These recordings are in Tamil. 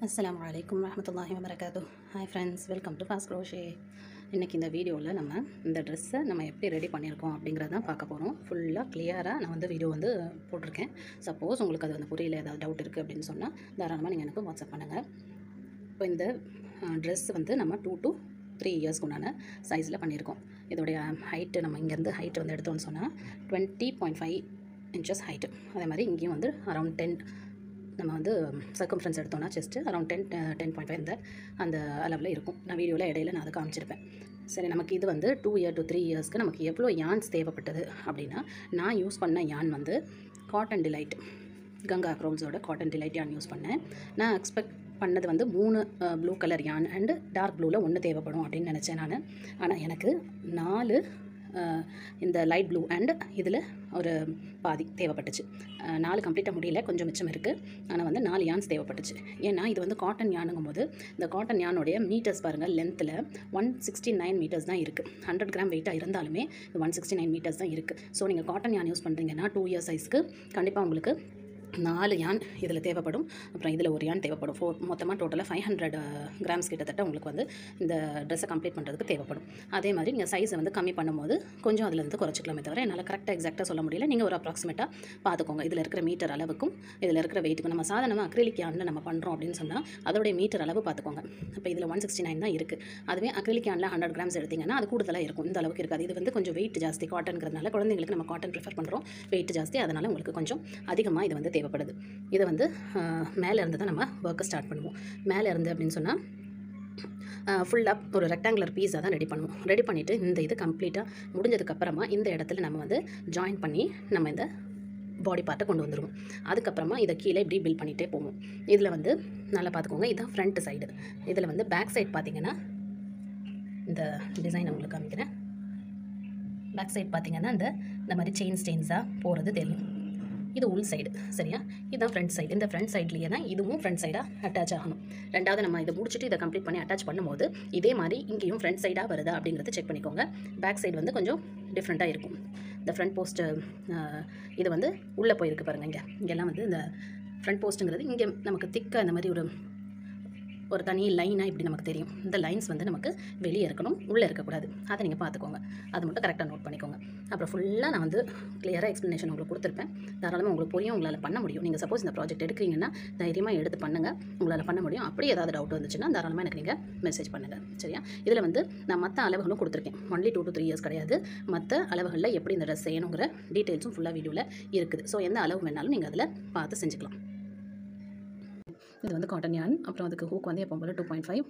அஸ்ஸலாமு அலைக்கும் வரஹ்மத்துல்லாஹி வபரகாத்துஹ். Hi friends, welcome to fast crochet. இன்றைக்கி இந்த வீடியோவில் நம்ம இந்த ட்ரெஸ்ஸை நம்ம எப்படி ரெடி பண்ணியிருக்கோம் அப்படிங்கிறத தான் பார்க்க போகிறோம். ஃபுல்லாக கிளியராக நான் வீடியோ போட்டிருக்கேன். சப்போஸ் உங்களுக்கு அது புரியல, ஏதாவது டவுட் இருக்குது அப்படின்னு சொன்னால் தாராளமாக நீங்கள் எனக்கு வாட்ஸ்அப் பண்ணுங்கள். இப்போ இந்த ட்ரெஸ் நம்ம 2 to 3 இயர்ஸ்க்கு உண்டான சைஸில் பண்ணியிருக்கோம். இதோடைய ஹைட்டு நம்ம இங்கேருந்து ஹைட்டு எடுத்தோம்னு சொன்னால் 20.5 inches ஹைட்டு. அதே மாதிரி இங்கேயும் அரௌண்ட் 10 நம்ம சர்க்கம்ஃபரன்ஸ் எடுத்தோம்னா செஸ்ட்டு அரௌண்ட் 10.5 அந்த அளவில் இருக்கும். நான் வீடியோவில் இடையில நான் அதை காமிச்சிருப்பேன். சரி, நமக்கு இது 2 year to 3 இயர்ஸ்க்கு நமக்கு எவ்வளோ யான்ஸ் தேவைப்பட்டது அப்படின்னா, நான் யூஸ் பண்ண யான் காட்டன் டிலைட், கங்கா க்ரோல்ஸோட காட்டன் டிலைட் யான் யூஸ் பண்ணேன். நான் எக்ஸ்பெக்ட் பண்ணது 3 blue colour yarn and dark ப்ளூவில் 1 தேவைப்படும் அப்படின்னு நினச்சேன் நான். ஆனால் எனக்கு 4 இந்த லைட் ப்ளூ அண்ட் இதில் ஒரு பாதி தேவைப்பட்டுச்சு. 4 கம்ப்ளீட்டாக முடியல, கொஞ்சம் மிச்சம் இருக்குது. ஆனால் 4 யான்ஸ் தேவைப்பட்டுச்சு. ஏன்னா இது காட்டன் யானுங்கும் போது இந்த காட்டன் யானுடைய மீட்டர்ஸ் பாருங்கள், லென்த்தில் 169 மீட்டர்ஸ் தான் இருக்குது. 100 கிராம் வெயிட்டாக இருந்தாலுமே 169 மீட்டர்ஸ் தான் இருக்குது. ஸோ நீங்கள் காட்டன் யான் யூஸ் பண்ணுறீங்கன்னா 2 year சைஸ்க்கு கண்டிப்பாக உங்களுக்கு 4 யான் இதில் தேவைப்படும். அப்புறம் இதில் ஒரு யான் தேவைப்படும். மொத்தமாக டோட்டலாக 500 கிராம்ஸ் கிட்டத்தட்ட உங்களுக்கு இந்த ட்ரெஸ்ஸை கம்ப்ளீட் பண்ணுறதுக்கு தேவைப்படும். அதே மாதிரி நீங்கள் சைஸை கம்மி பண்ணும்போது கொஞ்சம் அதில் குறைச்சிக்கலாமே தவிர என்னால் கரெக்டாக எக்ஸாக்டாக சொல்ல முடியல. நீங்கள் ஒரு அப்ராக்சிமேட்டாக பார்த்துக்கோங்க. இதில் இருக்கிற மீட்டர் அளவுக்கும் இதில் இருக்கிற வெயிட்டுக்கும் நம்ம சாதாரணமாக அக்ரிலிக் யானில் நம்ம பண்ணுறோம் அப்படின்னு சொன்னால் அதோடைய மீட்டர் அளவு பார்த்துக்கோங்க. இப்போ இதில் 169 தான் இருக்குது. அதுவே அக்ரிலிக் யானில் 100 கிராம்ஸ் எடுத்திங்கன்னா அது கூடுதலாக இருக்கும். இந்த அளவுக்கு இருக்காது. இது கொஞ்சம் வெயிட் ஜாஸ்தி காட்டன்ங்கிறதுனால, குழந்தைங்களுக்கு நம்ம காட்டன் ப்ரிஃபர் பண்ணுறோம், வெயிட் ஜாஸ்தி, அதனால் உங்களுக்கு கொஞ்சம் அதிகமாக இது தேவைப்படுது. இதை மேலே இருந்து தான் நம்ம ஒர்க்கை ஸ்டார்ட் பண்ணுவோம். மேலே இருந்து அப்படின்னு சொன்னால் ஃபுல்லாக ஒரு ரெக்டாங்குலர் பீஸாக தான் ரெடி பண்ணுவோம். ரெடி பண்ணிவிட்டு இந்த இது கம்ப்ளீட்டாக முடிஞ்சதுக்கப்புறமா இந்த இடத்துல நம்ம ஜாயின் பண்ணி நம்ம இந்த பாடி பார்ட்டை கொண்டு வந்துடுவோம். அதுக்கப்புறமா இதை கீழே இப்படி பில்ட் பண்ணிகிட்டே போவோம். இதில் நல்லா பார்த்துக்கோங்க, இதுதான் ஃப்ரண்ட் சைடு. இதில் பேக் சைடு பார்த்திங்கன்னா இந்த டிசைன் உங்களுக்கு காமிக்கிறேன். பேக் சைடு பார்த்திங்கன்னா இந்த மாதிரி செயின்ஸாக போகிறது தெரியும். இது உள் சைடு, சரியா? இதுதான் ஃப்ரண்ட் சைடு. இந்த ஃப்ரண்ட் சைட்லேயே தான் இதுவும் ஃப்ரண்ட் சைடாக அட்டாச் ஆகணும். ரெண்டாவது நம்ம இதை முடிச்சுட்டு இதை கம்ப்ளீட் பண்ணி அட்டாச் பண்ணும்போது இதே மாதிரி இங்கேயும் ஃப்ரண்ட் சைடாக வருதா அப்படிங்கிறத செக் பண்ணிக்கோங்க. பேக் சைடு கொஞ்சம் டிஃப்ரெண்ட்டாக இருக்கும். இந்த ஃப்ரண்ட் போஸ்ட்டு இது உள்ளே போயிருக்கு பாருங்கள். இங்கெல்லாம் இந்த ஃப்ரண்ட் போஸ்ட்டுங்கிறது இங்கே நமக்கு திக்காக இந்த மாதிரி ஒரு தனி லைனாக இப்படி நமக்கு தெரியும். இந்த லைன்ஸ் நமக்கு வெளியே இருக்கணும், உள்ளே இருக்கக்கூடாது. அதை நீங்கள் பார்த்துக்கோங்க. அது மட்டும் கரெக்டாக நோட் பண்ணிக்கோங்க. அப்புறம் ஃபுல்லாக நான் கிளியராக எக்ஸ்ப்ளனேஷன் உங்களுக்கு கொடுத்துருப்பேன். தாராளமாக உங்களுக்கு புரியும், உங்களால் பண்ண முடியும். நீங்கள் சப்போஸ் இந்த ப்ராஜெக்ட் எடுக்கிறீங்கன்னா தைரியமாக எடுத்து பண்ணுங்கள், உங்களால் பண்ண முடியும். அப்படி ஏதாவது டவுட் வந்துச்சுன்னா தாராளமாக எனக்கு நீங்கள் மெசேஜ் பண்ணுங்கள், சரியா? இதில் நான் மற்ற அளவுகளும் கொடுத்துருக்கேன். ஒன்லி 2 to 3 இயர்ஸ் கிடையாது. மற்ற அளவுகளில் எப்படி இந்த ட்ரெஸ் செய்யணுங்கிற டீட்டெயில்ஸும் ஃபுல்லாக வீடியோவில் இருக்குது. ஸோ எந்த அளவு வேணாலும் நீங்கள் அதில் பார்த்து செஞ்சுக்கலாம். இது காட்டன் யான். அப்புறம் அதுக்கு ஹூக் எப்பவும் போல் 2.5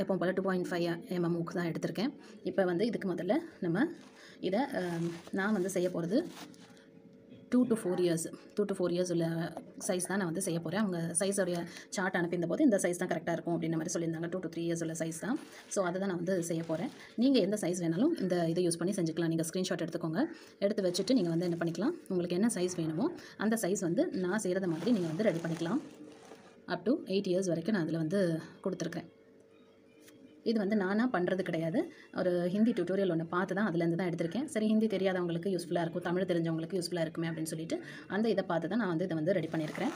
எப்பவும் போல் 2.5 mm ஹூக் தான் எடுத்திருக்கேன். இப்போ இதுக்கு முதல்ல நம்ம இதை நான் செய்ய போகிறது 2 to 4 இயர்ஸ் 2 to 4 இயர்ஸ் உள்ள சைஸ் தான் நான் செய்ய போகிறேன். அவங்க சைஸோடைய சார்ட் அனுப்பியிருந்த போது இந்த சைஸ் தான் கரெக்டாக இருக்கும் அப்படின்ற மாதிரி சொல்லியிருந்தாங்க. 2 to 3 இயர்ஸ் உள்ள சைஸ் தான். ஸோ அதை தான் நான் செய்ய போகிறேன். நீங்கள் எந்த சைஸ் வேணாலும் இந்த இதை யூஸ் பண்ணி செஞ்சுக்கலாம். நீங்கள் ஸ்க்ரீன்ஷாட் எடுத்துக்கோங்க. எடுத்து வச்சுட்டு நீங்கள் என்ன பண்ணிக்கலாம், உங்களுக்கு என்ன சைஸ் வேணுமோ அந்த சைஸ் நான் செய்கிறத மாதிரி நீங்கள் ரெடி பண்ணிக்கலாம். அப் டு 8 இயர்ஸ் வரைக்கும் நான் அதில் கொடுத்துருக்கேன். இது நானாக பண்ணுறது கிடையாது. ஒரு ஹிந்தி டியூட்டோரியல் ஒன்று பார்த்து தான் அதுலேருந்து தான் எடுத்திருக்கேன். சரி, ஹிந்தி தெரியாதவங்களுக்கு யூஸ்ஃபுல்லாக இருக்கும், தமிழ் தெரிஞ்சவங்களுக்கு யூஸ்ஃபுல்லாக இருக்குமே அப்படின்னு சொல்லிட்டு அந்த இதை பார்த்து தான் நான் இதை ரெடி பண்ணியிருக்கிறேன்.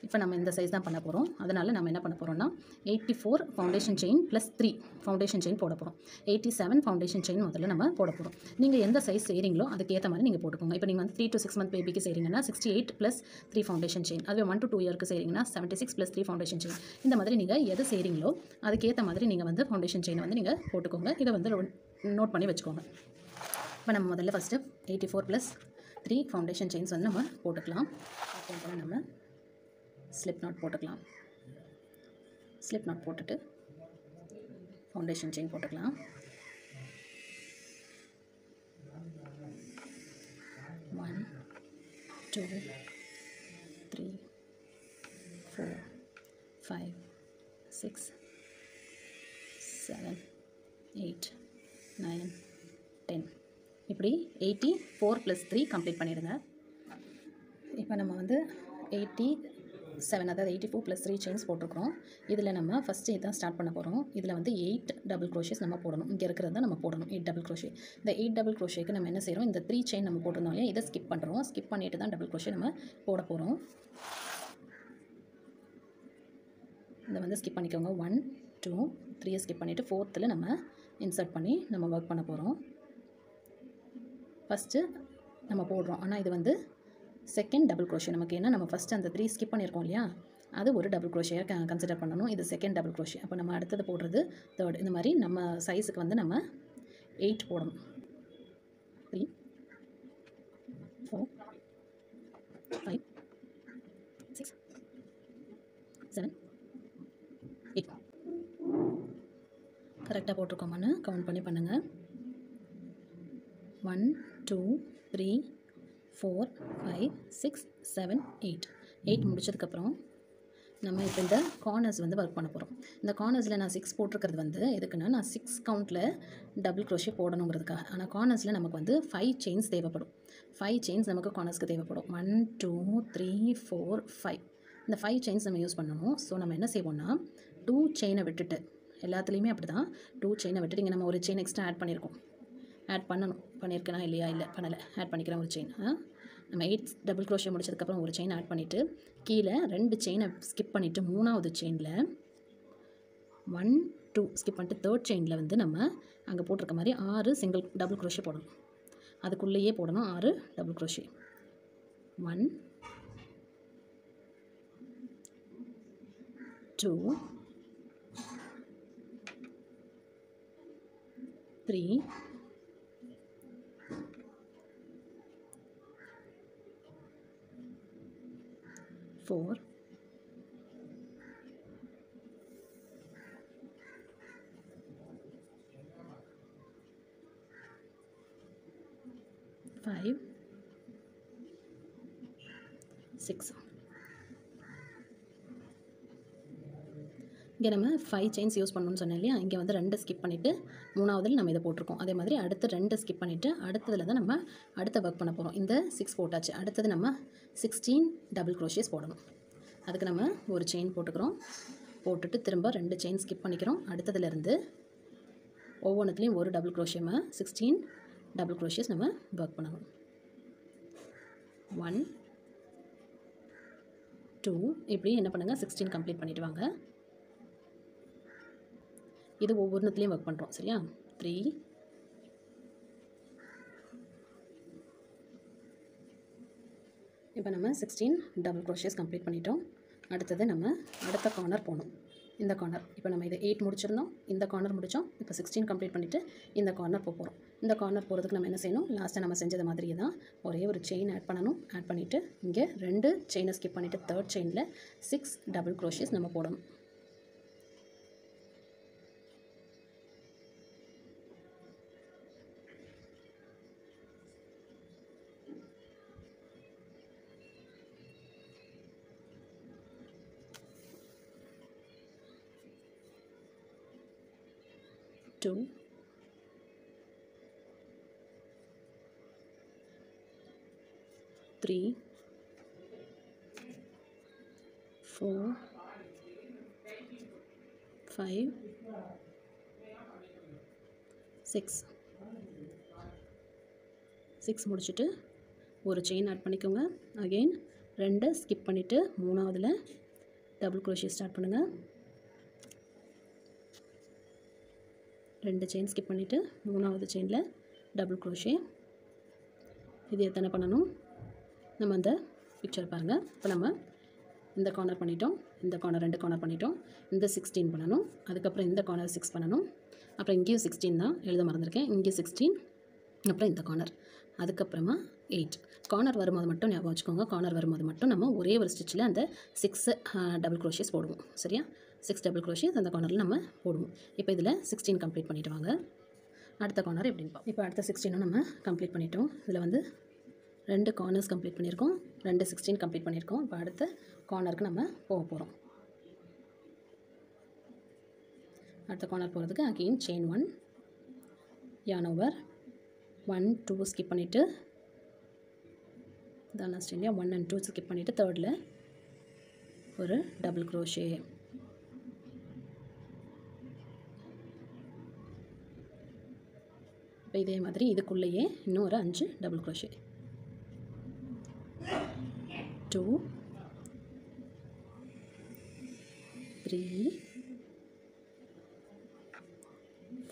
இப்போ நம்ம இந்த சைஸ் தான் பண்ண போகிறோம். அதனால் நம்ம என்ன பண்ண போகிறோம்னா 84 foundation chain plus 3 foundation chain போட போகிறோம். 87 ஃபவுண்டேஷன் செயின் முதல்ல நம்ம போட போகிறோம். நீங்கள் எந்த சைஸ் செய்கிறீங்களோ அதுக்கேற்ற மாதிரி நீங்கள் போட்டுக்கோங்க. இப்போ நீங்கள் 3 to 6 month பேபிக்கு செய்கிறீங்கன்னா 68 + 3 ஃபவுண்டேஷன் செயின். அதுவே 1 to 2 இயருக்கு செய்கிறீங்கன்னா 76 + 3 ஃபவுண்டேஷன் செயின். இந்த மாதிரி நீங்கள் எது செய்கிறீங்களோ அதுக்கேற்ற மாதிரி நீங்கள் ஃபவுண்டேஷன் செயின் நீங்கள் போட்டுக்கோங்க. இதை நோட் பண்ணி வச்சுக்கோங்க. இப்போ நம்ம முதல்ல ஃபஸ்ட்டு 84 + 3 ஃபவுண்டேஷன் செயின்ஸ் நம்ம போட்டுக்கலாம். அப்புறம் நம்ம ஸ்லிப் நாட் போட்டுக்கலாம். ஸ்லிப் நாட் போட்டுட்டு ஃபவுண்டேஷன் செயின் போட்டுக்கலாம். 1 2 3 4 5 6 7 8 9 10 இப்படி 84 + 3 கம்ப்ளீட் பண்ணிடுங்க. இப்போ நம்ம 87, அதாவது 84 + 3 செயின்ஸ் போட்டிருக்கிறோம். இதில் நம்ம ஃபஸ்ட்டு இதான் ஸ்டார்ட் பண்ண போகிறோம். இதில் 8 டபுள் க்ரோஷேஸ் நம்ம போடணும். இங்கே இருக்கிறத நம்ம போடணும் 8 டபுள் க்ரோஷே. இந்த 8 டபுள் க்ரோஷேக்கு நம்ம என்ன செய்கிறோம், இந்த 3 செயின் நம்ம போட்டிருந்தோம் இல்லையா, இதை ஸ்கிப் பண்ணுறோம். ஸ்கிப் பண்ணிவிட்டு தான் டபுள் க்ரோஷே நம்ம போட போகிறோம். அதை வந்து ஸ்கிப் பண்ணிக்கோங்க. 1 2 3 ஸ்கிப் பண்ணிவிட்டு 4th நம்ம இன்சர்ட் பண்ணி நம்ம ஒர்க் பண்ண போகிறோம். ஃபஸ்ட்டு நம்ம போடுறோம், ஆனால் இது வந்து செகண்ட் டபுள் க்ரோஷே நமக்கு. ஏன்னா நம்ம ஃபஸ்ட்டு அந்த 3 ஸ்கிப் பண்ணியிருக்கோம் இல்லையா, அது ஒரு டபுள் க்ரோஷேயாக கன்சிடர் பண்ணணும். இது செகண்ட் டபுள் க்ரோஷே. அப்போ நம்ம அடுத்தது போடுறது தேர்ட். இந்த மாதிரி நம்ம சைஸுக்கு வந்து நம்ம 8 போடணும். 3 4 5 6 7 8 கரெக்டாக போட்டிருக்கோமான்னு கவுண்ட் பண்ணி பண்ணுங்கள். 1 2 3 4 5 6 7 8 முடிச்சதுக்கப்புறம் நம்ம இப்போ இந்த கார்னர்ஸ் வந்து ஒர்க் பண்ண போகிறோம். இந்த கார்னர்ஸில் நான் 6 போட்டிருக்கிறது வந்து எதுக்குன்னா, நான் 6 கவுண்ட்டில் டபுள் க்ரோஷே போடணுங்கிறதுக்காக. ஆனால் கார்னர்ஸில் நமக்கு வந்து 5 செயின்ஸ் தேவைப்படும். 5 செயின்ஸ் நமக்கு கார்னர்ஸ்க்கு தேவைப்படும். 1 2 3 4 5 இந்த 5 செயின்ஸ் நம்ம யூஸ் பண்ணணும். ஸோ நம்ம என்ன செய்வோம்னா, 2 செயினை விட்டுட்டு, எல்லாத்துலேயுமே அப்படி தான், 2 செயினை விட்டுட்டு இங்கே நம்ம ஒரு செயின் எக்ஸ்ட்ரா ஆட் பண்ணியிருக்கேனா இல்லையா, இல்லை பண்ணலை, ஆட் பண்ணிக்கிறேன் ஒரு செயின். நம்ம 8 டபுள் க்ரோஷே முடிச்சதுக்கப்புறம் ஒரு செயின் ஆட் பண்ணிவிட்டு கீழே 2 செயினை ஸ்கிப் பண்ணிவிட்டு 3வது செயினில் 1 2 ஸ்கிப் பண்ணிட்டு 3rd செயினில் வந்து நம்ம அங்கே போட்டிருக்க மாதிரி 6 சிங்கிள் டபுள் க்ரோஷே போடணும். அதுக்குள்ளேயே போடணும் 6 டபுள் க்ரோஷே. 1 2 3 4 5 6 இங்கே நம்ம 5 செயின்ஸ் யூஸ் பண்ணணும்னு சொன்னேன் இல்லையா, இங்கே வந்து 2 ஸ்கிப் பண்ணிவிட்டு 3வதில் நம்ம இதை போட்டிருக்கோம். அதே மாதிரி அடுத்து 2 ஸ்கிப் பண்ணிவிட்டு அடுத்ததில் தான் நம்ம அடுத்த ஒர்க் பண்ண போகிறோம். இந்த 6 போட்டாச்சு. அடுத்தது நம்ம 16 டபுள் க்ரோஷேஸ் போடணும். அதுக்கு நம்ம ஒரு செயின் போட்டுக்கிறோம். போட்டுட்டு திரும்ப 2 செயின் ஸ்கிப் பண்ணிக்கிறோம். அடுத்ததுலேருந்து ஒவ்வொன்றுத்துலேயும் ஒரு டபுள் க்ரோஷேமா 16 டபுள் க்ரோஷேஸ் நம்ம ஒர்க் பண்ணணும். 1 2 இப்படி என்ன பண்ணுங்கள், 16 கம்ப்ளீட் பண்ணிவிட்டு வாங்க. இது ஒவ்வொன்றுத்துலேயும் ஒர்க் பண்ணுறோம் சரியா. 3 இப்போ நம்ம 16 டபுள் க்ரோஷேஸ் கம்ப்ளீட் பண்ணிட்டோம். அடுத்தது நம்ம அடுத்த கார்னர் போகணும். இந்த கார்னர் இப்போ நம்ம இதை 8 முடிச்சிருந்தோம், இந்த கார்னர் முடித்தோம். இப்போ 16 கம்ப்ளீட் பண்ணிவிட்டு இந்த கார்னர் போகிறோம். இந்த கார்னர் போகிறதுக்கு நம்ம என்ன செய்யணும், லாஸ்ட்டாக நம்ம செஞ்சது மாதிரியே தான் ஒரே ஒரு செயின் ஆட் பண்ணணும். ஆட் பண்ணிவிட்டு இங்கே 2 செயினை ஸ்கிப் பண்ணிவிட்டு 3rd செயினில் 6 டபுள் க்ரோஷேஸ் நம்ம போடணும். Two, 3 4 5 6 முடிச்சுட்டு ஒரு செயின் ஆட் பண்ணிக்கோங்க. அகெயின் 2 ஸ்கிப் பண்ணிவிட்டு 3வதில் டபுள் க்ரோஷே ஸ்டார்ட் பண்ணுங்கள். 2 செயின் ஸ்கிப் பண்ணிவிட்டு 3வது செயினில் டபுள் க்ரோஷே. இது எத்தனை பண்ணணும், நம்ம அந்த பிக்சர் பாருங்கள். இப்போ நம்ம இந்த கார்னர் பண்ணிட்டோம், இந்த கார்னர் 2 கார்னர் பண்ணிட்டோம், இந்த 16 பண்ணணும், அதுக்கப்புறம் இந்த கார்னர் 6 பண்ணணும், அப்புறம் இங்கேயும் 16 தான் எழுத மறந்துருக்கேன், இங்கே 16, அப்புறம் இந்த கார்னர், அதுக்கப்புறமா 8. கார்னர் வரும்போது மட்டும் ஞாபகம் வச்சுக்கோங்க, கார்னர் வரும்போது மட்டும் நம்ம ஒரே ஒரு ஸ்டிச்சில் அந்த 6 டபுள் க்ரோஷேஸ் போடுவோம் சரியா. 6 டபுள் க்ரோஷேஸ் அந்த கார்னரில் நம்ம போடுவோம். இப்போ இதில் 16 கம்ப்ளீட் பண்ணிவிட்டு வாங்க. அடுத்த கார்னர் எப்படின்னு பார்ப்போம். இப்போ அடுத்த 16 நம்ம கம்ப்ளீட் பண்ணிட்டோம். இதில் வந்து 2 கார்னர்ஸ் கம்ப்ளீட் பண்ணியிருக்கோம், 2 16 கம்ப்ளீட் பண்ணியிருக்கோம். இப்போ அடுத்த கார்னருக்கு நம்ம போக போகிறோம். அடுத்த கார்னர் போகிறதுக்கு again chain 1 yarn over 1 2 skip பண்ணிவிட்டு தான் லாஸ்ட் இல்லையா, 1 and 2 ஸ்கிப் பண்ணிவிட்டு 3rd ஒரு டபுள் க்ரோஷே. இப்போ இதே மாதிரி இதுக்குள்ளேயே இன்னும் ஒரு 5 டபுள் க்ரோஷே. 2 3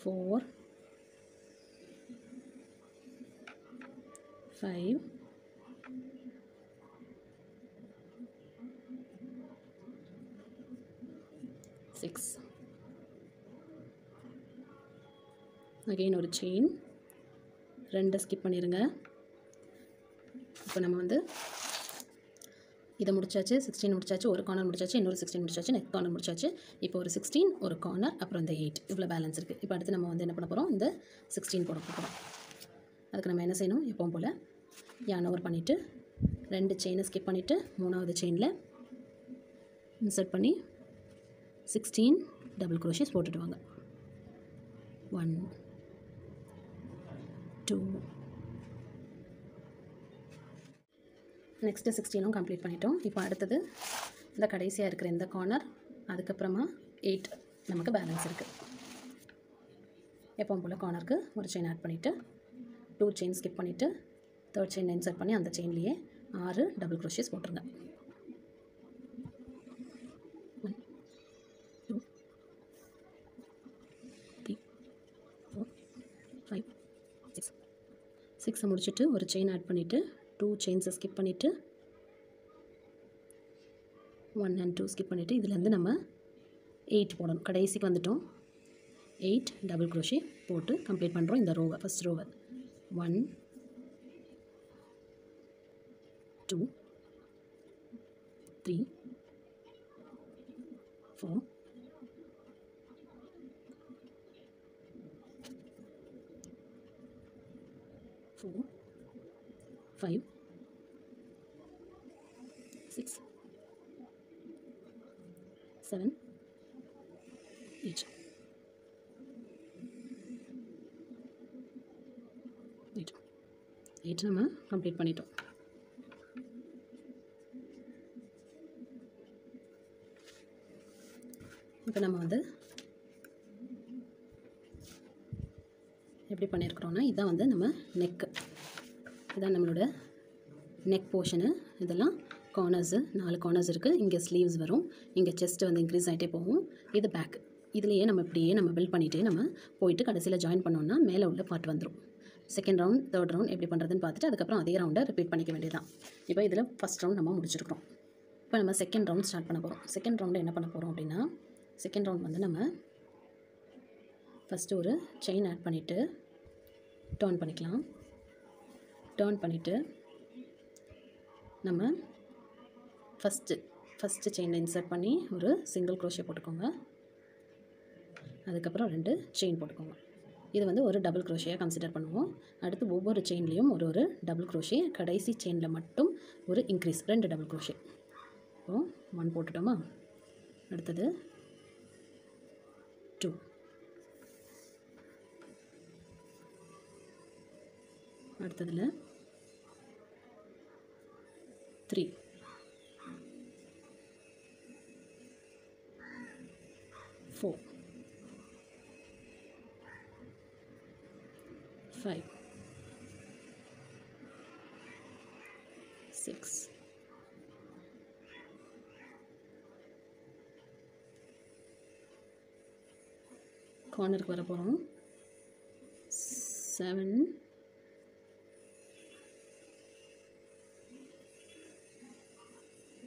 4 5 6 அகைன் ஒரு செயின் 2 ஸ்கிப் பண்ணிடுங்க. இப்போ நம்ம வந்து இதை முடிச்சாச்சு, 16 முடிச்சாச்சு, ஒரு கார்னர் முடிச்சாச்சு, இன்னொரு 16 முடிச்சாச்சு, நெக்ஸ்ட் கார்னர் முடிச்சாச்சு. இப்போ ஒரு 16 ஒரு கார்னர், அப்புறம் இந்த 8 இவ்வளோ பேலன்ஸ் இருக்குது. இப்போ அடுத்து நம்ம வந்து என்ன பண்ண போகிறோம், இந்த 16 போட போகிறோம். அதுக்கு நம்ம என்ன செய்யணும், எப்பவும் போல் yarn over பண்ணிவிட்டு 2 செயினை ஸ்கிப் பண்ணிவிட்டு 3வது செயினில் இன்சர்ட் பண்ணி 16 டபுள் க்ரோஷேஸ் போட்டுட்டு வாங்க. 1 2 நெக்ஸ்ட்டு 16ம் கம்ப்ளீட் பண்ணிட்டோம். இப்போ அடுத்தது இந்த கடைசியாக இருக்கிற இந்த கார்னர், அதுக்கப்புறமா 8 நமக்கு பேலன்ஸ் இருக்குது. எப்பவும் போல் கார்னருக்கு ஒரு செயின் ஆட் பண்ணிவிட்டு 2 செயின் ஸ்கிப் பண்ணிவிட்டு 3rd செயின் இன்சர்ட் பண்ணி அந்த செயின்லேயே 6 டபுள் க்ரோஷேஸ் போட்டுருங்க. 1 2 3 4 5 6 6 முடிச்சுட்டு ஒரு செயின் ஆட் பண்ணிவிட்டு 2 செயின்ஸை ஸ்கிப் பண்ணிவிட்டு 1 and 2 ஸ்கிப் பண்ணிவிட்டு இதுலேருந்து நம்ம 8 போடணும். கடைசிக்கு வந்துட்டோம். 8 டபுள் க்ரோஷே போட்டு கம்ப்ளீட் பண்ணுறோம் இந்த ரோவை, ஃபஸ்ட் ரோவை. 1 2 3 4 4 5 6 7 8 8 நம்ம கம்ப்ளீட் பண்ணிட்டோம். இப்போ நம்ம வந்து எப்படி பண்ணியிருக்கிறோன்னா, இதான் வந்து நம்ம நெக்கு, இதான் நம்மளோட நெக் போர்ஷனு. இதெல்லாம் கார்னர்ஸு, 4 கார்னர்ஸ் இருக்குது. இங்கே ஸ்லீவ்ஸ் வரும், இங்கே செஸ்ட்டு வந்து இன்க்ரீஸ் ஆகிட்டே போகும். இது பேக். இதுலேயே நம்ம இப்படியே நம்ம பில்ட் பண்ணிகிட்டே நம்ம போயிட்டு கடைசியில் ஜாயின் பண்ணோன்னா மேலே உள்ள பார்ட் வந்துடும். செகண்ட் ரவுண்ட், தேர்ட் ரவுண்ட் எப்படி பண்ணுறதுன்னு பார்த்துட்டு அதுக்கப்புறம் அதே ரவுண்டை ரிப்பீட் பண்ணிக்க வேண்டியதான். இப்போ இதில் ஃபஸ்ட் ரவுண்ட் நம்ம முடிச்சிருக்கிறோம். இப்போ நம்ம செகண்ட் ரவுண்ட் ஸ்டார்ட் பண்ண போகிறோம். செகண்ட் ரவுண்டு என்ன பண்ண போகிறோம் அப்படின்னா, செகண்ட் ரவுண்ட் வந்து நம்ம ஃபஸ்ட்டு ஒரு செயின் ஆட் பண்ணிவிட்டு டர்ன் பண்ணிக்கலாம். டர்ன் பண்ணிவிட்டு நம்ம ஃபஸ்ட்டு செயினில் இன்சர்ட் பண்ணி ஒரு சிங்கிள் க்ரோஷே போட்டுக்கோங்க. அதுக்கப்புறம் 2 செயின் போட்டுக்கோங்க. இது வந்து ஒரு டபுள் க்ரோஷேயாக கன்சிடர் பண்ணுவோம். அடுத்து ஒவ்வொரு செயின்லேயும் ஒரு டபுள் க்ரோஷே, கடைசி செயினில் மட்டும் ஒரு இன்க்ரீஸ், 2 டபுள் க்ரோஷே. இப்போ 1 போட்டுட்டோமா, அடுத்தது 2, அடுத்ததில் 3, 4, 5, 6, 7, கார்னருக்கு வர போகிறோம். 7,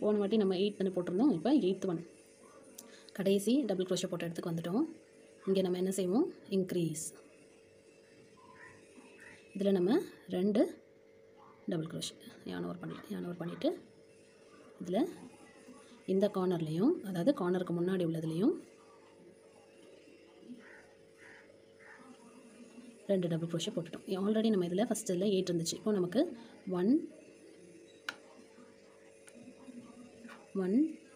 போன வாட்டி நம்ம 8 தானே போட்டிருந்தோம். இப்போ 8th ஒன் கடைசி டபுள் க்ரோஷே போட்ட இடத்துக்கு வந்துட்டோம். இங்கே நம்ம என்ன செய்வோம், இன்க்ரீஸ். இதில் நம்ம 2 டபுள் க்ரோஷே yarn over பண்ணிவிட்டு இதில் இந்த கார்னர்லேயும், அதாவது கார்னருக்கு முன்னாடி உள்ளதுலேயும் 2 டபுள் க்ரோஷே போட்டுட்டோம். ஆல்ரெடி நம்ம இதில் ஃபஸ்ட்டு இதில் 8 இருந்துச்சு. இப்போ நமக்கு 1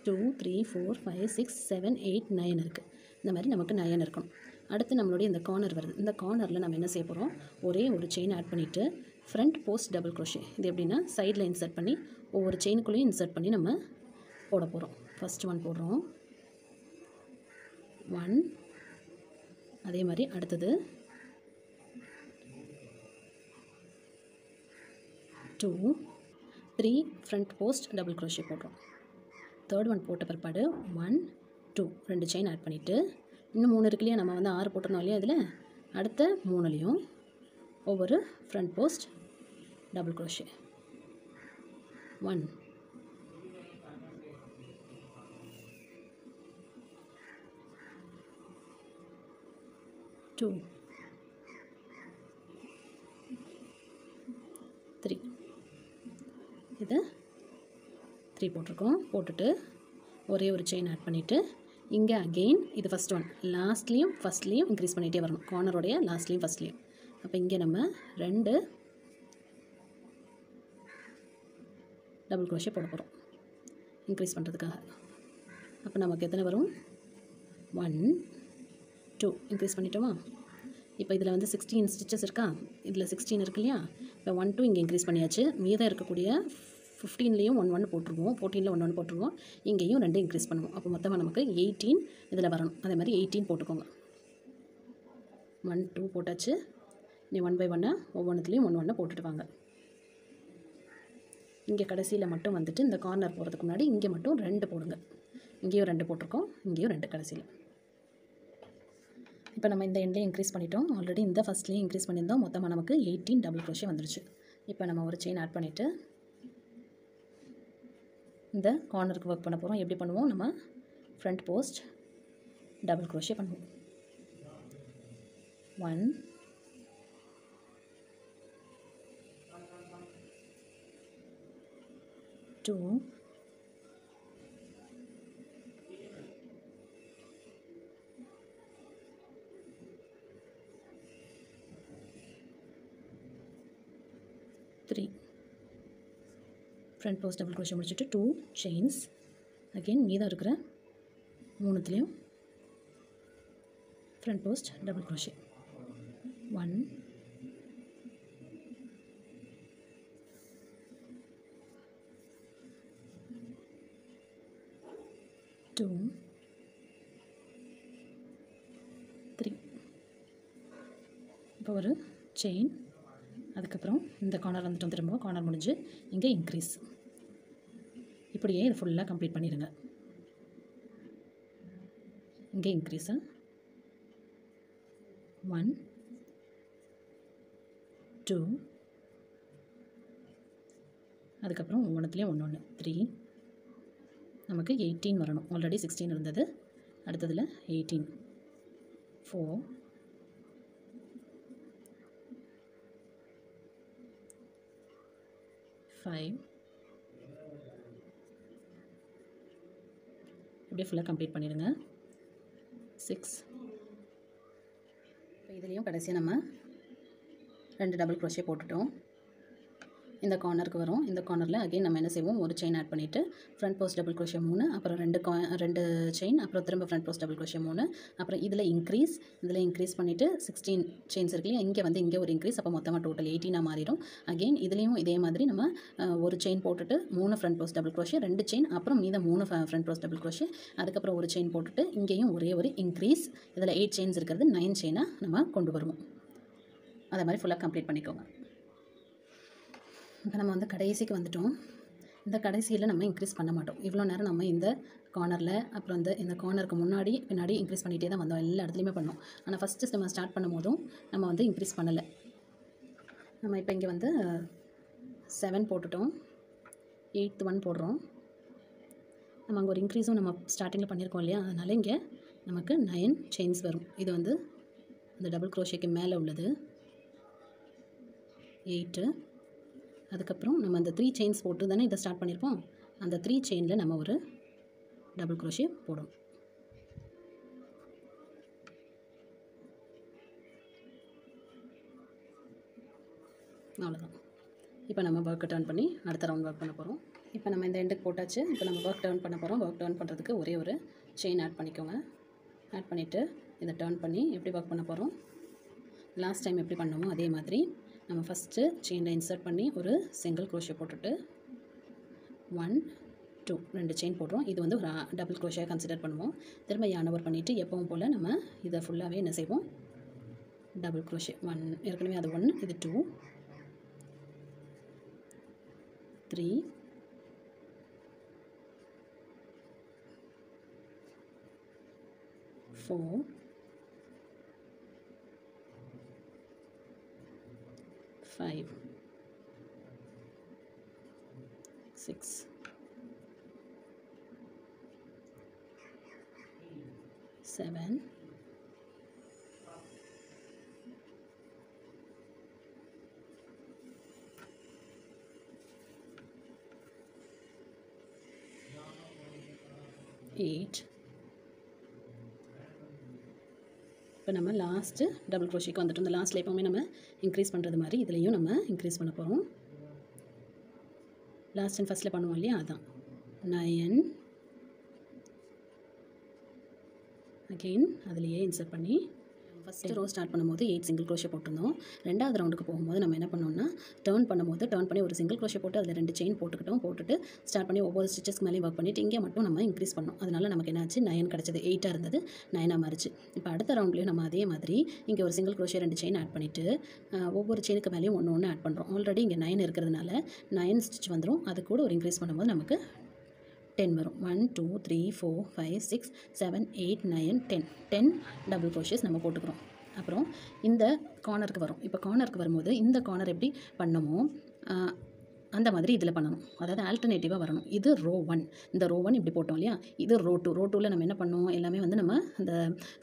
2 3 4 5 6 7 8 9 இருக்குது. இந்த மாதிரி நமக்கு 9 இருக்கணும். அடுத்து நம்மளுடைய இந்த கார்னர் வருது. இந்த கார்னரில் நம்ம என்ன செய்ய போகிறோம், ஒரே ஒரு செயின் ஆட் பண்ணிவிட்டு ஃப்ரண்ட் போஸ்ட் டபுள் க்ரோஷே. இது எப்படின்னா சைடில் இன்சர்ட் பண்ணி ஒவ்வொரு செயினுக்குள்ளேயும் இன்சர்ட் பண்ணி நம்ம போட போகிறோம். ஃபஸ்ட் 1 போடுறோம், 1. அதே மாதிரி அடுத்தது 2 3 ஃப்ரண்ட் போஸ்ட் டபுள் க்ரோஷே போடுறோம். தேர்ட் ஒன் போட்ட பிற்பாடு 1 2 2 செயின் ஆட் பண்ணிவிட்டு இன்னும் 3 இருக்கு இல்லையா, நம்ம வந்து 6 போட்டிருந்தோம் இல்லையா, இதில் அடுத்த 3லையும் ஒவ்வொரு ஃப்ரண்ட் போஸ்ட் டபுள் க்ரோஷே 1 2 3 இது 3 போட்டிருக்கோம். போட்டுட்டு ஒரே ஒரு செயின் ஆட் பண்ணிவிட்டு இங்கே அகெயின் இது ஃபஸ்ட் ஒன் லாஸ்ட்லேயும் ஃபஸ்ட்லேயும் இன்க்ரீஸ் பண்ணிகிட்டே வரணும், கார்னரோடைய லாஸ்ட்லேயும் ஃபஸ்ட்லேயும். அப்போ இங்கே நம்ம 2 டபுள் க்ரோஷே போட போகிறோம் இன்க்ரீஸ் பண்ணுறதுக்காக. அப்போ நமக்கு எத்தனை வரும்? 1 2 இன்க்ரீஸ் பண்ணிட்டோமா? இப்போ இதில் வந்து 16 ஸ்டிச்சஸ் இருக்கா, இதில் 16 இருக்கு இல்லையா, இப்போ 1 2 இங்கே இன்க்ரீஸ் பண்ணியாச்சு. மீதம் இருக்கக்கூடிய 15லேயும் 1 1 போட்டுருவோம், 14ல் 1 1 போட்டுருவோம், இங்கேயும் 2 இன்க்ரீஸ் பண்ணுவோம். அப்போ மொத்தமாக நமக்கு 18 இதில் வரணும். அதே மாதிரி 18 போட்டுக்கோங்க. 1 2 போட்டாச்சு. நீ 1 by 1 ஒவ்வொன்றுத்துலேயும் 1 1 போட்டுட்டு வாங்க. இங்கே கடைசியில் மட்டும் வந்துட்டு இந்த கார்னர் போகிறதுக்கு முன்னாடி இங்கே மட்டும் 2 போடுங்க. இங்கேயும் 2 போட்டிருக்கோம், இங்கேயும் 2 கடைசியில். இப்போ நம்ம இந்த எண்ட்லேயும் இன்க்ரீஸ் பண்ணிட்டோம். ஆல்ரெடி இந்த ஃபஸ்ட்லேயும் இன்க்ரீஸ் பண்ணியிருந்தோம். மொத்தமாக நமக்கு 18 டபுள் க்ரோஷே வந்துருச்சு. இப்போ நம்ம ஒரு செயின் ஆட் பண்ணிவிட்டு இந்த கார்னருக்கு ஒர்க் பண்ண போகிறோம். எப்படி பண்ணுவோம்? நம்ம ஃப்ரண்ட் போஸ்ட் டபுள் க்ரோஷே பண்ணுவோம். 1 2 3 ஃப்ரண்ட் போஸ்ட் டபுள் க்ரோஷே முடிச்சுட்டு 2 செயின்ஸ் அகெயின் மீதம் இருக்கிற 3த்துலேயும் ஃப்ரண்ட் போஸ்ட் டபுள் க்ரோஷே 1 2 3. இப்போ ஒரு செயின், அதுக்கப்புறம் இந்த கார்னர் வந்துட்டோம், திரும்ப கார்னர் முடிஞ்சு இங்கே இன்க்ரீஸ். இப்படியே இது ஃபுல்லாக கம்ப்ளீட் பண்ணிடுங்க. இங்கே இன்க்ரீஸு 1 2 அதுக்கப்புறம் ஒவ்வொன்றுத்துலேயும் 1 1 3. நமக்கு 18 வரணும். ஆல்ரெடி 16 இருந்தது, அடுத்ததில் 18 4 5 இப்படியே ஃபுல்லாக கம்ப்ளீட் பண்ணிடுங்க. 6. இப்போ இதுலேயும் கடைசியாக நம்ம 2 டபுள் க்ரோஷே போட்டுட்டோம். இந்த கார்னருக்கு வரும். இந்த கார்னரில் அகெயின் நம்ம என்ன செய்வோம்? ஒரு செயின் ஆட் பண்ணிவிட்டு ஃப்ரண்ட் போஸ்ட் டபுள் க்ரோஷே 3, அப்புறம் 2 செயின், அப்புறம் திரும்ப ஃப்ரண்ட் போஸ்ட் டபுள் க்ரோஷே 3, அப்புறம் இதில் இன்க்ரீஸ் பண்ணிவிட்டு 16 செயின்ஸ் இருக்கு இல்லையா, இங்கே வந்து இங்கே ஒரு இன்க்ரீஸ். அப்போ மொத்தமாக டோட்டல் 18 மாறிடும். அகெயின் இதுலேயும் இதே மாதிரி நம்ம ஒரு செயின் போட்டுட்டு 3 front post double crochet, 2 chain, அப்புறம் மீதம் 3 ஃப்ரண்ட் போஸ்ட் டபுள் க்ரோஷே, அதுக்கப்புறம் ஒரு செயின் போட்டுட்டு இங்கேயும் ஒரே ஒரு இன்க்ரீஸ். இதில் 8 செயின்ஸ் இருக்கிறது 9 செயினாக நம்ம கொண்டு வருவோம். அதை மாதிரி ஃபுல்லாக கம்ப்ளீட் பண்ணிக்கோங்க. இப்போ நம்ம வந்து கடைசிக்கு வந்துட்டோம். இந்த கடைசியில் நம்ம இன்க்ரீஸ் பண்ண மாட்டோம். இவ்வளோ நேரம் நம்ம இந்த கார்னரில் அப்புறம் இந்த கார்னருக்கு முன்னாடி பின்னாடி இன்க்ரீஸ் பண்ணிகிட்டே தான் வந்தோம், எல்லா இடத்துலையுமே பண்ணோம். ஆனால் ஃபஸ்ட்டு நம்ம ஸ்டார்ட் பண்ணும் போதும் நம்ம வந்து இன்க்ரீஸ் பண்ணலை. நம்ம இப்போ இங்கே வந்து 7 போட்டுட்டோம், 8th 1 போடுறோம். நம்ம அங்கே ஒரு இன்க்ரீஸும் நம்ம ஸ்டார்டிங்கில் பண்ணியிருக்கோம் இல்லையா, அதனால் இங்கே நமக்கு 9 செயின்ஸ் வரும். இது வந்து அந்த டபுள் க்ரோஷேக்கு மேலே உள்ளது 8. அதுக்கப்புறம் நம்ம அந்த 3 செயின்ஸ் போட்டு தானே இதை ஸ்டார்ட் பண்ணியிருப்போம். அந்த 3 செயினில் நம்ம ஒரு டபுள் க்ரோஷே போடும். அவ்வளோதான். இப்போ நம்ம ஒர்க்கை டர்ன் பண்ணி அடுத்த ரவுண்ட் ஒர்க் பண்ண போகிறோம். இப்போ நம்ம இந்த எண்டுக்கு போட்டாச்சு. இப்போ நம்ம ஒர்க் டர்ன் பண்ண போகிறோம். ஒர்க் டர்ன் பண்ணுறதுக்கு ஒரே ஒரு செயின் ஆட் பண்ணிக்கோங்க. ஆட் பண்ணிவிட்டு இதை டர்ன் பண்ணி எப்படி ஒர்க் பண்ண போகிறோம்? லாஸ்ட் டைம் எப்படி பண்ணோமோ அதே மாதிரி நம்ம ஃபஸ்ட்டு செயினில் இன்சர்ட் பண்ணி ஒரு சிங்கிள் க்ரோஷே போட்டுட்டு 1 2 2 செயின் போடுறோம். இது வந்து ஒரு டபுள் க்ரோஷே கன்சிடர் பண்ணுவோம். திரும்ப yarn over பண்ணிவிட்டு எப்பவும் போல் நம்ம இதை ஃபுல்லாகவே என்ன செய்வோம்? டபுள் க்ரோஷே 1, ஏற்கனவே அது 1, இது 2 3 4 4 5 6 7 8 இப்போ நம்ம லாஸ்ட்டு டபுள் க்ரோஷேக்கு வந்துட்டோம். இந்த லாஸ்ட்டில் எப்போவுமே நம்ம இன்க்ரீஸ் பண்ணுறது மாதிரி இதுலேயும் நம்ம இன்க்ரீஸ் பண்ண போகிறோம். லாஸ்ட் அண்ட் ஃபஸ்ட்டில் பண்ணுவோம் இல்லையா, அதுதான் 9 அகெயின் அதுலேயே இன்சர்ட் பண்ணி ஃபஸ்ட்டு ரோ ஸ்டார்ட் பண்ணும்போது 8 சிங்கிள் க்ரோஷே போட்டிருந்தோம். ரெண்டாவது ரவுண்டுக்கு போகும்போது நம்ம என்ன பண்ணோம்னா டர்ன் பண்ணி ஒரு சிங்கிள் க்ரோஷே போட்டு அதில் 2 செயின் போட்டுட்டு ஸ்டார்ட் பண்ணி ஒவ்வொரு ஸ்டிச்சஸ்க்கு மேலேயும் ஒர்க் பண்ணிவிட்டு இங்கே மட்டும் நம்ம இன்க்ரீஸ் பண்ணோம். அதனால் நமக்கு என்னாச்சு 9 கிடச்சது. 8 இருந்தது 9 மாறிச்சு. இப்போ அடுத்த ரவுண்ட்லேயும் நம்ம அதே மாதிரி இங்கே ஒரு சிங்கிள் க்ரோஷே 2 செயின் ஆட் பண்ணிவிட்டு ஒவ்வொரு செயினுக்கு மேலேயும் ஒன்று ஆட் பண்ணுறோம். ஆல்ரெடி இங்கே 9 இருக்கிறதுனால 9 ஸ்டிச் வந்துடும். அது கூட ஒரு இன்க்ரீஸ் பண்ணும்போது நமக்கு 10 வரும். 1 2 3 4 5 6 7 8 9 10 டபுள் க்ரோஷேஸ் நம்ம போட்டுக்கிறோம். அப்புறம் இந்த கார்னருக்கு வரும். இப்போ கார்னருக்கு வரும்போது இந்த கார்னர் எப்படி பண்ணமோ அந்த மாதிரி இதில் பண்ணணும். அதாவது ஆல்டர்னேட்டிவாக வரணும். இது ரோ 1, இந்த ரோ 1 இப்படி போட்டோம் இல்லையா, இது ரோ 2. ரோ 2ல் நம்ம என்ன பண்ணோம், எல்லாமே வந்து நம்ம அந்த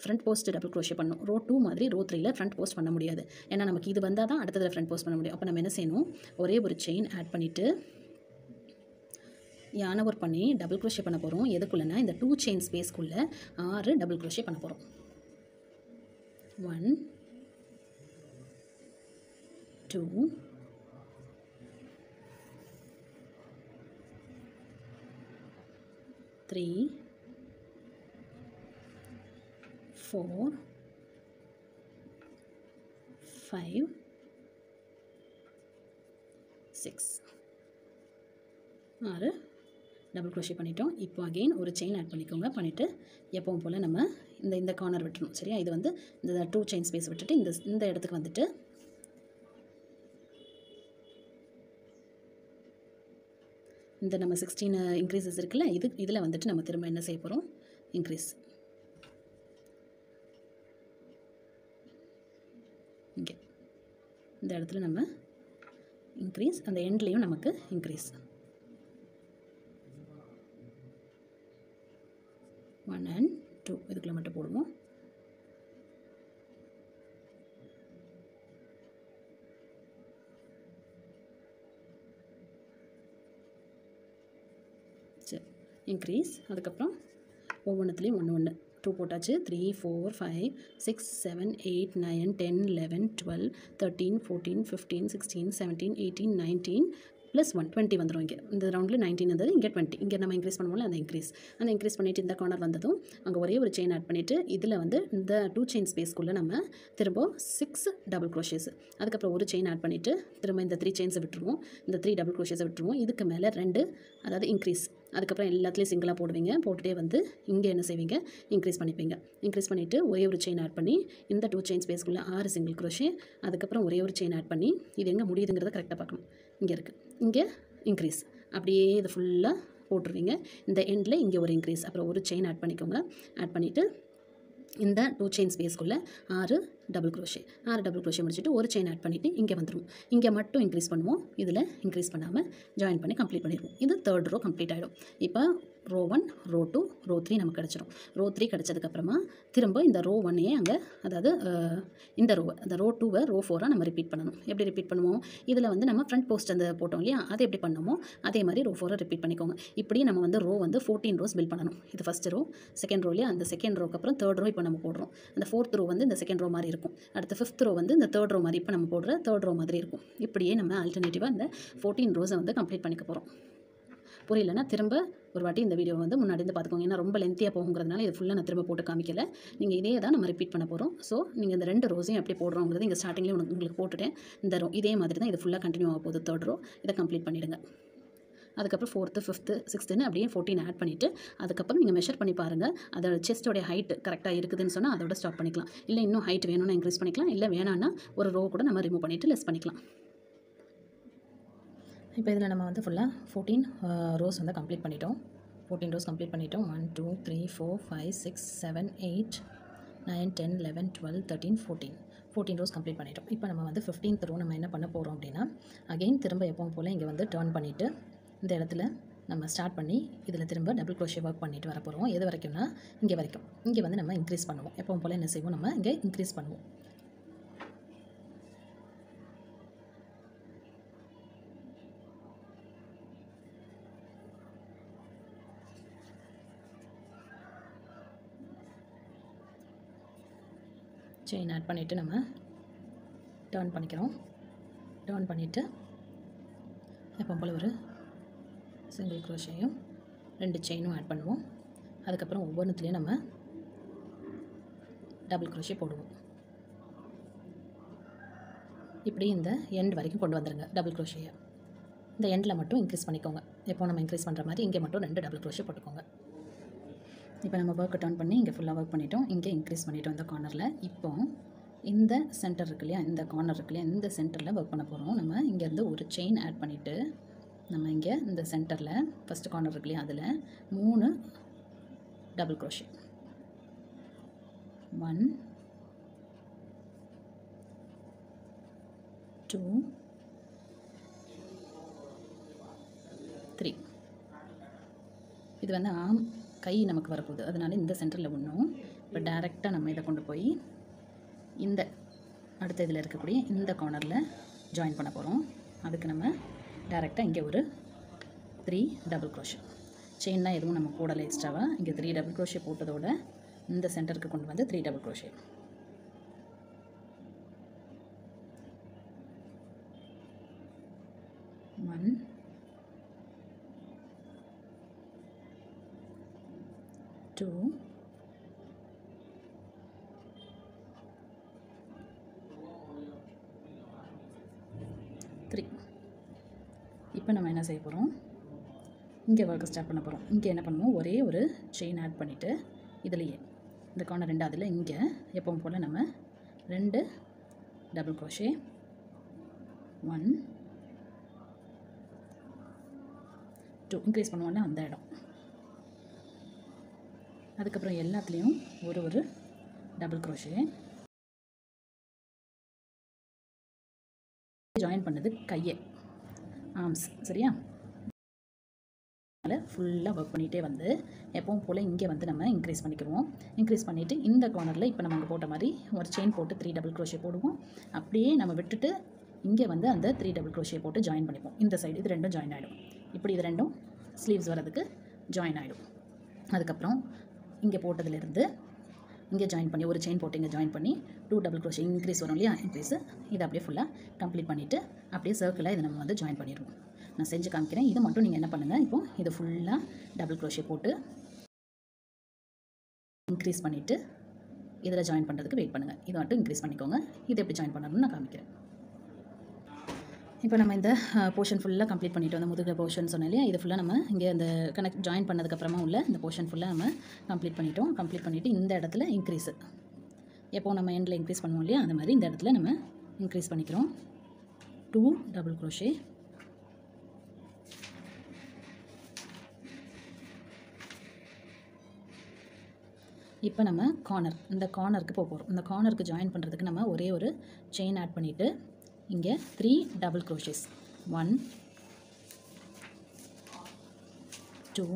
ஃப்ரண்ட் போஸ்ட் டபுள் க்ரோஷே பண்ணோம். ரோ 2 மாதிரி ரோ 3ல் ஃப்ரண்ட் போஸ்ட் பண்ண முடியாது. ஏன்னா நமக்கு இது வந்தால் தான் அடுத்ததில் ஃப்ரண்ட் போஸ்ட் பண்ண முடியும். அப்போ நம்ம என்ன செய்யணும், ஒரே ஒரு செயின் ஆட் பண்ணிவிட்டு யானை ஒர்க் பண்ணி டபுள் க்ரோஷே பண்ண போகிறோம். எதுக்குள்ளனா இந்த 2 செயின் ஸ்பேஸ்க்குள்ளே 6 டபுள் க்ரோஷே பண்ண போகிறோம். 1 2 3 4 5 6 6 டபுள் க்ரோஷே பண்ணிட்டோம். இப்போ அகெயின் ஒரு செயின் ஆட் பண்ணிக்கோங்க. பண்ணிவிட்டு எப்பவும் போல் நம்ம இந்த கார்னர் விட்டுணும். சரியா, இது வந்து இந்த 2 செயின் ஸ்பேஸ் விட்டுட்டு இந்த இடத்துக்கு வந்துட்டு இந்த நம்ம 16 இன்க்ரீசஸ் இருக்குல்ல, இதில் வந்துட்டு நம்ம திரும்ப என்ன செய்ய போகிறோம், இன்க்ரீஸ். இங்கே இந்த இடத்துல நம்ம இன்க்ரீஸ், அந்த எண்ட்லேயும் நமக்கு இன்க்ரீஸ். 1 and 2 இதுக்குள்ள மட்டும் போடுவோம். சரி, இன்க்ரீஸ். அதுக்கப்புறம் ஒவ்வொன்றுத்துலேயும் 1 2 போட்டாச்சு. 3 4 5 6 7 8 9 10 11 12 13 14 15 16 17 18 19 ப்ளஸ் 1 20 வந்துடும். இங்கே இந்த ரவுண்டில் 19 இருந்தது, இங்கே 20. இங்கே நம்ம இன்க்ரீஸ் பண்ணுவோம்ல, அந்த இன்க்ரீஸ் பண்ணிவிட்டு இந்த கார்னர் வந்ததும் அங்கே ஒரே ஒரு செயின் ஆட் பண்ணிவிட்டு இதில் வந்து இந்த 2 செயின் ஸ்பேஸ்க்குள்ளே நம்ம திரும்ப 6 டபுள் க்ரோஷேஸ், அதுக்கப்புறம் ஒரு செயின் ஆட் பண்ணிவிட்டு திரும்ப இந்த 3 செயின்ஸை விட்டுருவோம். இந்த 3 டபுள் க்ரோஷேஸை விட்டுருவோம். இதுக்கு மேலே 2, அதாவது இன்க்ரீஸ். அதுக்கப்புறம் எல்லாத்துலேயும் சிங்கிளாக போடுவீங்க. போட்டுகிட்டே வந்து இங்கே என்ன செய்வீங்க, இன்க்ரீஸ் பண்ணிப்பீங்க. இன்க்ரீஸ் பண்ணிவிட்டு ஒரே ஒரு செயின் ஆட் பண்ணி இந்த 2 செயின் ஸ்பேஸ்க்குள்ளே 6 சிங்கிள் க்ரோஷே, அதுக்கப்புறம் ஒரே ஒரு செயின் ஆட் பண்ணி இது எங்கே முடியுதுங்கிறத கரெக்டாக பார்க்கணும். இங்கே இருக்குது, இங்கே இன்க்ரீஸ். அப்படியே இது ஃபுல்லாக போட்டுருவீங்க. இந்த எண்டில் இங்கே ஒரு இன்க்ரீஸ், அப்புறம் ஒரு செயின் ஆட் பண்ணிக்கோங்க. ஆட் பண்ணிவிட்டு இந்த 2 செயின் ஸ்பேஸ்க்குள்ளே 6 டபுள் க்ரோஷே முடிச்சுட்டு ஒரு செயின் ஆட் பண்ணிவிட்டு இங்கே வந்துடும். இங்கே மட்டும் இன்க்ரீஸ் பண்ணுவோம், இதில் இன்க்ரீஸ் பண்ணாமல் ஜாயின் பண்ணி கம்ப்ளீட் பண்ணிடுவோம். இது 3rd ரோ கம்ப்ளீட் ஆகிடும். இப்போ ரோ 1 ரோ 2 ரோ 3 நமக்கு கிடச்சிடும். ரோ 3 கிடச்சதுக்கப்புறமா திரும்ப இந்த ரோ 1ஐயே அங்கே, அதாவது இந்த ரோவை, அந்த ரோ 2வை ரோ 4ஆக நம்ம ரிப்பீட் பண்ணணும். எப்படி ரிப்பீட் பண்ணுவோம், இதில் வந்து நம்ம ஃப்ரண்ட் போஸ்ட் அந்த போட்டோம் இல்லையா, அதை எப்படி பண்ணணுமோ அதே மாதிரி ரோ 4 ரிப்பீட் பண்ணிக்கோங்க. இப்படி நம்ம வந்து ரோ வந்து 14 ரோஸ் பில்ட் பண்ணணும். இது ஃபஸ்ட் ரோ, செகண்ட் ரோலையே அந்த செகண்ட் ரோக்கு அப்புறம் 3rd ரோ இப்போ நம்ம போடுறோம். அந்த 4th ரோ வந்து இந்த செகண்ட் ரோ மாதிரி இருக்கும். அடுத்த 5th ரோ வந்து இந்த 3rd ரோ மாதிரி இப்போ நம்ம போடுற 3rd ரோ மாதிரி இருக்கும். இப்படியே நம்ம ஆல்டர்னேட்டிவாக இந்த 14 ரோஸை வந்து கம்ப்ளீட் பண்ணிக்க போகிறோம். புரியலன்னா திரும்ப ஒரு வாட்டி இந்த வீடியோ வந்து முன்னாடி இருந்து பார்த்துக்கோங்க. ஏன்னா ரொம்ப லென்த்தியாக போகுங்கிறதுனால இது ஃபுல்லாக நான் திரும்ப போட்டு காமிக்கல. நீங்கள் இதே தான் நம்ம ரிப்பீட் பண்ண போகிறோம். ஸோ நீங்கள் இந்த 2 ரோஸையும் எப்படி போடுறோங்கிறது இங்கே ஸ்டார்டிங்லேயே உங்களுக்கு போட்டுட்டேன். இந்த ரோ இதே மாதிரி தான் இது ஃபுல்லாக கண்டினியூ ஆக போகுது. 3rd ரோ இதை கம்ப்ளீட் பண்ணிவிடுங்க. அதுக்கப்புறம் 4th 5th 6th அப்படியே 14 ஆட் பண்ணிவிட்டு அதுக்கப்புறம் நீங்கள் மெஷர் பண்ணி பாருங்கள். அதோட செஸ்ட்டோடைய ஹைட் கரெக்டாக இருக்குதுன்னு சொன்னால் அதோட ஸ்டாப் பண்ணிக்கலாம். இல்லை இன்னும் ஹைட் வேணும்னா இன்க்ரீஸ் பண்ணிக்கலாம். இல்லை வேணான்னா ஒரு ரோ கூட நம்ம ரிமூவ் பண்ணிவிட்டு லெஸ் பண்ணிக்கலாம். இப்போ இதில் நம்ம வந்து ஃபுல்லாக 14 ரோஸ் வந்து கம்ப்ளீட் பண்ணிட்டோம். 14 ரோஸ் கம்ப்ளீட் பண்ணிட்டோம். 1 2 3 4 5 6 7 8 9 10 11 12 13 14 ரோஸ் கம்ப்ளீட் பண்ணிட்டோம். இப்போ நம்ம வந்து 15th ரோ நம்ம என்ன பண்ண போகிறோம் அப்படின்னா, அகெயின் திரும்ப எப்பவும் போல் இங்கே வந்து டர்ன் பண்ணிவிட்டு இந்த இடத்துல நம்ம ஸ்டார்ட் பண்ணி இதில் திரும்ப டபுள் க்ரோஷே ஒர்க் பண்ணிட்டு வர போகிறோம். எது வரைக்கும்னா இங்கே வரைக்கும். இங்கே வந்து நம்ம இன்க்ரீஸ் பண்ணுவோம். எப்பவும் போல் என்ன செய்வோம், நம்ம இங்கே இன்க்ரீஸ் பண்ணுவோம். செயின் ஆட் பண்ணிவிட்டு நம்ம டர்ன் பண்ணிக்கிறோம். டர்ன் பண்ணிவிட்டு எப்பவும் போல் ஒரு சிங்கிள் க்ரோஷேயும் 2 செயினும் ஆட் பண்ணுவோம். அதுக்கப்புறம் ஒவ்வொன்றுத்துலேயும் நம்ம டபுள் க்ரோஷே போடுவோம். இப்படி இந்த எண்ட் வரைக்கும் கொண்டு வந்துடுங்க டபுள் க்ரோஷேயை. இந்த எண்டில் மட்டும் இன்க்ரீஸ் பண்ணிக்கோங்க. எப்போ நம்ம இன்க்ரீஸ் பண்ணுற மாதிரி இங்கே மட்டும் 2 டபுள் க்ரோஷே போட்டுக்கோங்க. இப்போ நம்ம ஒர்க்கை டர்ன் பண்ணி இங்கே ஃபுல்லாக ஒர்க் பண்ணிட்டோம். இங்கே இன்க்ரீஸ் பண்ணிவிட்டோம் இந்த கார்னரில். இப்போ இந்த சென்டர் இருக்கு இல்லையா, இந்த கார்னர் இருக்கு இல்லையா, இந்த சென்டரில் ஒர்க் பண்ண போகிறோம். நம்ம இங்கேருந்து ஒரு செயின் ஆட் பண்ணிவிட்டு நம்ம இங்கே இந்த சென்டரில் ஃபஸ்ட்டு கார்னர் இருக்கு இல்லையா, அதில் 3 டபுள் க்ரோஷே. 1 2 3. இது வந்து கை நமக்கு வரப்போகுது, அதனால இந்த சென்டரில் ஒன்றும். இப்போ டைரெக்டாக நம்ம இதை கொண்டு போய் இந்த அடுத்த இதில் இருக்கக்கூடிய இந்த கார்னரில் ஜாயின் பண்ண போகிறோம். அதுக்கு நம்ம டைரெக்டாக இங்கே ஒரு 3 டபுள் க்ரோஷே. செயின்லாம் எதுவும் நம்ம போடலை எக்ஸ்ட்ராவாக. இங்கே 3 டபுள் க்ரோஷே போட்டதோட இந்த சென்டருக்கு கொண்டு வந்து 3 டபுள் க்ரோஷே. ஒன் 2 3. இப்போ நம்ம என்ன செய்ய போகிறோம், இங்கே ஒர்க்கை ஸ்டார்ட் பண்ண போகிறோம். இங்கே என்ன பண்ணுவோம், ஒரே ஒரு செயின் ஆட் பண்ணிவிட்டு இதுலேயே இந்த கார்னர் 2வதுல இங்கே எப்பவும் போல் நம்ம 2 டபுள் க்ரோஷே. 1 2 இன்க்ரீஸ் பண்ணுவோம்ல அந்த இடம். அதுக்கப்புறம் எல்லாத்துலேயும் ஒரு டபுள் க்ரோஷே. ஜாயின் பண்ணது கையை, ஆர்ம்ஸ், சரியா? அதனால் ஃபுல்லாக ஒர்க் பண்ணிகிட்டே வந்து எப்பவும் போல் இங்கே வந்து நம்ம இன்க்ரீஸ் பண்ணிக்கிறோம். இன்க்ரீஸ் பண்ணிவிட்டு இந்த கார்னரில் இப்போ நம்ம அங்கே போட்ட மாதிரி ஒரு செயின் போட்டு 3 டபுள் க்ரோஷே போடுவோம். அப்படியே நம்ம விட்டுட்டு இங்கே வந்து அந்த 3 டபுள் க்ரோஷே போட்டு ஜாயின் பண்ணிப்போம். இந்த சைடு இது ரெண்டும் ஜாயின் ஆகிடும். இப்படி இது ரெண்டும் ஸ்லீவ்ஸ் வரதுக்கு ஜாயின் ஆகிடும். அதுக்கப்புறம் இங்கே போட்டதுலேருந்து இங்கே ஜாயின் பண்ணி ஒரு செயின் போட்டு இங்கே ஜாயின் பண்ணி 2 டபுள் க்ரோஷே இன்க்ரீஸ் வரும் இல்லையா, இன்க்ரீஸு. இதை அப்படியே ஃபுல்லாக கம்ப்ளீட் பண்ணிவிட்டு அப்படியே சர்க்கிளாக இதை நம்ம வந்து ஜாயின் பண்ணிடுவோம். நான் செஞ்சு காமிக்கிறேன். இது மட்டும் நீங்கள் என்ன பண்ணுங்கள், இப்போது இது ஃபுல்லாக டபுள் க்ரோஷே போட்டு இன்க்ரீஸ் பண்ணிவிட்டு இதில் ஜாயின் பண்ணுறதுக்கு வெயிட் பண்ணுங்கள். இதை மட்டும் இன்க்ரீஸ் பண்ணிக்கோங்க. இதை எப்படி ஜாயின் பண்ணணும்னு நான் காமிக்கிறேன். இப்போ நம்ம இந்த போர்ஷன் ஃபுல்லாக கம்ப்ளீட் பண்ணிவிட்டு அந்த முதுகு போர்ஷன் சொன்னேன் இல்லையா, இது ஃபுல்லாக நம்ம இங்கே அந்த ஜாயின் பண்ணதுக்கப்புறமா உள்ள இந்த போர்ஷன் ஃபுல்லாக நம்ம கம்ப்ளீட் பண்ணிட்டோம். கம்ப்ளீட் பண்ணிவிட்டு இந்த இடத்துல இன்க்ரீஸு எப்போது நம்ம எண்டில் இன்க்ரீஸ் பண்ணுவோம் இல்லையா, அந்த மாதிரி இந்த இடத்துல நம்ம இன்க்ரீஸ் பண்ணிக்கிறோம். 2 டபுள் க்ரோஷே. இப்போ நம்ம இந்த கார்னருக்கு போக போகிறோம். இந்த கார்னருக்கு ஜாயின் பண்ணுறதுக்கு நம்ம ஒரே ஒரு செயின் ஆட் பண்ணிவிட்டு இங்கே 3 டபுள் க்ரோஷேஸ். 1 2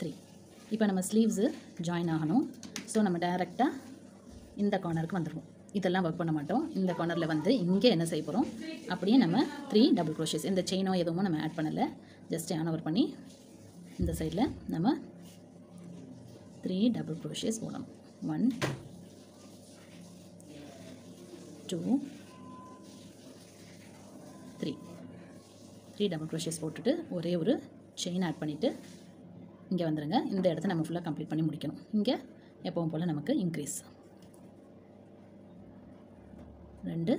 3. இப்போ நம்ம ஸ்லீவ்ஸு ஜாயின் ஆகணும். ஸோ நம்ம டைரெக்டாக இந்த கார்னருக்கு வந்துடுவோம். இதெல்லாம் ஒர்க் பண்ண மாட்டோம். இந்த கார்னரில் வந்து இங்கே என்ன செய்ய போகிறோம், அப்படியே நம்ம 3 டபுள் க்ரோஷேஸ். இந்த செயினோ எதுவும் நம்ம ஆட் பண்ணலை, ஜஸ்ட் ஆன் ஓவர் பண்ணி இந்த சைடில் நம்ம 3 டபுள் க்ரோஷேஸ் போடணும். 1 2 3 டபுள் க்ரோஷேஸ் போட்டுட்டு ஒரே ஒரு செயின் ஆட் பண்ணிவிட்டு இங்கே வந்துடுங்க. இந்த இடத்த நம்ம ஃபுல்லாக கம்ப்ளீட் பண்ணி முடிக்கணும். இங்கே எப்பவும் போல் நமக்கு இன்க்ரீஸ் 2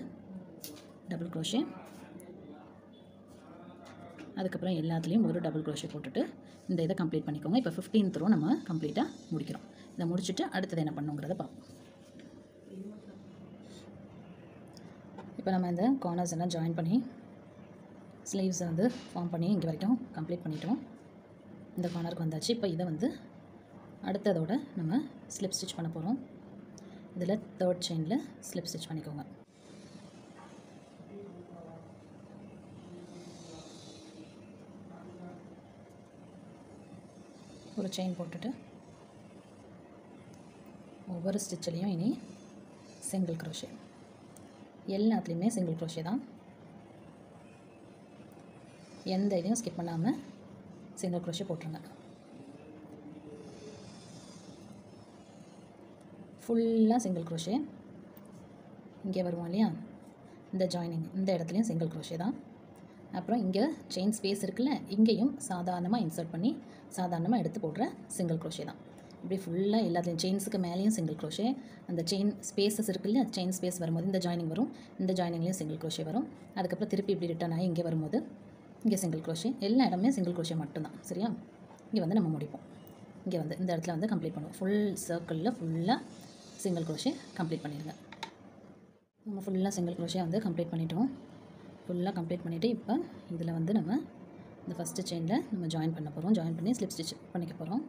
டபுள் க்ரோஷே. அதுக்கப்புறம் எல்லாத்துலேயும் ஒரு டபுள் க்ரோஷே போட்டுட்டு இந்த இதை கம்ப்ளீட் பண்ணிக்கோங்க. இப்போ 15th ரோ நம்ம கம்ப்ளீட்டாக முடிக்கிறோம். இதை முடிச்சுட்டு அடுத்தது என்ன பண்ணுங்கிறத பார்ப்போம். இப்போ நம்ம இந்த கார்னர்ஸ் எல்லாம் ஜாயின் பண்ணி ஸ்லீவ்ஸை ஃபார்ம் பண்ணி இங்கே வரைக்கும் கம்ப்ளீட் பண்ணிட்டோம். இந்த கார்னருக்கு வந்தாச்சு. இப்போ இதை அடுத்ததோட நம்ம ஸ்லிப் ஸ்டிச் பண்ண போகிறோம். இதில் 3rd செயினில் ஸ்லிப் ஸ்டிச் பண்ணிக்கோங்க. ஒரு செயின் போட்டுட்டு ஒவ்வொரு ஸ்டிச்சிலையும் இனி சிங்கிள் க்ரோஷே. எல்லாத்துலேயுமே சிங்கிள் க்ரோஷே தான். எந்த இதையும் ஸ்கிப் பண்ணாமல் சிங்கிள் க்ரோஷே போட்டுருங்க. ஃபுல்லாக சிங்கிள் க்ரோஷே. இங்கே வருவோம் இல்லையா, இந்த ஜாயினிங் இந்த இடத்துலையும் சிங்கிள் க்ரோஷே தான். அப்புறம் இங்கே செயின் ஸ்பேஸ் இருக்குல்ல, இங்கேயும் சாதாரணமாக இன்சர்ட் பண்ணி சாதாரணமாக எடுத்து போடுற சிங்கிள் க்ரோஷே தான். இப்படி ஃபுல்லாக எல்லாத்துலேயும் செயின்ஸுக்கு மேலேயும் சிங்கிள் க்ரோஷே. அந்த செயின் ஸ்பேஸஸ் இருக்குல்ல, செயின் ஸ்பேஸ் வரும்போது இந்த ஜாயினிங் வரும், இந்த ஜாயினிங்லேயும் சிங்கிள் க்ரோஷே வரும். அதுக்கப்புறம் திருப்பி இப்படி ரிட்டர்ன் ஆகி இங்கே வரும்போது இங்கே சிங்கிள் க்ரோஷே. எல்லா இடமே சிங்கிள் க்ரோஷே மட்டும்தான். சரியா? இங்கே வந்து நம்ம முடிப்போம். இங்கே வந்து இந்த இடத்துல வந்து கம்ப்ளீட் பண்ணுவோம். ஃபுல் சர்க்கிளில் ஃபுல்லாக சிங்கிள் க்ரோஷே கம்ப்ளீட் பண்ணிடுங்க. நம்ம ஃபுல்லாக சிங்கிள் க்ரோஷே வந்து கம்ப்ளீட் பண்ணிட்டோம். ஃபுல்லாக கம்ப்ளீட் பண்ணிவிட்டு இப்போ இதில் வந்து நம்ம இந்த ஃபஸ்ட்டு செயினில் நம்ம ஜாயின் பண்ண போகிறோம். ஜாயின் பண்ணி ஸ்லிப் ஸ்டிச் பண்ணிக்க போகிறோம்.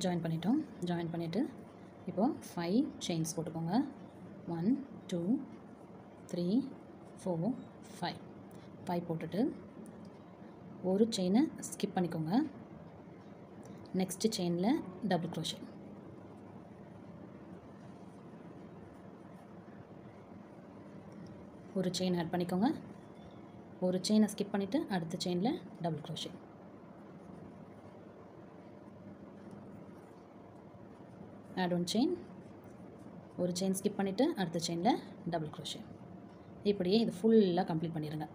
ஜாயின் பண்ணிட்டோம். ஜாயின் பண்ணிவிட்டு இப்போது 5 செயின்ஸ் போட்டுக்கோங்க. 1 2 3 4 5 போட்டுட்டு ஒரு செயினை ஸ்கிப் பண்ணிக்கோங்க. நெக்ஸ்ட்டு செயினில் டபுள் க்ரோஷே. ஒரு செயின் ஆட் பண்ணிக்கோங்க. ஒரு செயினை ஸ்கிப் பண்ணிவிட்டு அடுத்த செயினில் double crochet. Add one chain. ஒரு செயின் ஸ்கிப் பண்ணிவிட்டு அடுத்த செயினில் டபுள் க்ரோஷே. இப்படியே இது ஃபுல்லாக கம்ப்ளீட் பண்ணிடுங்க.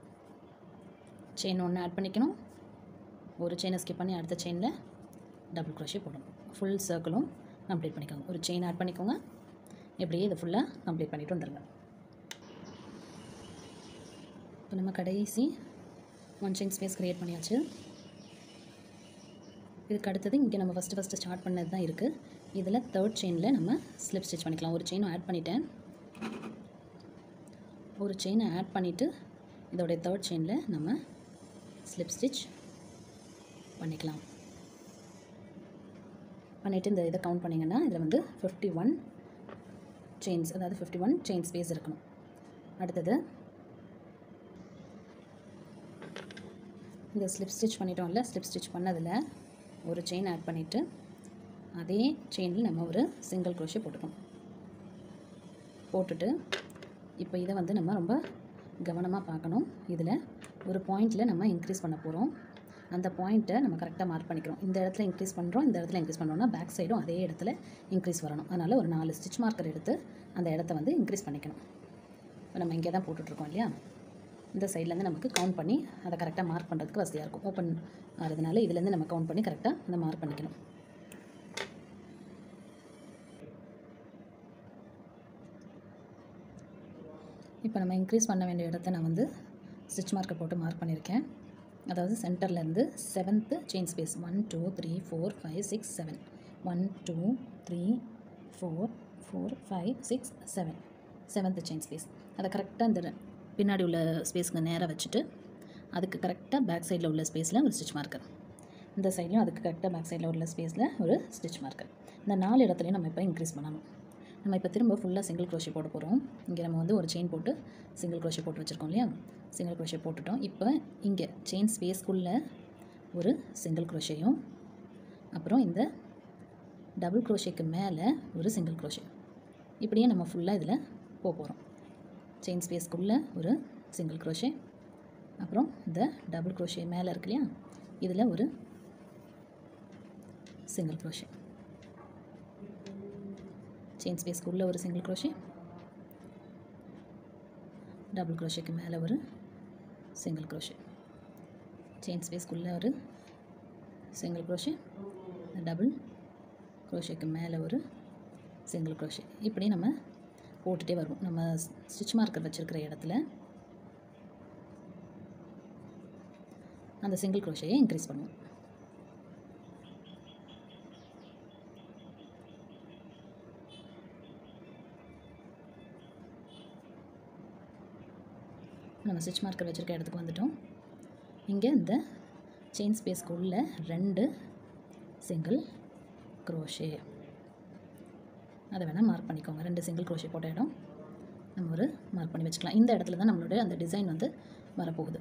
செயின் ஒன்று ஆட் பண்ணிக்கணும். ஒரு செயினை ஸ்கிப் பண்ணி அடுத்த செயினில் டபுள் க்ரோஷே போடணும். ஃபுல் சர்க்கிளும் கம்ப்ளீட் பண்ணிக்கோங்க. ஒரு செயின் ஆட் பண்ணிக்கோங்க. இப்படியே இது ஃபுல்லாக கம்ப்ளீட் பண்ணிவிட்டு வந்துடுங்க. இப்போ நம்ம கடைசி 1 செயின் ஸ்பேஸ் க்ரியேட் பண்ணியாச்சு. இதுக்கு அடுத்தது இங்கே நம்ம ஃபஸ்ட்டு ஸ்டார்ட் பண்ணது தான் இருக்குது. இதில் 3rd செயினில் நம்ம ஸ்லிப் ஸ்டிச் பண்ணிக்கலாம். ஒரு செயினும் ஆட் பண்ணிட்டேன். ஒரு செயினை ஆட் பண்ணிவிட்டு இதோடைய 3rd செயினில் நம்ம ஸ்லிப் ஸ்டிச் பண்ணிக்கலாம். பண்ணிவிட்டு இந்த இதை கவுண்ட் பண்ணிங்கன்னா இதில் வந்து 51 செயின்ஸ், அதாவது 51 செயின் ஸ்பேஸ் இருக்கணும். அடுத்தது இந்த ஸ்லிப் ஸ்டிச் பண்ணிட்டோம்ல, ஸ்லிப் ஸ்டிச் பண்ணதில் ஒரு செயின் ஆட் பண்ணிவிட்டு அதே செயினில் நம்ம ஒரு சிங்கிள் க்ரோஷே போட்டுக்கணும். போட்டுட்டு இப்போ இதை வந்து நம்ம ரொம்ப கவனமாக பார்க்கணும். இதில் ஒரு பாயிண்டில் நம்ம இன்க்ரீஸ் பண்ண போகிறோம். அந்த பாயிண்ட்டை நம்ம கரெக்டாக மார்க் பண்ணிக்கிறோம். இந்த இடத்துல இன்க்ரீஸ் பண்ணுறோம், இந்த இடத்துல இன்க்ரீஸ் பண்ணோம்னா பேக் சைடும் அதே இடத்துல இன்க்ரீஸ் வரணும். அதனால் ஒரு 4 ஸ்டிச் மார்க்கர் எடுத்து அந்த இடத்த வந்து இன்க்ரீஸ் பண்ணிக்கணும். இப்போ நம்ம இங்கே தான் போட்டுட்ருக்கோம் இல்லையா, இந்த சைட்லேருந்து நமக்கு கவுண்ட் பண்ணி அதை கரெக்டாக மார்க் பண்ணுறதுக்கு வசதியாக இருக்கும். ஓப்பன் ஆகிறதுனால இதுலேருந்து நம்ம கவுண்ட் பண்ணி கரெக்டாக அதை மார்க் பண்ணிக்கணும். இப்போ நம்ம இன்க்ரீஸ் பண்ண வேண்டிய இடத்த நான் வந்து ஸ்டிச் மார்க்கர் போட்டு மார்க் பண்ணியிருக்கேன். அதாவது சென்டர்லேருந்து 7th chain space 1 2 3 4 5 6 7 1 2 3 4 4 5 6 7 7th chain space. அதை கரெக்டாக இந்த பின்னாடி உள்ள ஸ்பேஸ்க்கு நேராக வச்சுட்டு அதுக்கு கரெக்டாக பேக் சைடில் உள்ள ஸ்பேஸில் ஒரு ஸ்டிச் மார்க்கர், இந்த சைட்லையும் அதுக்கு கரெக்டாக பேக் சைடில் உள்ள ஸ்பேஸில் ஒரு ஸ்டிச் மார்க்கர். இந்த 4 இடத்துலையும் நம்ம இப்போ இன்க்ரீஸ் பண்ணணும். நம்ம இப்போ திரும்ப ஃபுல்லாக சிங்கிள் க்ரோஷே போட போகிறோம். இங்கே நம்ம வந்து ஒரு செயின் போட்டு சிங்கிள் க்ரோஷே போட்டு வச்சுருக்கோம் இல்லையா, சிங்கிள் க்ரோஷே போட்டுட்டோம். இப்போ இங்கே செயின் ஸ்பேஸ்க்குள்ளே ஒரு சிங்கிள் க்ரோஷேயும் அப்புறம் இந்த டபுள் க்ரோஷேக்கு மேலே ஒரு சிங்கிள் க்ரோஷே, இப்படியே நம்ம ஃபுல்லாக இதில் போகிறோம். செயின் ஸ்பேஸ்க்குள்ளே ஒரு சிங்கிள் க்ரோஷே, அப்புறம் இந்த டபுள் க்ரோஷே மேலே இருக்கு இல்லையா, இதில் ஒரு சிங்கிள் க்ரோஷே, செயின் ஸ்பேஸ்க்குள்ளே ஒரு சிங்கிள் க்ரோஷே, டபுள் க்ரோஷேக்கு மேலே ஒரு சிங்கிள் க்ரோஷே, செயின் ஸ்பேஸ்க்குள்ளே ஒரு சிங்கிள் க்ரோஷே, டபுள் க்ரோஷேக்கு மேலே ஒரு சிங்கிள் க்ரோஷே. இப்படி நம்ம போட்டுகிட்டே வருவோம். நம்ம ஸ்டிச் மார்க்கர் வச்சுருக்கிற இடத்துல அந்த சிங்கிள் க்ரோஷேயை இன்க்ரீஸ் பண்ணுவோம். நம்ம ஸ்டிச் மார்க்கர் வச்சுருக்க இடத்துக்கு வந்துட்டோம். இங்கே இந்த செயின் ஸ்பேஸ்க்கு உள்ள 2 சிங்கிள் க்ரோஷே, அதை வேணால் மார்க் பண்ணிக்கோங்க. 2 சிங்கிள் க்ரோஷே போட்ட இடம் நம்ம ஒரு மார்க் பண்ணி வச்சுக்கலாம். இந்த இடத்துல தான் நம்மளுடைய அந்த டிசைன் வந்து வரப்போகுது.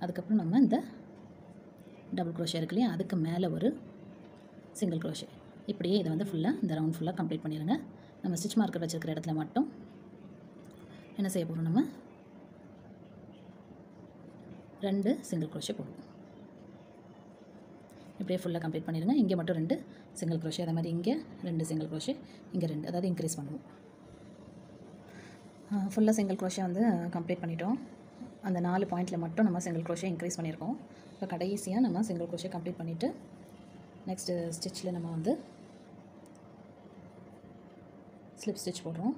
அதுக்கப்புறம் நம்ம இந்த டபுள் க்ரோஷே இருக்கு இல்லையா, அதுக்கு மேலே ஒரு சிங்கிள் க்ரோஷே. இப்படியே இதை வந்து ஃபுல்லாக இந்த ரவுண்ட் ஃபுல்லாக கம்ப்ளீட் பண்ணிடுங்க. நம்ம ஸ்டிச் மார்க்கர் வச்சுருக்கிற இடத்துல மட்டும் என்ன செய்ய போகிறோம், நம்ம 2 சிங்கிள் க்ரோஷே போடுவோம். இப்படியே ஃபுல்லாக கம்ப்ளீட் பண்ணிடுங்க. இங்கே மட்டும் 2 சிங்கிள் க்ரோஷே, அதே மாதிரி இங்கே 2 சிங்கிள் க்ரோஷே, இங்கே 2, அதாவது இன்க்ரீஸ் பண்ணுவோம். ஃபுல்லாக சிங்கிள் க்ரோஷே வந்து கம்ப்ளீட் பண்ணிட்டோம். அந்த 4 பாயிண்டில் மட்டும் நம்ம சிங்கிள் க்ரோஷே இன்க்ரீஸ் பண்ணியிருக்கோம். இப்போ கடைசியாக நம்ம சிங்கிள் க்ரோஷே கம்ப்ளீட் பண்ணிவிட்டு நெக்ஸ்ட்டு ஸ்டிச்சில் நம்ம வந்து ஸ்லிப் ஸ்டிச் போடுறோம்.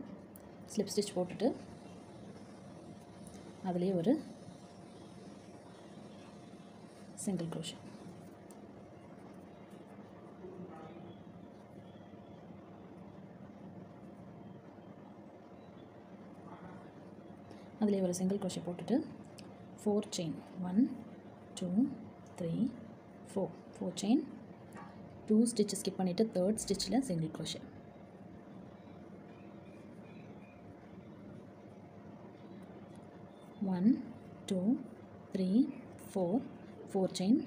ஸ்லிப் ஸ்டிச் போட்டுட்டு அதுலேயே ஒரு சிங்கிள் க்ரோஷே. அதுலேயே ஒரு சிங்கிள் க்ரோஷே போட்டுட்டு 4 செயின் 1 2 3 4 செயின் 2 ஸ்டிச் ஸ்கிப் பண்ணிவிட்டு 3rd ஸ்டிச்சில் single crochet. One 2 3 4 chain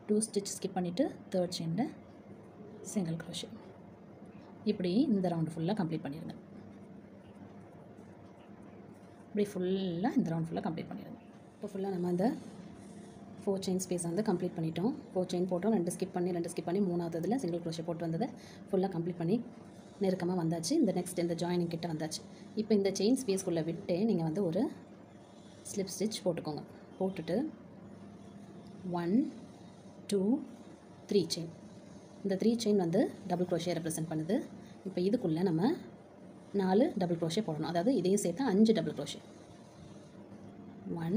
2 stitch skip பண்ணிவிட்டு 3rd செயினில் சிங்கிள் க்ரோஷே. இப்படி இந்த ரவுண்டு ஃபுல்லாக கம்ப்ளீட் பண்ணிடுங்க. இப்படி ஃபுல்லாக இந்த ரவுண்ட் ஃபுல்லாக கம்ப்ளீட் பண்ணிடுங்க. இப்போ ஃபுல்லாக நம்ம இந்த 4 செயின் ஸ்பேஸ் வந்து கம்ப்ளீட் பண்ணிட்டோம். 4 செயின் போட்டோம், 2 ஸ்கிப் பண்ணி 3வது இதில் சிங்கிள் க்ரோஷே போட்டு வந்ததை ஃபுல்லாக கம்ப்ளீட் பண்ணி நெருக்கமாக வந்தாச்சு. இந்த நெக்ஸ்ட் இந்த ஜாயினிங் கிட்ட வந்தாச்சு. இப்போ இந்த செயின் ஸ்பேஸ்க்குள்ளே விட்டு நீங்கள் வந்து ஒரு ஸ்லிப் ஸ்டிச் போட்டுக்கோங்க. போட்டுட்டு 1 2 3 செயின், இந்த 3 செயின் வந்து டபுள் க்ரோஷே ரெப்ரசென்ட் பண்ணுது. இப்போ இதுக்குள்ளே நம்ம 4 டபுள் க்ரோஷே போடணும். அதாவது இதையும் சேர்த்து 5 டபுள் க்ரோஷே. 1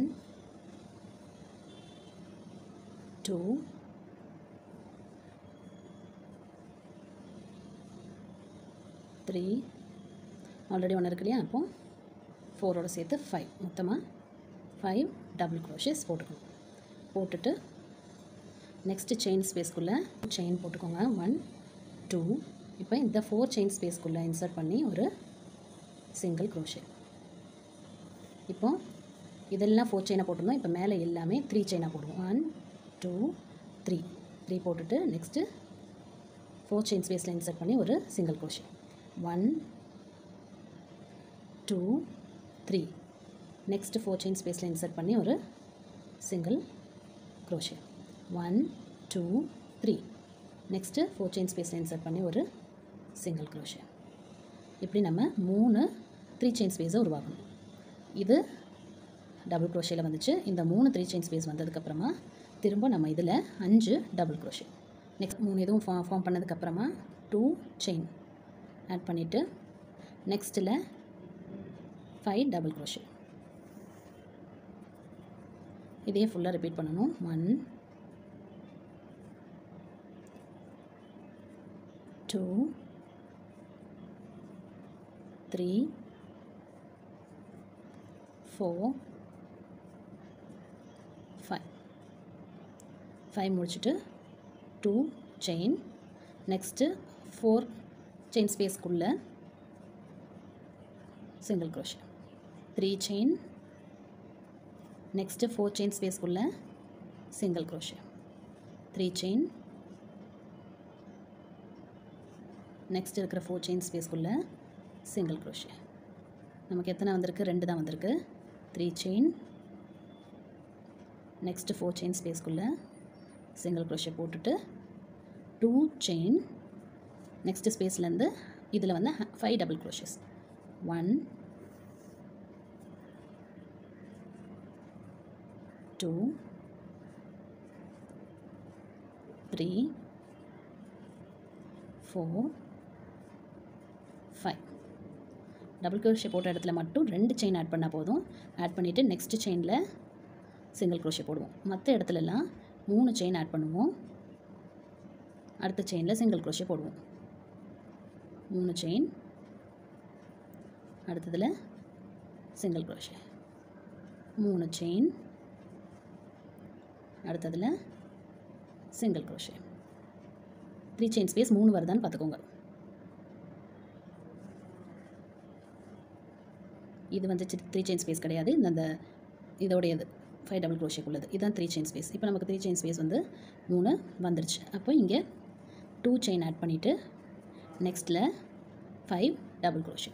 2 3 ஆல்ரெடி 1 இருக்கு இல்லையா, அப்போ 4ஓட சேர்த்து 5, மொத்தமாக 5 டபுள் க்ரோஷேஸ் போட்டுக்கணும். போட்டுட்டு நெக்ஸ்ட்டு செயின் ஸ்பேஸ்க்குள்ளே செயின் போட்டுக்கோங்க. 1 2. இப்போ இந்த 4 செயின் ஸ்பேஸ்க்குள்ளே இன்சர்ட் பண்ணி ஒரு சிங்கிள் க்ரோஷே. இப்போ இதெல்லாம் 4 செயினாக போட்டுருந்தோம். இப்போ மேலே எல்லாமே 3 செயினாக போடுவோம். 1 2 3 போட்டுட்டு நெக்ஸ்ட்டு 4 செயின் ஸ்பேஸில் இன்சர்ட் பண்ணி ஒரு சிங்கிள் க்ரோஷே. 1 2 3. நெக்ஸ்ட்டு 4 செயின் ஸ்பேஸில் இன்சர்ட் பண்ணி ஒரு சிங்கிள் க்ரோஷே. 1 2 3. நெக்ஸ்ட்டு 4 செயின் ஸ்பேஸில் இன்சர்ட் பண்ணி ஒரு சிங்கிள் க்ரோஷே. இப்படி நம்ம 3 செயின் ஸ்பேஸை உருவாக்கணும். இது டபுள் க்ரோஷேயில் வந்துச்சு. இந்த 3 செயின் ஸ்பேஸ் வந்ததுக்கப்புறமா திரும்ப நம்ம இதில் 5 டபுள் க்ரோஷே. நெக்ஸ்ட் 3 இதுவும் ஃபார்ம் பண்ணதுக்கப்புறமா 2 செயின் ஆட் பண்ணிவிட்டு நெக்ஸ்ட்டில் 5 டபுள் க்ரோஷே. இதையே ஃபுல்லாக ரிப்பீட் பண்ணணும். 1 2 3 4 5 முடிச்சுட்டு 2 செயின், நெக்ஸ்ட்டு 4 செயின் ஸ்பேஸ்க்குள்ளே single crochet. 3 chain, next 4 chain ஸ்பேஸ்க்குள்ளே சிங்கிள் க்ரோஷே. 3 செயின், நெக்ஸ்ட் இருக்கிற 4 செயின் ஸ்பேஸ்க்குள்ளே சிங்கிள் க்ரோஷே. நமக்கு எத்தனை வந்திருக்கு? 2 தான் வந்திருக்கு. 3 செயின், நெக்ஸ்ட்டு 4 செயின் ஸ்பேஸ்க்குள்ளே சிங்கிள் க்ரோஷே போட்டுட்டு 2 செயின், நெக்ஸ்ட்டு ஸ்பேஸ்லேருந்து இதில் வந்து 5 டபுள் க்ரோஷேஸ். 1 2 3 4 5. டபுள் க்ரோஷே போட்ட இடத்துல மட்டும் 2 செயின் ஆட் பண்ணால் போதும். ஆட் பண்ணிவிட்டு நெக்ஸ்ட் செயினில் சிங்கிள் க்ரோஷே போடுவோம். மற்ற இடத்துலலாம் 3 செயின் ஆட் பண்ணுவோம். அடுத்த செயினில் சிங்கிள் க்ரோஷே போடுவோம். 3 செயின், அடுத்ததில் சிங்கிள் க்ரோஷே. 3 செயின், அடுத்ததில் சிங்கிள் க்ரோஷே. 3 செயின் ஸ்பேஸ் 3 வருதான்னு பார்த்துக்கோங்க. இது வந்து 3 செயின் ஸ்பேஸ் கிடையாது, இந்த இதோடையது 5 டபுள் க்ரோஷேக்குள்ளது. இதுதான் 3 செயின் ஸ்பேஸ். இப்போ நமக்கு 3 செயின் ஸ்பேஸ் வந்து 3 வந்துருச்சு. அப்போ இங்கே 2 செயின் ஆட் பண்ணிவிட்டு நெக்ஸ்ட்டில் 5 டபுள் க்ரோஷே.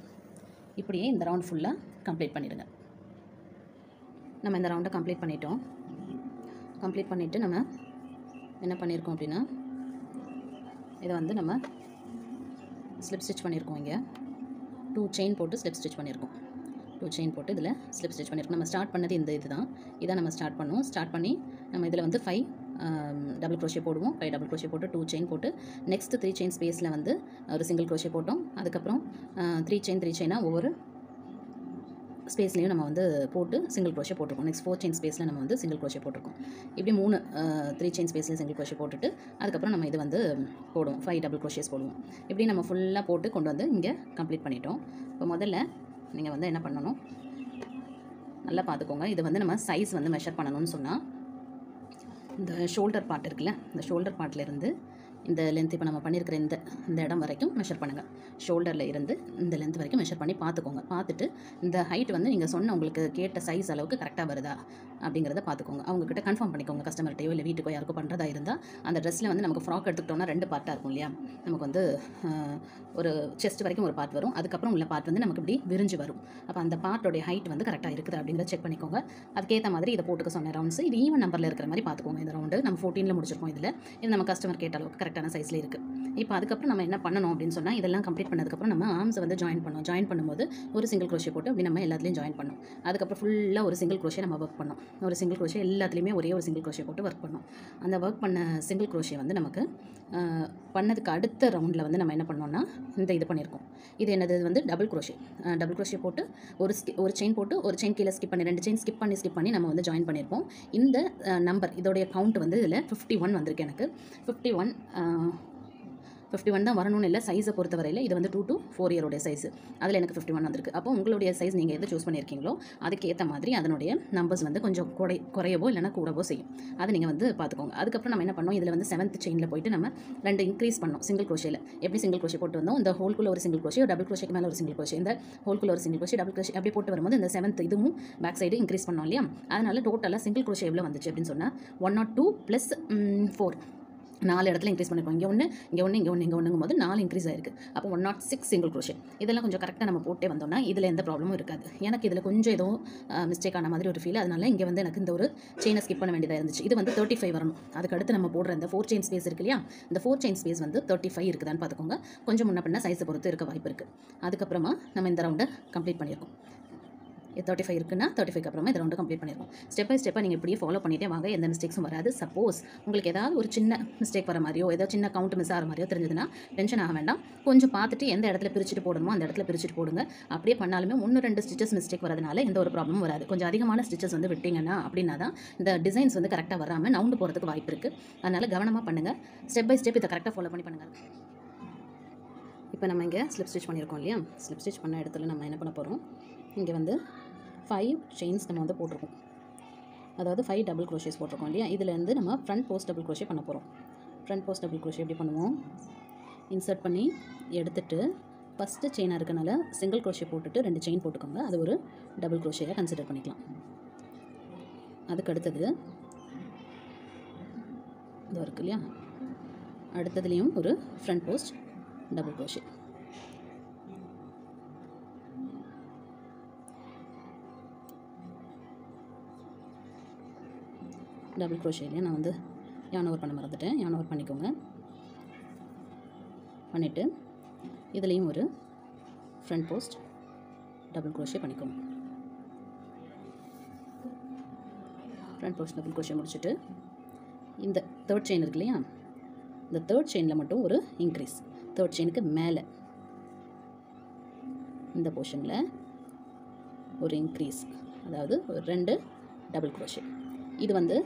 இப்படியே இந்த ரவுண்ட் ஃபுல்லாக கம்ப்ளீட் பண்ணிடுங்க. நம்ம இந்த ரவுண்டை கம்ப்ளீட் பண்ணிட்டோம். கம்ப்ளீட் பண்ணிவிட்டு நம்ம என்ன பண்ணியிருக்கோம் அப்படின்னா, இதை வந்து நம்ம ஸ்லிப் ஸ்டிச் பண்ணியிருக்கோம். இங்கே 2 செயின் போட்டு ஸ்லிப் ஸ்டிச் பண்ணியிருக்கோம். 2 செயின் போட்டு இதில் ஸ்லிப் ஸ்டிச் பண்ணியிருக்கோம். நம்ம ஸ்டார்ட் பண்ணது இதான் நம்ம ஸ்டார்ட் பண்ணோம். ஸ்டார்ட் பண்ணி நம்ம இதில் வந்து 5 டபுள் க்ரோஷே போடுவோம். 5 டபுள் க்ரோஷே போட்டு 2 செயின் போட்டு நெக்ஸ்ட்டு 3 செயின் ஸ்பேஸில் வந்து ஒரு சிங்கிள் க்ரோஷே போட்டோம். அதுக்கப்புறம் 3 செயினாக ஒவ்வொரு ஸ்பேஸ்லேயும் நம்ம வந்து போட்டு சிங்கிள் க்ரோஷே போட்டிருக்கோம். நெக்ஸ்ட் 4 செயின் ஸ்பேஸில் நம்ம வந்து சிங்கிள் க்ரோஷே போட்டிருக்கோம். இப்படி 3 செயின் ஸ்பேஸில் சிங்கிள் க்ரோஷே போட்டுட்டு அதுக்கப்புறம் நம்ம இது வந்து போடுவோம், 5 டபுள் க்ரோஷேஸ் போடுவோம். இப்படி நம்ம ஃபுல்லாக போட்டு கொண்டு வந்து இங்கே கம்ப்ளீட் பண்ணிட்டோம். இப்போ முதல்ல நீங்கள் வந்து என்ன பண்ணணும், நல்லா பார்த்துக்கோங்க. இது வந்து நம்ம சைஸ் வந்து மெஷர் பண்ணணும்னு சொன்னால், இந்த ஷோல்டர் பார்ட் இருக்குல்ல, இந்த ஷோல்டர் பார்ட்லேருந்து இந்த லென்த் இப்போ நம்ம பண்ணியிருக்கிற இந்த இடம் வரைக்கும் மெஷர் பண்ணுங்கள். ஷோல்டரில் இருந்து இந்த லென்த் வரைக்கும் மெஷர் பண்ணி பார்த்துக்கோங்க. பார்த்துட்டு இந்த ஹைட் வந்து நீங்கள் சொன்ன உங்களுக்கு கேட்ட சைஸ் அளவுக்கு கரெக்டாக வருதா அப்படிங்கிறத பார்த்துக்கோங்க. அவங்கக்கிட்ட கன்ஃபார்ம் பண்ணிக்கோங்க. கஸ்டமர்கிட்டயோ இல்லை வீட்டுக்கோ யாருக்கோ பண்ணுறதா இருந்தால் அந்த ட்ரெஸ்ஸில் வந்து நமக்கு ஃப்ராக் எடுத்துக்கிட்டோம்னா 2 பார்ட்டாக இருக்கும் இல்லையா. நமக்கு வந்து ஒரு செஸ்ட் வரைக்கும் ஒரு பார்ட் வரும், அதுக்கப்புறம் உள்ள பார்ட் வந்து நமக்கு இப்படி விரிஞ்சு வரும். அப்போ அந்த பார்ட்டோடைய ஹைட் வந்து கரெக்டாக இருக்குது அப்படிங்கிறத செக் பண்ணிக்கோங்க. அதுக்கேற்ற மாதிரி இதை போட்டுக்க சொன்ன ரவுண்ட்ஸ் இது ஈவன் நம்பரில் இருக்கிற மாதிரி பார்த்துக்கோங்க. இந்த ரவுண்டு நம்ம 14ல் முடிச்சிருக்கோம். இது நம்ம கஸ்டமர் கேட்ட அளவுக்கு கரெக்டான சைஸில் இருக்குது. இப்போ அதுக்கப்புறம் நம்ம என்ன பண்ணணும் அப்படின்னு சொன்னால், இதெல்லாம் கம்ப்ளீட் பண்ணதுக்கப்புறம் நம்ம ஆர்ம்ஸை வந்து ஜாயின் பண்ணோம். ஜாயின் பண்ணும்போது ஒரு சிங்கிள் க்ரோஷே போட்டு அப்படி நம்ம எல்லாத்துலேயும் ஜாயின் பண்ணோம். அதுக்கப்புறம் ஃபுல்லாக ஒரு சிங்கிள் க்ரோஷே நம்ம ஒர்க் பண்ணோம். ஒரு சிங்கிள் க்ரோஷே எல்லாத்துலேயுமே ஒரே ஒரு சிங்கிள் க்ரோஷே போட்டு ஒர்க் பண்ணோம். அந்த ஒர்க் பண்ண சிங்கிள் க்ரோஷே வந்து நமக்கு பண்ணதுக்கு அடுத்த ரவுண்டில் வந்து நம்ம என்ன பண்ணோம்னா இது பண்ணியிருக்கோம். இது என்னது வந்து டபுள் க்ரோஷே போட்டு ஒரு செயின் போட்டு ஒரு செயின் கீழே ஸ்கிப் பண்ணி 2 செயின் ஸ்கிப் பண்ணி நம்ம வந்து ஜாயின் பண்ணியிருப்போம். இந்த நம்பர் இதோடைய கவுண்ட் வந்து இதில் 51 வந்திருக்கு. எனக்கு 51 தான் வரணும்னு இல்லை, சைஸை பொறுத்த வரையில் இது வந்து 2 to 4 இயரோடைய சைஸு. அதில் எனக்கு 51 வந்திருக்கு. அப்போ உங்களுடைய சைஸ் நீங்கள் எது சூஸ் பண்ணியிருக்கீங்களோ அதுக்கேற்ற மாதிரி அதனுடைய நம்பர்ஸ் வந்து கொஞ்சம் குறையவோ இல்லைனா கூடவோ செய்யும். அதை நீங்கள் வந்து பார்த்துக்கோங்க. அதுக்கப்புறம் நம்ம என்ன பண்ணோம், இதில் வந்து 7th செயினில் போயிட்டு நம்ம 2 இன்க்ரீஸ் பண்ணோம். சிங்கிள் க்ரோஷேயில் எப்படி சிங்கிள் க்ரோஷே போட்டு வந்தோம், இந்த ஹோல்குள்ளே ஒரு சிங்கிள் க்ரோஷே, டபுள் க்ரோஷேக்கு மேலே ஒரு சிங்கிள் க்ரோஷே, இந்த ஹோல்குள்ளே ஒரு சிங்கிள் க்ரோஷே, டபுள் க்ரோஷே அப்படி போட்டு வரும்போது இந்த 7th இதுவும் பேக் சைடு இன்க்ரீஸ் பண்ணோம் இல்லையா. அதனால் டோட்டலாக சிங்கிள் க்ரோஷே எவ்வளோ வந்துச்சு அப்படின்னு சொன்னால் 102 + 4 4 இடத்துல இன்க்ரீஸ் பண்ணிருக்கோம். இங்கே ஒன்றுங்கும் போது 4 இன்க்ரீஸ் ஆயிருக்கு. அப்போ 106 சிங்கிள் க்ரோஷே. இதெல்லாம் கொஞ்சம் கரெக்டாக நம்ம போட்டே வந்தோம்னா இதில் எந்த ப்ராப்ளமும் இருக்காது. எனக்கு இதில் கொஞ்சம் ஏதோ மிஸ்டேக் ஆன மாதிரி ஒரு ஃபீல். அதனால இங்கே வந்து எனக்கு இந்த ஒரு செயினை ஸ்கிப் பண்ண வேண்டியதாக இருந்துச்சு. இது வந்து 35 வரணும். அதுக்கடுத்து நம்ம போடுற இந்த 4 செயின் ஸ்பேஸ் இருக்கு இல்லையா, இந்த 4 செயின் ஸ்பேஸ் வந்து 35 இருக்குதான்னு பார்த்துக்கோங்க. கொஞ்சம் முன்ன பின்ன சைஸை பொறுத்து இருக்க வாய்ப்பு இருக்குது. அதுக்கப்புறமா நம்ம இந்த ரவுண்டை கம்ப்ளீட் பண்ணியிருக்கோம். 35 இருக்குன்னா 35க்கு அப்புறமா இந்த ரவுண்டு கம்ப்ளீட் பண்ணிடுவோம். ஸ்டெப் பை ஸ்டெப்பாக நீங்கள் இப்படியே ஃபாலோ பண்ணிட்டே வாங்க, எந்த மிஸ்டேக்ஸும் வராது. சப்போஸ் உங்களுக்கு ஏதாவது ஒரு சின்ன மிஸ்டேக் வர மாதிரியோ ஏதோ சின்ன கவுண்ட் மிஸ் ஆகிற மாதிரியோ தெரிஞ்சதுன்னா டென்ஷன் ஆக வேண்டாம். கொஞ்சம் பார்த்துட்டு எந்த இடத்துல பிரிச்சுட்டு போடணுமோ அந்த இடத்துல பிரிச்சுட்டு போடுங்க. அப்படியே பண்ணாலுமே 1-2 ஸ்டிச்சஸ் மிஸ்டேக் வரதுனால எந்த ஒரு ப்ராப்ளமும் வராது. கொஞ்சம் அதிகமான ஸ்டிச்சஸ் வந்து விட்டிங்கன்னா அப்படின்னா தான் இந்த டிசைன்ஸ் வந்து கரெக்டாக வராமல் நவுண்டு போகிறதுக்கு வாய்ப்பு இருக்குது. அதனால் கவனமாக பண்ணுங்கள். ஸ்டெப் பை ஸ்டெப் இதை கரெக்டாக ஃபாலோ பண்ணி பண்ணுங்கள். இப்போ நம்ம இங்கே ஸ்லிப் ஸ்டிச் பண்ணியிருக்கோம் இல்லையா, ஸ்லிப் ஸ்டிச் பண்ண இடத்துல நம்ம என்ன பண்ண போகிறோம், இங்கே வந்து 5 செயின்ஸ் நம்ம வந்து போட்டிருக்கோம். அதாவது 5 டபுள் க்ரோஷேஸ் போட்டிருக்கோம் இல்லையா. இதிலேருந்து நம்ம ஃப்ரண்ட் போஸ்ட் டபுள் க்ரோஷே பண்ண போகிறோம். ஃப்ரண்ட் போஸ்ட் டபுள் க்ரோஷே எப்படி பண்ணுவோம், இன்சர்ட் பண்ணி எடுத்துகிட்டு ஃபஸ்ட்டு செயினாக இருக்கனால சிங்கிள் க்ரோஷே போட்டுட்டு 2 செயின் போட்டுக்கோங்க. அது ஒரு டபுள் க்ரோஷேயாக கன்சிடர் பண்ணிக்கலாம். அதுக்கு அடுத்தது இது இருக்கு இல்லையா, அடுத்ததுலேயும் ஒரு front post double crochet. Double க்ரோஷேலையே நான் வந்து யான் ஓவர் பண்ண மறந்துட்டேன். யான் ஓவர் பண்ணிக்கோங்க. பண்ணிவிட்டு இதுலேயும் ஒரு ஃப்ரண்ட் போஸ்ட் டபுள் க்ரோஷே பண்ணிக்கோங்க. ஃப்ரண்ட் போஸ்ட் டபுள் க்ரோஷே முடிச்சுட்டு இந்த 3rd செயின் இருக்கு இல்லையா, இந்த 3rd செயினில் மட்டும் ஒரு இன்க்ரீஸ். 3rd செயினுக்கு மேலே இந்த போர்ஷனில் ஒரு இன்க்ரீஸ், அதாவது ஒரு 2 டபுள் க்ரோஷே. இது வந்து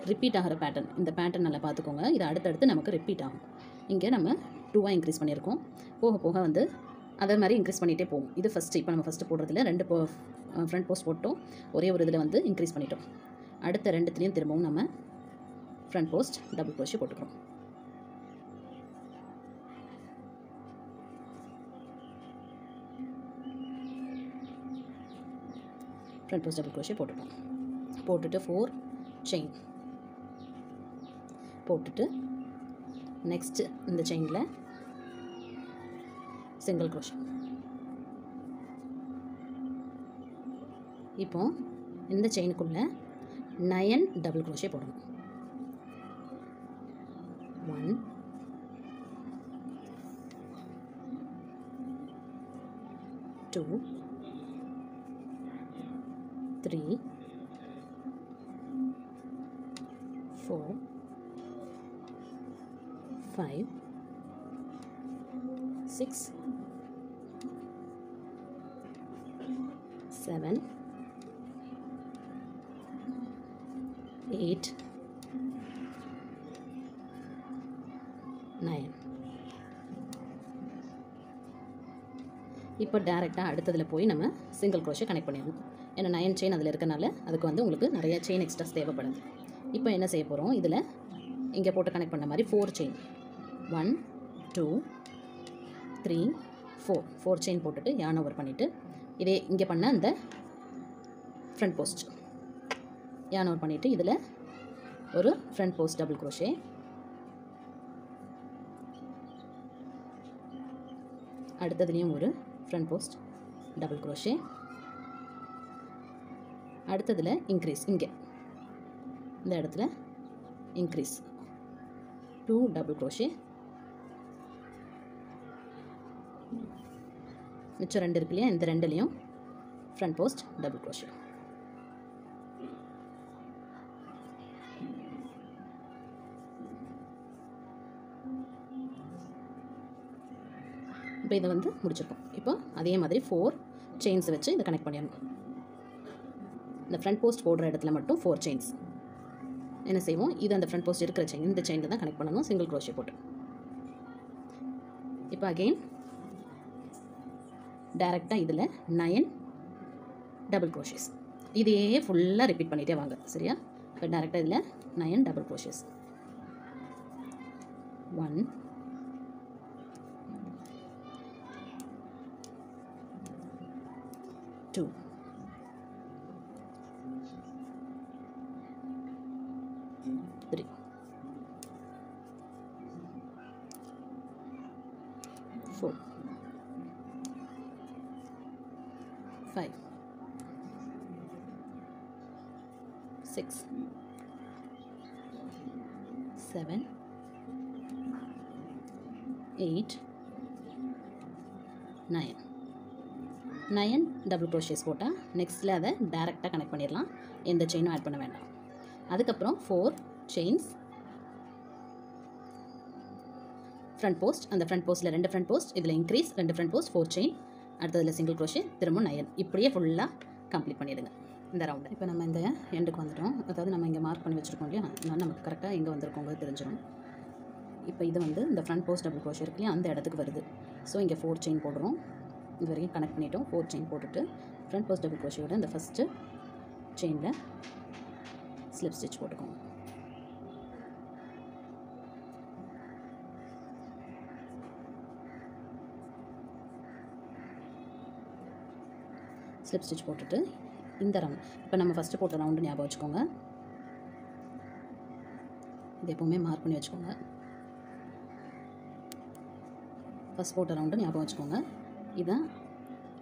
ரிப்பீட் ஆகிற பேட்டர்ன். இந்த பேட்டர்ன் நல்லா பார்த்துக்கோங்க. இது அடுத்தடுத்து நமக்கு ரிப்பீட் ஆகும். இங்கே நம்ம 2 இன்க்ரீஸ் பண்ணியிருக்கோம். போக போக வந்து அதே மாதிரி இன்க்ரீஸ் பண்ணிகிட்டே போகும். இது ஃபஸ்ட்டு. இப்போ நம்ம ஃபஸ்ட்டு போடுறதுல 2 ஃப்ரண்ட் போஸ்ட் போட்டோம், ஒரே ஒரு இதில் வந்து இன்க்ரீஸ் பண்ணிட்டோம். அடுத்த 2த்துலேயும் திரும்பவும் நம்ம ஃப்ரண்ட் போஸ்ட் டபுள் க்ரோஷே போட்டுக்கிறோம். ஃப்ரண்ட் போஸ்ட் டபுள் க்ரோஷே போட்டுட்டோம். போட்டுட்டு 4 செயின் போட்டுட்டு நெக்ஸ்ட்டு இந்த செயினில் சிங்கிள் க்ரோஷே. இப்போ இந்த செயினுக்குள்ளே 9 டபுள் க்ரோஷே போடணும். 1 2 3 4 5 6 7 8 9. இப்போ டேரெக்டாக அடுத்ததில் போய் நம்ம சிங்கிள் க்ரோஷே கனெக்ட் பண்ணிடணும். ஏன்னா 9 செயின் அதில் இருக்கனால அதுக்கு வந்து உங்களுக்கு நிறைய செயின் எக்ஸ்ட்ராஸ் தேவைப்படுது. இப்போ என்ன செய்ய போகிறோம், இதில் இங்கே போட்டு கனெக்ட் பண்ண மாதிரி 4 செயின் 1 2 3 4 செயின் போட்டுட்டு yarn over பண்ணிவிட்டு இதே இங்கே பண்ண அந்த ஃப்ரண்ட் போஸ்ட் yarn over பண்ணிவிட்டு இதில் ஒரு ஃப்ரண்ட் போஸ்ட் டபுள் க்ரோஷே, அடுத்ததுலேயும் ஒரு ஃப்ரண்ட் போஸ்ட் டபுள் க்ரோஷே, அடுத்ததில் இன்க்ரீஸ் இங்கே இந்த இடத்துல இன்க்ரீஸ் 2 டபுள் க்ரோஷே, மிச்சம் 2 இருக்கு இல்லையா, இந்த 2லேயும் ஃப்ரண்ட் போஸ்ட் டபுள் க்ரோஷே. இப்போ இதை வந்து முடிச்சிருக்கோம். இப்போ அதே மாதிரி 4 செயின்ஸ் வச்சு இதை கனெக்ட் பண்ணிடணும். இந்த ஃப்ரண்ட் போஸ்ட் போடுற இடத்துல மட்டும் 4 செயின்ஸ் என்ன செய்வோம், இது அந்த ஃப்ரண்ட் போஸ்ட் இருக்கிற செயின், இந்த செயினில் தான் கனெக்ட் பண்ணணும் சிங்கிள் க்ரோஷே போட்டு. இப்போ அகெயின் டைரெக்டாக இதில் 9 டபுள் க்ரோஷேஸ், இதையே ஃபுல்லாக ரிப்பீட் பண்ணிகிட்டே வாங்க, சரியா? இப்போ டைரெக்டாக இதில் 9 டபுள் க்ரோஷேஸ் 1 2 3 4 5 6 7 8 9 டபுள் க்ரோஷேஸ் போட்டால் நெக்ஸ்ட்டில் அதை டேரெக்டாக கனெக்ட் பண்ணிடலாம், எந்த செயினும் ஆட் பண்ண வேண்டாம். அதுக்கப்புறம் 4 செயின்ஸ் ஃப்ரண்ட் போஸ்ட், அந்த ஃப்ரண்ட் போஸ்ட்டில் 2 ஃப்ரண்ட் போஸ்ட், இதில் இன்க்ரீஸ் 2 ஃப்ரண்ட் போஸ்ட் 4 செயின், அடுத்ததில் சிங்கிள் க்ரோஷே, திரும்ப 9, இப்படியே ஃபுல்லாக கம்ப்ளீட் பண்ணிடுங்க இந்த ரவுண்டு. இப்போ நம்ம இந்த எண்டுக்கு வந்துட்டோம், அதாவது நம்ம இங்கே மார்க் பண்ணி வச்சுருக்கோம் இல்லையா, அதனால் நமக்கு கரெக்டாக எங்கே வந்திருக்கோங்க தெரிஞ்சிடும். இப்போ இது வந்து இந்த ஃப்ரண்ட் போஸ்ட் டபுள் க்ரோஷே இருக்கு இல்லையா, அந்த இடத்துக்கு வருது. ஸோ இங்கே 4 செயின் போடுறோம், இது வரைக்கும் கனெக்ட் பண்ணிட்டோம். 4 செயின் போட்டுட்டு ஃப்ரண்ட் போஸ்ட் டபுள் க்ரோஷேயோட இந்த ஃபஸ்ட்டு செயினில் ஸ்லிப் ஸ்டிச் போட்டுக்கோங்க. ஸ்லிப் ஸ்டிச் போட்டுட்டு இந்த ரவுண்ட், இப்போ நம்ம ஃபஸ்ட்டு போட்ட ரவுண்டு ஞாபகம் வச்சுக்கோங்க, இது எப்போவுமே மார்க் பண்ணி வச்சுக்கோங்க. ஃபஸ்ட் போட்ட ரவுண்டு ஞாபகம் வச்சுக்கோங்க, இதான்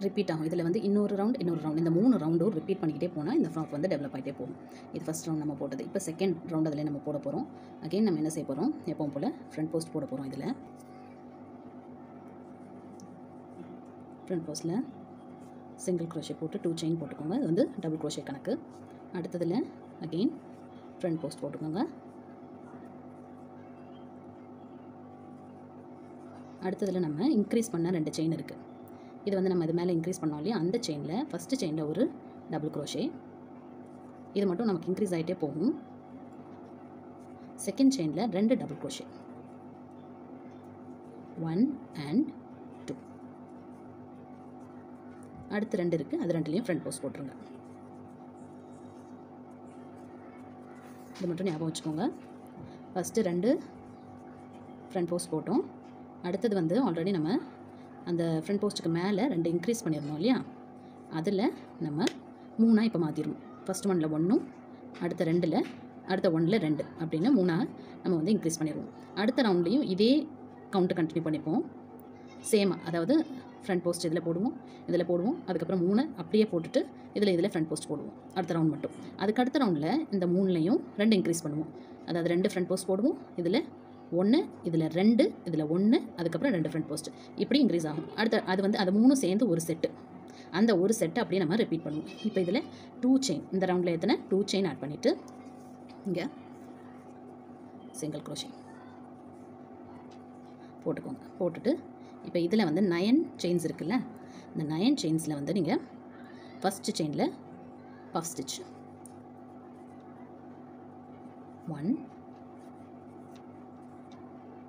ரிப்பீட் ஆகும். இதில் வந்து இன்னொரு ரவுண்ட் இந்த 3 ரவுண்டும் ரிப்பீட் பண்ணிக்கிட்டே போனால் இந்த ஃப்ராக் வந்து டெவலப் ஆகிட்டே போகும். இது ஃபஸ்ட் ரவுண்ட் நம்ம போட்டது. இப்போ செகண்ட் ரவுண்ட் அதில் நம்ம போட போகிறோம். அகெயின் நம்ம என்ன செய்ய போகிறோம், எப்பவும் போல் ஃப்ரண்ட் போஸ்ட் போட போகிறோம். இதில் ஃப்ரண்ட் போஸ்ட்டில் சிங்கிள் க்ரோஷே போட்டு 2 செயின் போட்டுக்கோங்க, அது வந்து டபுள் க்ரோஷே கணக்கு. அடுத்ததில் அகெயின் ஃப்ரண்ட் போஸ்ட் போட்டுக்கோங்க. அடுத்ததில் நம்ம இன்க்ரீஸ் பண்ண 2 செயின் இருக்குது, இது வந்து நம்ம இது மேலே இன்க்ரீஸ் பண்ணோம் இல்லையா, அந்த செயினில் ஃபஸ்ட்டு செயினில் ஒரு டபுள் க்ரோஷே, இது மட்டும் நமக்கு இன்க்ரீஸ் ஆகிட்டே போகும். செகண்ட் செயினில் 2 டபுள் க்ரோஷே 1 and 2. அடுத்து 2 இருக்குது, அது 2லேயும் ஃப்ரண்ட் போஸ்ட் போட்டுருங்க. இது மட்டும் ஞாபகம் வச்சுக்கோங்க. ஃபஸ்ட்டு 2 ஃப்ரண்ட் போஸ்ட் போட்டோம். அடுத்தது வந்து ஆல்ரெடி நம்ம அந்த ஃப்ரண்ட் போஸ்ட்டுக்கு மேலே 2 இன்க்ரீஸ் பண்ணியிருந்தோம் இல்லையா, அதில் நம்ம 3 இப்போ மாற்றிடணும். ஃபஸ்ட் 1ல் 1, அடுத்த 2ல், அடுத்த 1ல் 2 அப்படின்னு 3 நம்ம வந்து இன்க்ரீஸ் பண்ணிடுவோம். அடுத்த ரவுண்ட்லேயும் இதே கவுண்ட்டு கண்டினியூ பண்ணிப்போம். சேமாக, அதாவது ஃப்ரண்ட் போஸ்ட் இதில் போடுவோம், இதில் போடுவோம், அதுக்கப்புறம் 3 அப்படியே போட்டுட்டு இதில் ஃப்ரண்ட் போஸ்ட் போடுவோம் அடுத்த ரவுண்ட் மட்டும். அதுக்கு அடுத்த ரவுண்டில் இந்த 3லையும் 2 இன்க்ரீஸ் பண்ணுவோம். அதாவது 2 ஃப்ரண்ட் போஸ்ட் போடுவோம், இதில் 1, இதில் 2, இதில் 1, அதுக்கப்புறம் 2 ஃப்ரண்ட் போஸ்ட், இப்படி இன்க்ரீஸ் ஆகும். அது வந்து அது 3 சேர்ந்து ஒரு செட்டு. அந்த ஒரு செட்டை அப்படியே நம்ம ரிப்பீட் பண்ணுவோம். இப்போ இதில் 2 செயின், இந்த ரவுண்டில் எத்தனை 2 செயின் ஆட் பண்ணிவிட்டு இங்கே சிங்கிள் க்ரோஷே போட்டுக்கோங்க. போட்டுட்டு இப்போ இதில் வந்து 9 செயின்ஸ் இருக்குல்ல, இந்த 9 செயின்ஸில் வந்து நீங்கள் ஃபஸ்ட்டு செயினில் பஃப் ஸ்டிச் 1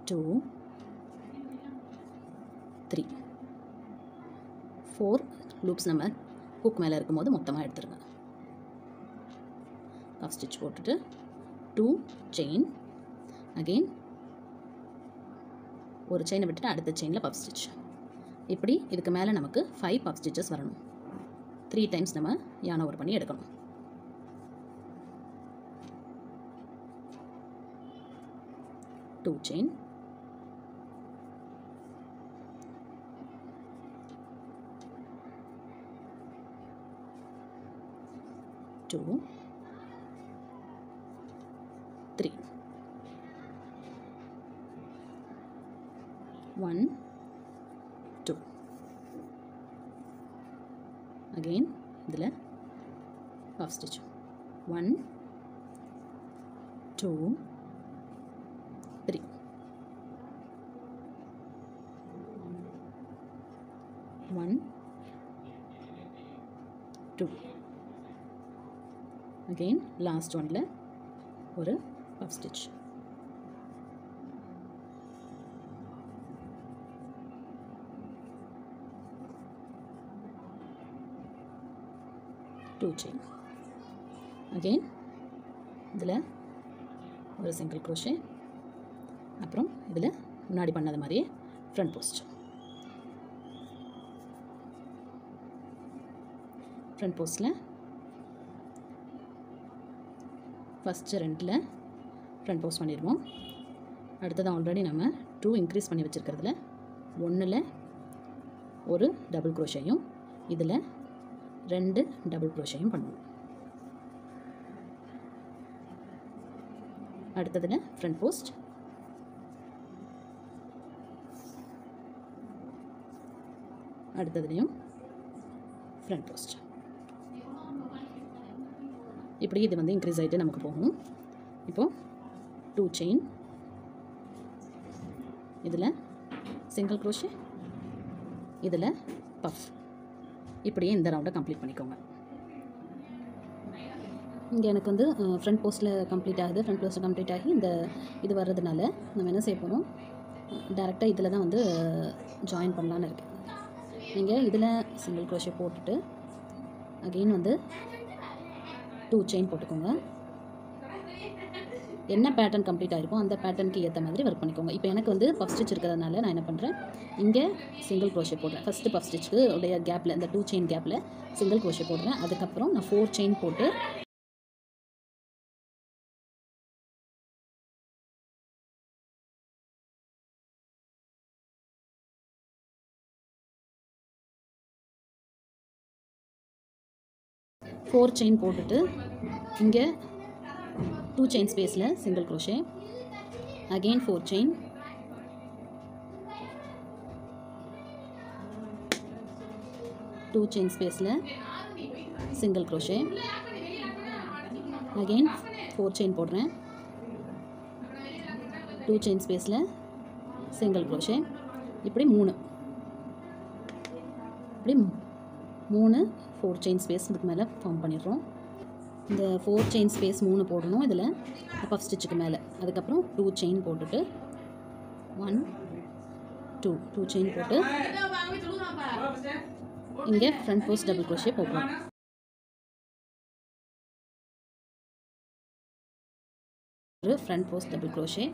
2 3 4 லூப்ஸ் நம்ம ஹூக் மேலே இருக்கும்போது மொத்தமாக எடுத்துருங்க. பஃப் ஸ்டிச் போட்டுட்டு 2 செயின், அகெயின் ஒரு செயினை விட்டுட்டு அடுத்த செயினில் பஃப் ஸ்டிச். இப்படி இதுக்கு மேலே நமக்கு 5 பஃப் ஸ்டிச்சஸ் வரணும். 3 டைம்ஸ் நம்ம yarn over பண்ணி எடுக்கணும். Two chain, two, 3, 1, 2. Again இதில் half stitch 1, 2, 3, 1, 2. Again last oneல ஒரு puff stitch. Two chain. Again இதில் ஒரு single crochet. அப்புறம் இதில் முன்னாடி பண்ணது மாதிரியே front post. Front postல ஃபஸ்ட்டு 2ல் ஃப்ரண்ட் போஸ்ட் பண்ணிடுவோம். அடுத்தது ஆல்ரெடி நம்ம 2 இன்க்ரீஸ் பண்ணி வச்சுருக்கிறதுல 1ல் ஒரு டபுள் க்ரோஷேயும் இதில் 2 டபுள் க்ரோஷேயும் பண்ணுவோம். அடுத்ததில் ஃப்ரண்ட் போஸ்ட், அடுத்ததுலேயும் ஃப்ரண்ட் போஸ்ட். இப்படி இது வந்து இன்க்ரீஸ் ஆகிட்டு நமக்கு போகும். இப்போது 2 செயின், இதில் சிங்கிள் க்ரோஷே, இதில் பஃப். இப்படியே இந்த ரவுண்டை கம்ப்ளீட் பண்ணிக்கோங்க. இங்கே எனக்கு வந்து ஃப்ரண்ட் போஸ்ட்டில் கம்ப்ளீட் ஆகுது. ஃப்ரண்ட் போஸ்ட்டில் கம்ப்ளீட் ஆகி இந்த இது வர்றதுனால நம்ம என்ன செய்ய போகிறோம், டேரெக்டாக இதில் தான் வந்து ஜாயின் பண்ணலான்னு இருக்கேன். நீங்கள் இதில் சிங்கிள் க்ரோஷே போட்டுட்டு அகெயின் வந்து 2 செயின் போட்டுக்கோங்க. என்ன பேட்டர்ன் கம்ப்ளீட் ஆகிருக்கும் அந்த பேட்டர்னுக்கு ஏற்ற மாதிரி ஒர்க் பண்ணிக்கோங்க. இப்போ எனக்கு வந்து பஃப் ஸ்டிச் இருக்கிறதுனால நான் என்ன பண்ணுறேன், இங்கே சிங்கிள் க்ரோஷே போடுறேன். ஃபஸ்ட்டு பஃப் ஸ்டிச்சுக்கு உடைய கேப்பில், இந்த 2 செயின் கேப்பில் சிங்கிள் க்ரோஷே போடுறேன். அதுக்கப்புறம் நான் 4 செயின் போட்டு போட்டுட்டு இங்கே 2 செயின் ஸ்பேஸில் single crochet, again 4 chain, two chain ஸ்பேஸில் சிங்கிள் க்ரோஷே, அகெயின் 4 செயின் போடுறேன், 2 செயின் ஸ்பேஸில் சிங்கிள் க்ரோஷே. இப்படி 4 செயின் ஸ்பேஸ் இதுக்கு மேலே ஃபார்ம் பண்ணிடுறோம். இந்த 4 செயின் ஸ்பேஸ் 3 போடணும் இதில் பஃப் ஸ்டிச்சுக்கு மேலே. அதுக்கப்புறம் 2 செயின் போட்டுட்டு 1 2 செயின் போட்டு இங்கே ஃப்ரண்ட் போஸ்ட் டபுள் க்ரோஷே போடுறோம். ஒரு ஃப்ரண்ட் போஸ்ட் டபுள் க்ரோஷே,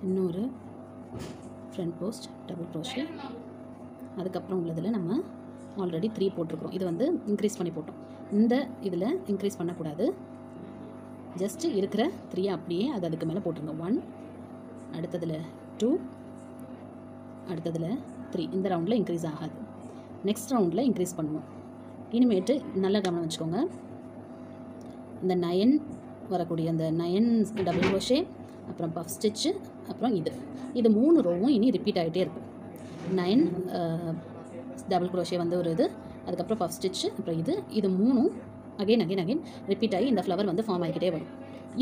இன்னொரு ஃப்ரண்ட் போஸ்ட் டபுள் க்ரோஷே. அதுக்கப்புறம் உள்ளதில் நம்ம ஆல்ரெடி 3 போட்டிருக்கிறோம். இது வந்து இன்க்ரீஸ் பண்ணி போட்டோம். இந்த இதில் இன்க்ரீஸ் பண்ணக்கூடாது. ஜஸ்ட்டு இருக்கிற 3 அப்படியே அதுக்கு மேலே போட்டுருங்க. 1, அடுத்ததில் 2, அடுத்ததில் 3. இந்த ரவுண்டில் இன்க்ரீஸ் ஆகாது. நெக்ஸ்ட் ரவுண்டில் இன்க்ரீஸ் பண்ணுவோம். இனிமேட்டு நல்லா கவனம் வச்சுக்கோங்க. இந்த 9 வரக்கூடிய அந்த 9 டபுள் க்ரோஷே, அப்புறம் பஃப் ஸ்டிச்சு, அப்புறம் இது 3 ரோவும் இனி ரிப்பீட் ஆகிட்டே இருக்கும். 9 டபுள் க்ரோஷே வந்து ஒரு இது, அதுக்கப்புறம் பஃப் ஸ்டிச்சு, அப்புறம் இது 3ம் அகைன் ரிப்பீட் ஆகி இந்த ஃப்ளவர் வந்து ஃபார்ம் ஆகிக்கிட்டே வரும்.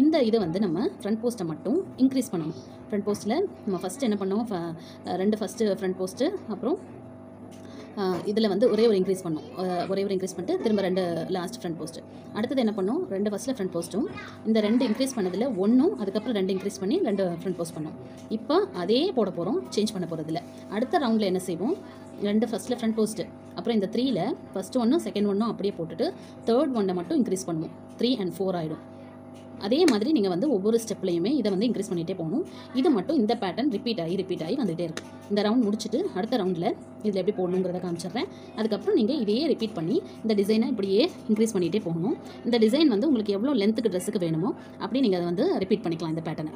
இந்த இது வந்து நம்ம ஃப்ரண்ட் போஸ்ட்டை மட்டும் இன்க்ரீஸ் பண்ணணும். ஃப்ரண்ட் போஸ்ட்டில் நம்ம ஃபஸ்ட்டு என்ன பண்ணோம், 2 ஃபஸ்ட்டு ஃப்ரண்ட் போஸ்ட்டு, அப்புறம் இதில் வந்து ஒரே ஒரு இன்க்ரீஸ் பண்ணோம். ஒரே ஒரு இன்க்ரீஸ் பண்ணிட்டு திரும்ப 2 லாஸ்ட் ஃப்ரண்ட் போஸ்ட்டு. அடுத்தது என்ன பண்ணோம், 2 ஃபஸ்ட்டில் ஃப்ரண்ட் போஸ்ட்டும், இந்த 2 இன்க்ரீஸ் பண்ணதில் 1ம், அதுக்கப்புறம் 2 இன்க்ரீஸ் பண்ணி 2 ஃப்ரண்ட் போஸ்ட் பண்ணோம். இப்போ அதே போட போகிறோம், சேஞ்ச் பண்ண போகிறதில்ல. அடுத்த ரவுண்டில் என்ன செய்வோம், 2 ஃபஸ்ட்டில் ஃப்ரண்ட் போஸ்ட்டு, அப்புறம் இந்த 3ல் ஃபஸ்ட்டு 1ம் செகண்ட் 1ம் அப்படியே போட்டுட்டு தேர்ட் 1 மட்டும் இன்க்ரீஸ் பண்ணுவோம். 3 and 4 ஆகிடும். அதே மாதிரி நீங்கள் வந்து ஒவ்வொரு ஸ்டெப்லையுமே இதை வந்து இன்க்ரீஸ் பண்ணிகிட்டே போகணும். இது மட்டும் இந்த பேட்டர்ன் ரிப்பீட் ஆகி வந்துகிட்டே இருக்கும். இந்த ரவுண்ட் முடிச்சுட்டு அடுத்த ரவுண்டில் இதில் எப்படி போடணுங்கிறத காமிச்சிடுறேன். அதுக்கப்புறம் நீங்கள் இதையே ரிப்பீட் பண்ணி இந்த டிசைனை இப்படியே இன்க்ரீஸ் பண்ணிகிட்டே போகணும். இந்த டிசைன் வந்து உங்களுக்கு எவ்வளோ லென்த்துக்கு ட்ரெஸ்ஸுக்கு வேணுமோ அப்படி நீங்கள் அதை வந்து ரிப்பீட் பண்ணிக்கலாம். இந்த பேட்டர்னை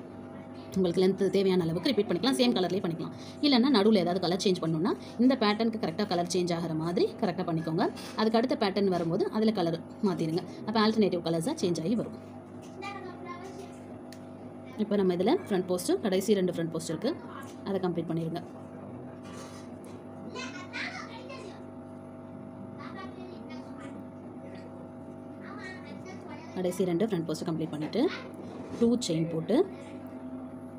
உங்களுக்கு லென்த்து தேவையான அளவுக்கு ரிப்பீட் பண்ணிக்கலாம். சேம் கலர்லேயே பண்ணிக்கலாம். இல்லைன்னா நடுவில் ஏதாவது கலர் சேஞ்ச் பண்ணணும்னா இந்த பேட்டர்னுக்கு கரெக்டாக கலர் சேஞ்ச் ஆகிற மாதிரி கரெக்டாக பண்ணிக்கோங்க. அதுக்கு அடுத்த பேட்டர்ன் வரும்போது அதில் கலர் மாற்றிடுங்க. அப்போ ஆல்டர்னேட்டிவ் கலர்ஸாக சேஞ்ச் ஆகி வரும். இப்போ நம்ம இதில் ஃப்ரண்ட் போஸ்ட்டு கடைசி 2 ஃப்ரண்ட் போஸ்ட் இருக்குது, அதை கம்ப்ளீட் பண்ணிடுங்க. கடைசி 2 ஃப்ரண்ட் போஸ்ட்டு கம்ப்ளீட் பண்ணிவிட்டு 2 செயின் போட்டு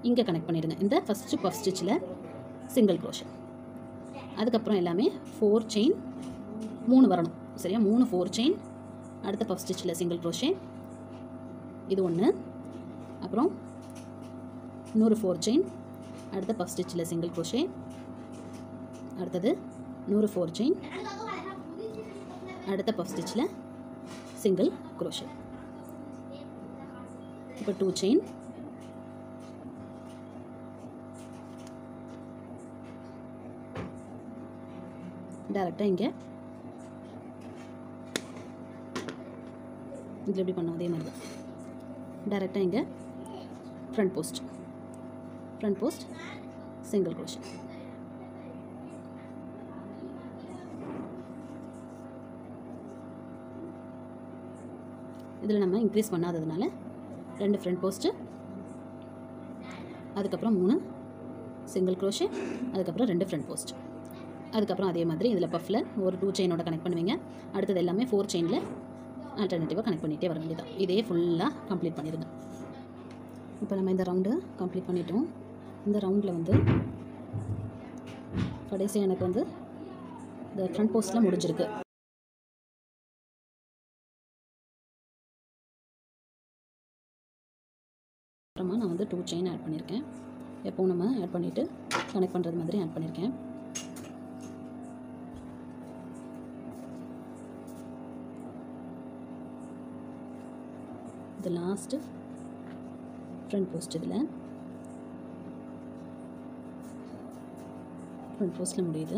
இங்கே கனெக்ட் பண்ணிடுங்க. இந்த ஃபஸ்ட்டு பஃப் ஸ்டிச்சில் சிங்கிள் க்ரோஷே, அதுக்கப்புறம் எல்லாமே 4 செயின் 3 வரணும். சரியா, 3 4 செயின், அடுத்த பஃப் ஸ்டிச்சில் சிங்கிள் க்ரோஷே, இது 1, அப்புறம் இன்னொரு 4 செயின், அடுத்த பஃப் ஸ்டிச்சில் சிங்கிள் க்ரோஷே, அடுத்தது இன்னொரு 4 செயின், அடுத்த பஃப் ஸ்டிச்சில் சிங்கிள் க்ரோஷே. இப்போ 2 செயின், டைரெக்டாக இங்கே இதில் எப்படி பண்ணோம் அதே மாதிரி தான். டைரெக்டாக இங்கே ஃப்ரண்ட் போஸ்ட் சிங்கிள் க்ரோஷே. இதில் நம்ம இன்க்ரீஸ் பண்ணாததுனால 2 ஃப்ரண்ட் போஸ்ட்டு, அதுக்கப்புறம் 3 சிங்கிள் க்ரோஷே, அதுக்கப்புறம் 2 ஃப்ரண்ட் போஸ்ட். அதுக்கப்புறம் அதே மாதிரி இதில் பஃப்பில் ஒரு 2 செயினோட கனெக்ட் பண்ணுவீங்க. அடுத்தது எல்லாமே 4 செயினில் ஆல்டர்னேட்டிவாக கனெக்ட் பண்ணிகிட்டே வர வேண்டியதான். இதே ஃபுல்லாக கம்ப்ளீட் பண்ணிடுங்க. இப்போ நம்ம இந்த ரவுண்டு கம்ப்ளீட் பண்ணிட்டோம். இந்த ரவுண்டில் வந்து கடைசி எனக்கு வந்து இந்த ஃப்ரண்ட் போஸ்ட்டில் முடிஞ்சிருக்கு. அப்புறமா நான் வந்து 2 செயின் ஆட் பண்ணியிருக்கேன். எப்போவும் நம்ம ஆட் பண்ணிவிட்டு கனெக்ட் பண்ணுறது மாதிரி ஆட் பண்ணியிருக்கேன். இது லாஸ்ட்டு ஃப்ரண்ட் போஸ்ட். இதில் ஃப்ரண்ட் போஸ்ட்டில் முடியுது.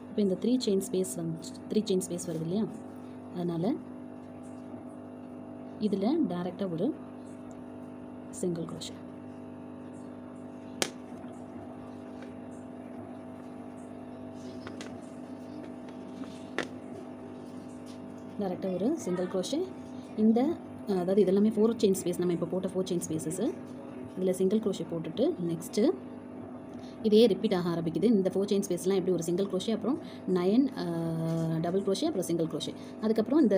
இப்போ இந்த 3 செயின் ஸ்பேஸ் வருது இல்லையா, அதனால் இதில் டைரெக்டாக ஒரு சிங்கிள் க்ரோஷே, டைரெக்டாக ஒரு சிங்கிள் க்ரோஷே. இந்த அதாவது இதெல்லாமே 4 செயின் ஸ்பேஸ், நம்ம இப்போ போட்ட 4 செயின் ஸ்பேஸஸ். இதில் சிங்கிள் க்ரோஷே போட்டுட்டு நெக்ஸ்ட்டு இதே ரிப்பீட் ஆக ஆரம்பிக்குது. இந்த 4 செயின் ஸ்பேஸ்லாம் எப்படி ஒரு சிங்கிள் க்ரோஷே, அப்புறம் 9 டபுள் க்ரோஷே, அப்புறம் சிங்கிள் க்ரோஷே, அதுக்கப்புறம் இந்த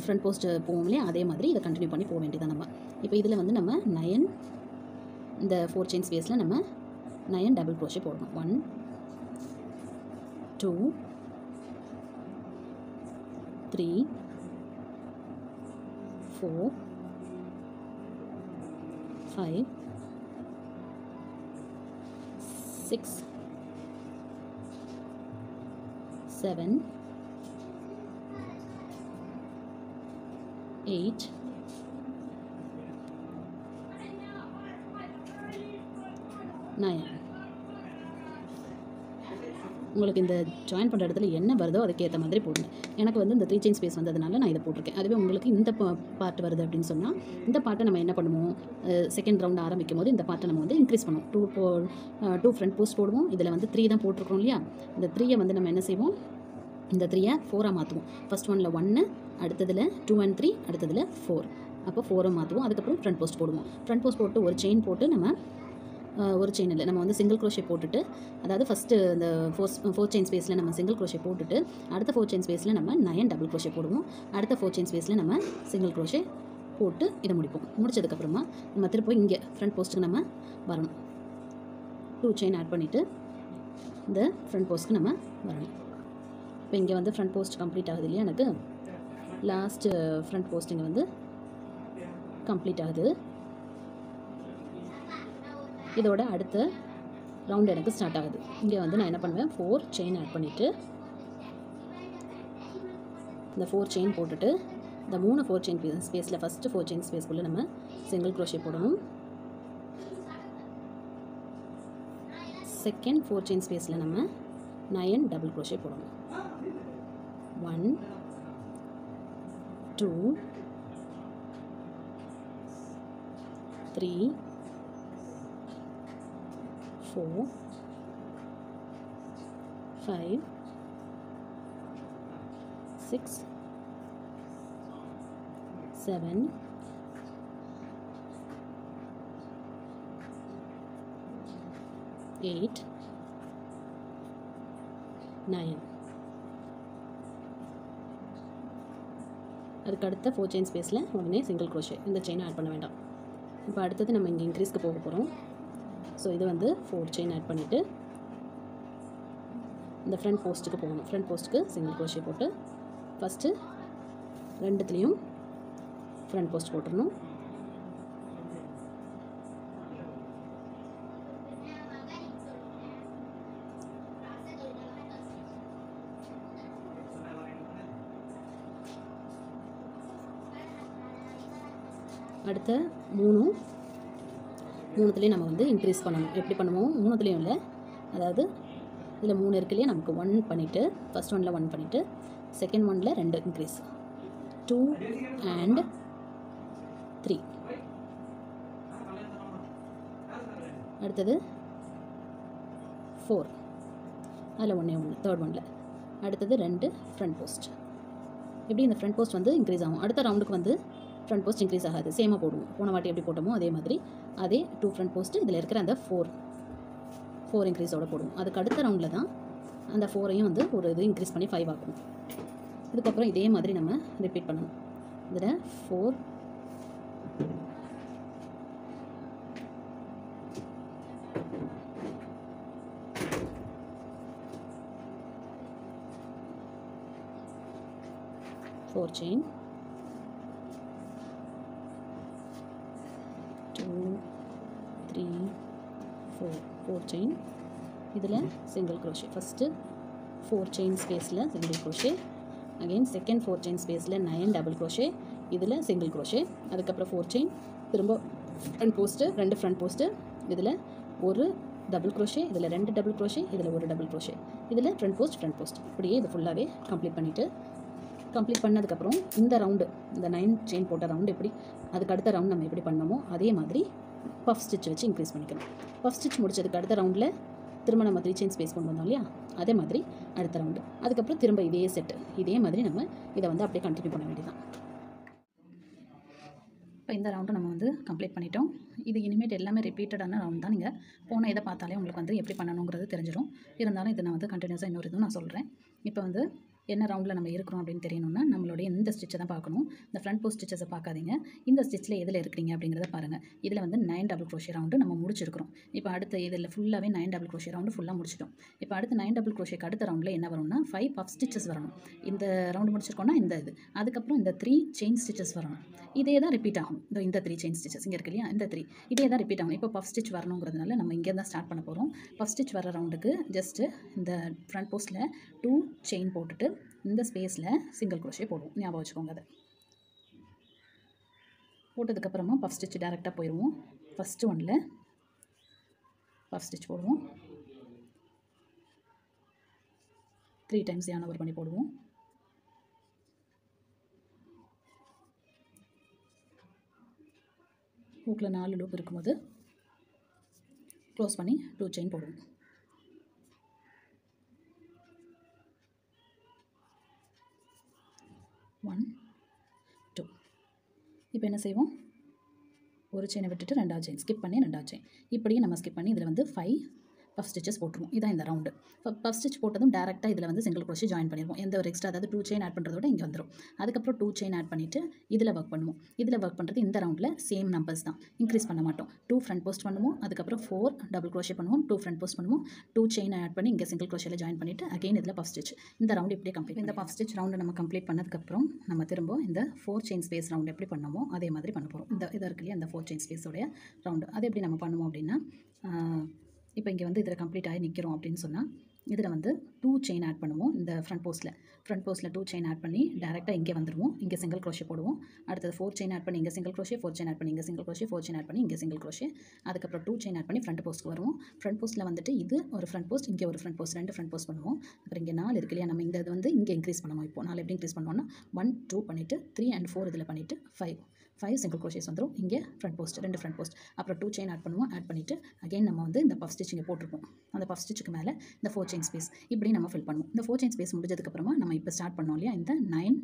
ஃப்ரண்ட் போஸ்ட் போவோம் இல்லையா, அதே மாதிரி இதை கண்டினியூ பண்ணி போக வேண்டியதான் நம்ம. இப்போ இதில் வந்து நம்ம 9 இந்த 4 செயின் ஸ்பேஸில் நம்ம 9 டபுள் க்ரோஷே போடணும். 1 2 3 4 5 6 7 8 9. உங்களுக்கு இந்த ஜாயின் பண்ணுற இடத்துல என்ன வருதோ அதுக்கேற்ற மாதிரி போடுங்க. எனக்கு வந்து இந்த 3 செயின் ஸ்பேஸ் வந்ததுனால நான் இதை போட்டிருக்கேன். அதுவே உங்களுக்கு இந்த பார்ட் வருது அப்படின்னு சொன்னால் இந்த பார்ட்டை நம்ம என்ன பண்ணுவோம், செகண்ட் ரவுண்ட் ஆரம்பிக்கும் போது இந்த பார்ட்டை நம்ம வந்து இன்க்ரீஸ் பண்ணுவோம். 2 ஃப்ரண்ட் போஸ்ட் போடுவோம். இதில் வந்து 3 தான் போட்டிருக்கோம் இல்லையா. இந்த 3 வந்து நம்ம என்ன செய்வோம், இந்த 3 4 மாற்றுவோம். ஃபர்ஸ்ட் ஒன்ல 1, அடுத்ததில் 2 and 3, அடுத்ததில் 4. அப்போ 4 மாற்றுவோம். அதுக்கப்புறம் ஃப்ரண்ட் போஸ்ட் போடுவோம். ஃப்ரண்ட் போஸ்ட் போட்டு ஒரு செயின் போட்டு நம்ம ஒரு செயின் இல்லை, நம்ம வந்து சிங்கிள் க்ரோஷே போட்டுட்டு, அதாவது ஃபஸ்ட்டு இந்த 4 செயின் ஸ்பேஸில் நம்ம சிங்கிள் க்ரோஷே போட்டுட்டு அடுத்த 4 செயின் ஸ்பேஸில் நம்ம 9 டபுள் க்ரோஷே போடுவோம். அடுத்த 4 செயின் ஸ்பேஸில் நம்ம சிங்கிள் க்ரோஷே போட்டு இதை முடிப்போம். முடிச்சதுக்கப்புறமா நம்ம திருப்பி இங்கே ஃப்ரண்ட் போஸ்ட்டுக்கு நம்ம வரணும். 2 செயின் ஆட் பண்ணிவிட்டு இந்த ஃப்ரண்ட் போஸ்ட்டுக்கு நம்ம வரணும். இப்போ இங்கே வந்து ஃப்ரண்ட் போஸ்ட் கம்ப்ளீட் ஆகுது இல்லையா, எனக்கு லாஸ்ட்டு ஃப்ரண்ட் போஸ்ட் இங்கே வந்து கம்ப்ளீட் ஆகுது. இதோட அடுத்த ரவுண்ட் எனக்கு ஸ்டார்ட் ஆகுது. இங்கே வந்து நான் என்ன பண்ணுவேன், 4 செயின் ஆட் பண்ணிவிட்டு இந்த 4 செயின் போட்டுட்டு இந்த 3 4 செயின் ஸ்பேஸில் ஃபஸ்ட்டு 4 செயின் ஸ்பேஸ்க்குள்ளே நம்ம சிங்கிள் க்ரோஷே போடணும். செகண்ட் 4 செயின் ஸ்பேஸில் நம்ம 9 டபுள் க்ரோஷே போடணும். 1 2 3 4 5 6 7 8 9. அதுக்கு அடுத்த 4 செயின் ஸ்பேஸில் உடனே சிங்கிள் க்ரோஷே, இந்த செயினை ஆட் பண்ண வேண்டாம். இப்போ அடுத்தது நம்ம இங்கே இன்க்ரீஸ்க்கு போக போகிறோம். ஸோ இது வந்து 4 செயின் ஆட் பண்ணிவிட்டு இந்த ஃப்ரண்ட் போஸ்ட்டுக்கு போகணும். ஃப்ரண்ட் போஸ்ட்டுக்கு சிங்கிள் க்ரோஷே போட்டு ஃபஸ்ட்டு ரெண்டுத்துலேயும் ஃப்ரண்ட் போஸ்ட் போட்டுடணும். அடுத்த மூணுத்துலேயும் நம்ம வந்து இன்க்ரீஸ் பண்ணணும். எப்படி பண்ணுவோம், மூணுத்துலேயும் இல்லை, அதாவது இதில் 3 இருக்கு இல்லையா, நமக்கு 1 பண்ணிவிட்டு ஃபஸ்ட் ஒனில் 1 பண்ணிவிட்டு செகண்ட் ஒனில் 2 இன்க்ரீஸ், 2 and 3. அடுத்தது 4, அதில் 1 தேர்ட் ஒனில். அடுத்தது 2 ஃப்ரண்ட் போஸ்ட். எப்படி இந்த ஃப்ரண்ட் போஸ்ட் வந்து இன்க்ரீஸ் ஆகும். அடுத்த ரவுண்டுக்கு வந்து ஃப்ரண்ட் போஸ்ட் இன்க்ரீஸ் ஆகாது, சேமாக போடுவோம். போன வாட்டி எப்படி போட்டோமோ அதே மாதிரி அதே 2 ஃப்ரண்ட் போஸ்ட்டு இதில் இருக்கிற அந்த 4 இன்க்ரீஸோடு போடுவோம். அதுக்கு அடுத்த ரவுண்டில் தான் அந்த 4ஐயும் வந்து ஒரு இது இன்க்ரீஸ் பண்ணி 5 ஆகும். இதுக்கப்புறம் இதே மாதிரி நம்ம ரிப்பீட் பண்ணணும். இதில் 4 4 செயின், 2 3 4 செயின், இதில் சிங்கிள் க்ரோஷே. ஃபஸ்ட்டு 4 செயின் ஸ்பேஸில் single crochet, again second 4 chain ஸ்பேஸில் 9 டபுள் க்ரோஷே, இதில் சிங்கிள் க்ரோஷே. அதுக்கப்புறம் 4 செயின், திரும்ப ஃப்ரண்ட் போஸ்ட்டு, 2 ஃப்ரண்ட் போஸ்ட்டு, இதில் ஒரு டபுள் க்ரோஷே, இதில் 2 டபுள் க்ரோஷே, இதில் ஒரு டபுள் க்ரோஷே, இதில் ஃப்ரண்ட் போஸ்ட். இப்படியே இது ஃபுல்லாகவே கம்ப்ளீட் பண்ணதுக்கப்புறம் இந்த ரவுண்டு, இந்த 9 செயின் போட்ட ரவுண்டு எப்படி, அதுக்கு அடுத்த ரவுண்ட் நம்ம எப்படி பண்ணோமோ அதே மாதிரி பஃப் ஸ்டிச் வச்சு இன்க்ரீஸ் பண்ணிக்கணும். பஃப் ஸ்டிச் முடிச்சதுக்கு அடுத்த ரவுண்டில் திரும்ப நம்ம 3 செயின் ஸ்பேஸ் கொண்டு வந்தோம் இல்லையா, அதே மாதிரி அடுத்த ரவுண்டு. அதுக்கப்புறம் திரும்ப இதே செட்டு, இதே மாதிரி நம்ம இதை வந்து அப்படியே கண்டினியூ பண்ண வேண்டியதான். இப்போ இந்த ரவுண்டு நம்ம வந்து கம்ப்ளீட் பண்ணிட்டோம். இது இனிமேட் எல்லாமே ரிப்பீட்டடான ரவுண்ட் தான். நீங்கள் போன இதை பார்த்தாலே உங்களுக்கு வந்து எப்படி பண்ணணுங்கிறது தெரிஞ்சிடும். இருந்தாலும் இதை நான் வந்து கண்டினியூஸாக இன்னொரு இதுவும் நான் சொல்கிறேன். இப்போ வந்து என்ன ரவுண்டில் நம்ம இருக்கிறோம் அப்படின்னு தெரியணும்னா நம்மளுடைய இந்த ஸ்டிச்சை தான் பார்க்கணும். இந்த ஃப்ரண்ட் போஸ்ட் ஸ்டிச்சஸை பார்க்காதீங்க. இந்த ஸ்டிச்சில் எதில் இருக்கிறீங்க அப்படிங்கிறத பாருங்கள். இதில் வந்து 9 டபுள் க்ரோஷே ரவுண்டு நம்ம முடிச்சிருக்கிறோம். இப்போ அடுத்த இதில் ஃபுல்லாகவே 9 டபுள் க்ரோஷே ரவுண்டு ஃபுல்லாக முடிச்சிட்டோம். இப்போ அடுத்து 9 டபுள் க்ரோஷேக்கு அடுத்த ரவுண்டில் என்ன வரும்னா 5 பஃப் ஸ்டிச்சஸ் வரணும். இந்த ரவுண்டு முடிச்சிருக்கோம்னா இந்த இது, அதுக்கப்புறம் இந்த 3 செயின் ஸ்டிச்சஸ் வரணும். இதே தான் ரிப்பீட் ஆகும். இந்த 3 செயின் ஸ்டிச்சஸ் இங்கே இருக்கு இல்லையா, இந்த 3 இதே தான் ரிப்பீட் ஆகும். இப்போ பஃப் ஸ்டிச் வரணுங்கிறதுனால நம்ம இங்கே தான் ஸ்டார்ட் பண்ண போகிறோம். பஃப் ஸ்டிச் வர ரவுண்டுக்கு ஜஸ்ட்டு இந்த ஃப்ரண்ட் போஸ்ட்டில் 2 செயின் போட்டுட்டு இந்த ஸ்பேஸில் சிங்கிள் க்ரோஷே போடுவோம். ஞாபகம் வச்சுக்கோங்க. அதை போட்டதுக்கப்புறமா பஃப் ஸ்டிச் டேரெக்டாக போயிடுவோம். ஃபஸ்ட்டு ஒன்றில் பஃப் ஸ்டிச் போடுவோம். 3 டைம்ஸ் yarn over பண்ணி போடுவோம். ஹூக்கில் 4 லூப் இருக்கும்போது க்ளோஸ் பண்ணி 2 செயின் போடுவோம். 1 2. இப்போ என்ன செய்வோம், ஒரு செயினை விட்டுட்டு 2வது செயின் ஸ்கிப் பண்ணி 2வது செயின் இப்படியே நம்ம ஸ்கிப் பண்ணி இதில் வந்து 5 பஃப் ஸ்டிச்சஸ் போட்டுருவோம். இதான் இந்த ரவுண்டு. பஃப் ஸ்டிச் போட்டதும் டேரெக்டாக இதில் வந்து சிங்கிள் க்ரோஷே ஜாயின் பண்ணிடுவோம். எந்த ஒரு எக்ஸ்ட்ரா, அதாவது 2 செயின் ஆட் பண்ணுறதோட இங்கே வந்துடும். அதுக்கப்புறம் 2 செயின் ஆட் பண்ணிவிட்டு இதில் ஒர்க் பண்ணுவோம். இதில் ஒர்க் பண்ணுறது இந்த ரவுண்டில் சேம் நம்பர்ஸ் தான், இன்க்ரீஸ் பண்ண மாட்டோம். 2 ஃப்ரண்ட் போஸ்ட் பண்ணுவோம், அதுக்கப்புறம் 4 டபுள் க்ரோஷே பண்ணுவோம், 2 ஃப்ரண்ட் போஸ்ட் பண்ணுவோம், 2 செயின் ஆட் பண்ணி இங்கே சிங்கிள் க்ரோஷேல ஜாயின் பண்ணிவிட்டு அகைன் இதில் பஃப் ஸ்டிச். இந்த ரவுண்டு இப்படியே கம்ப்ளீட். இந்த பஃப் ஸ்டிச் ரவுண்டு நம்ம கம்ப்ளீட் பண்ணதுக்கப்புறம் நம்ம திரும்ப இந்த 4 செயின் ஸ்பேஸ் ரவுண்டு எப்படி பண்ணமோ அதே மாதிரி பண்ண போகிறோம். இந்த இது இருக்கு இல்லையா, இந்த 4 செயின் ஸ்பேஸோடைய ரவுண்டு அது எப்படி நம்ம பண்ணுவோம் அப்படின்னா, இப்போ இங்கே வந்து இதில் கம்ப்ளீட் ஆகி நிற்கிறோம் அப்படின்னு சொன்னால் இதில் வந்து 2 செயின் ஆட் பண்ணுவோம். இந்த ஃப்ரண்ட் போஸ்ட்டில் 2 செயின் ஆட் பண்ணி டேரெக்டாக இங்கே வந்துடுவோம். இங்கே சிங்கிள் க்ரோஷே போடுவோம். அடுத்தது 4 செயின் ஆட் பண்ணி இங்கே சிங்கிள் க்ரோஷே, 4 செயின் ஆட் பண்ணி இங்கே சிங்கிள் க்ரோஷே, 4 செயின் ஆட் பண்ணி இங்கே சிங்கிள் க்ரோஷே. அதுக்கப்புறம் 2 செயின் ஆட் பண்ணி ஃப்ரண்ட் போஸ்ட்டுக்கு வருவோம். ஃப்ரண்ட் போஸ்ட்டில் வந்துட்டு இது ஒரு ஃப்ரண்ட் போஸ்ட், இங்கே ஒரு ஃப்ரண்ட் போஸ்ட், 2 ஃப்ரண்ட் போஸ்ட் பண்ணுவோம். அப்புறம் இங்கே 4 இருக்கு இல்லையா, நம்ம இந்த இது வந்து இங்கே இன்க்ரீஸ் பண்ணுவோம். இப்போ 4 எப்படி இன்க்ரீஸ் பண்ணுவோம்னா 1 2 பண்ணிவிட்டு 3 and 4 இதில் பண்ணிவிட்டு 5 சிங்கிள் க்ரோஷேஸ் வந்துடும். இங்கே ஃப்ரண்ட் போஸ்ட், 2 ஃப்ரண்ட் போஸ்ட், அப்புறம் 2 செயின் ஆட் பண்ணுவோம். ஆட் பண்ணிவிட்டு அகைன் நம்ம வந்து இந்த பஃப் ஸ்டிச் இங்கே போட்டிருப்போம். அந்த பஃப் ஸ்டிச்சுக்கு மேலே இந்த 4 செயின் ஸ்பேஸ் இப்படி நம்ம ஃபில் பண்ணுவோம். இந்த 4 செயின் ஸ்பேஸ் முடிஞ்சதுக்கப்புறமா நம்ம இப்போ ஸ்டார்ட் பண்ணோம் இல்லையா, இந்த 9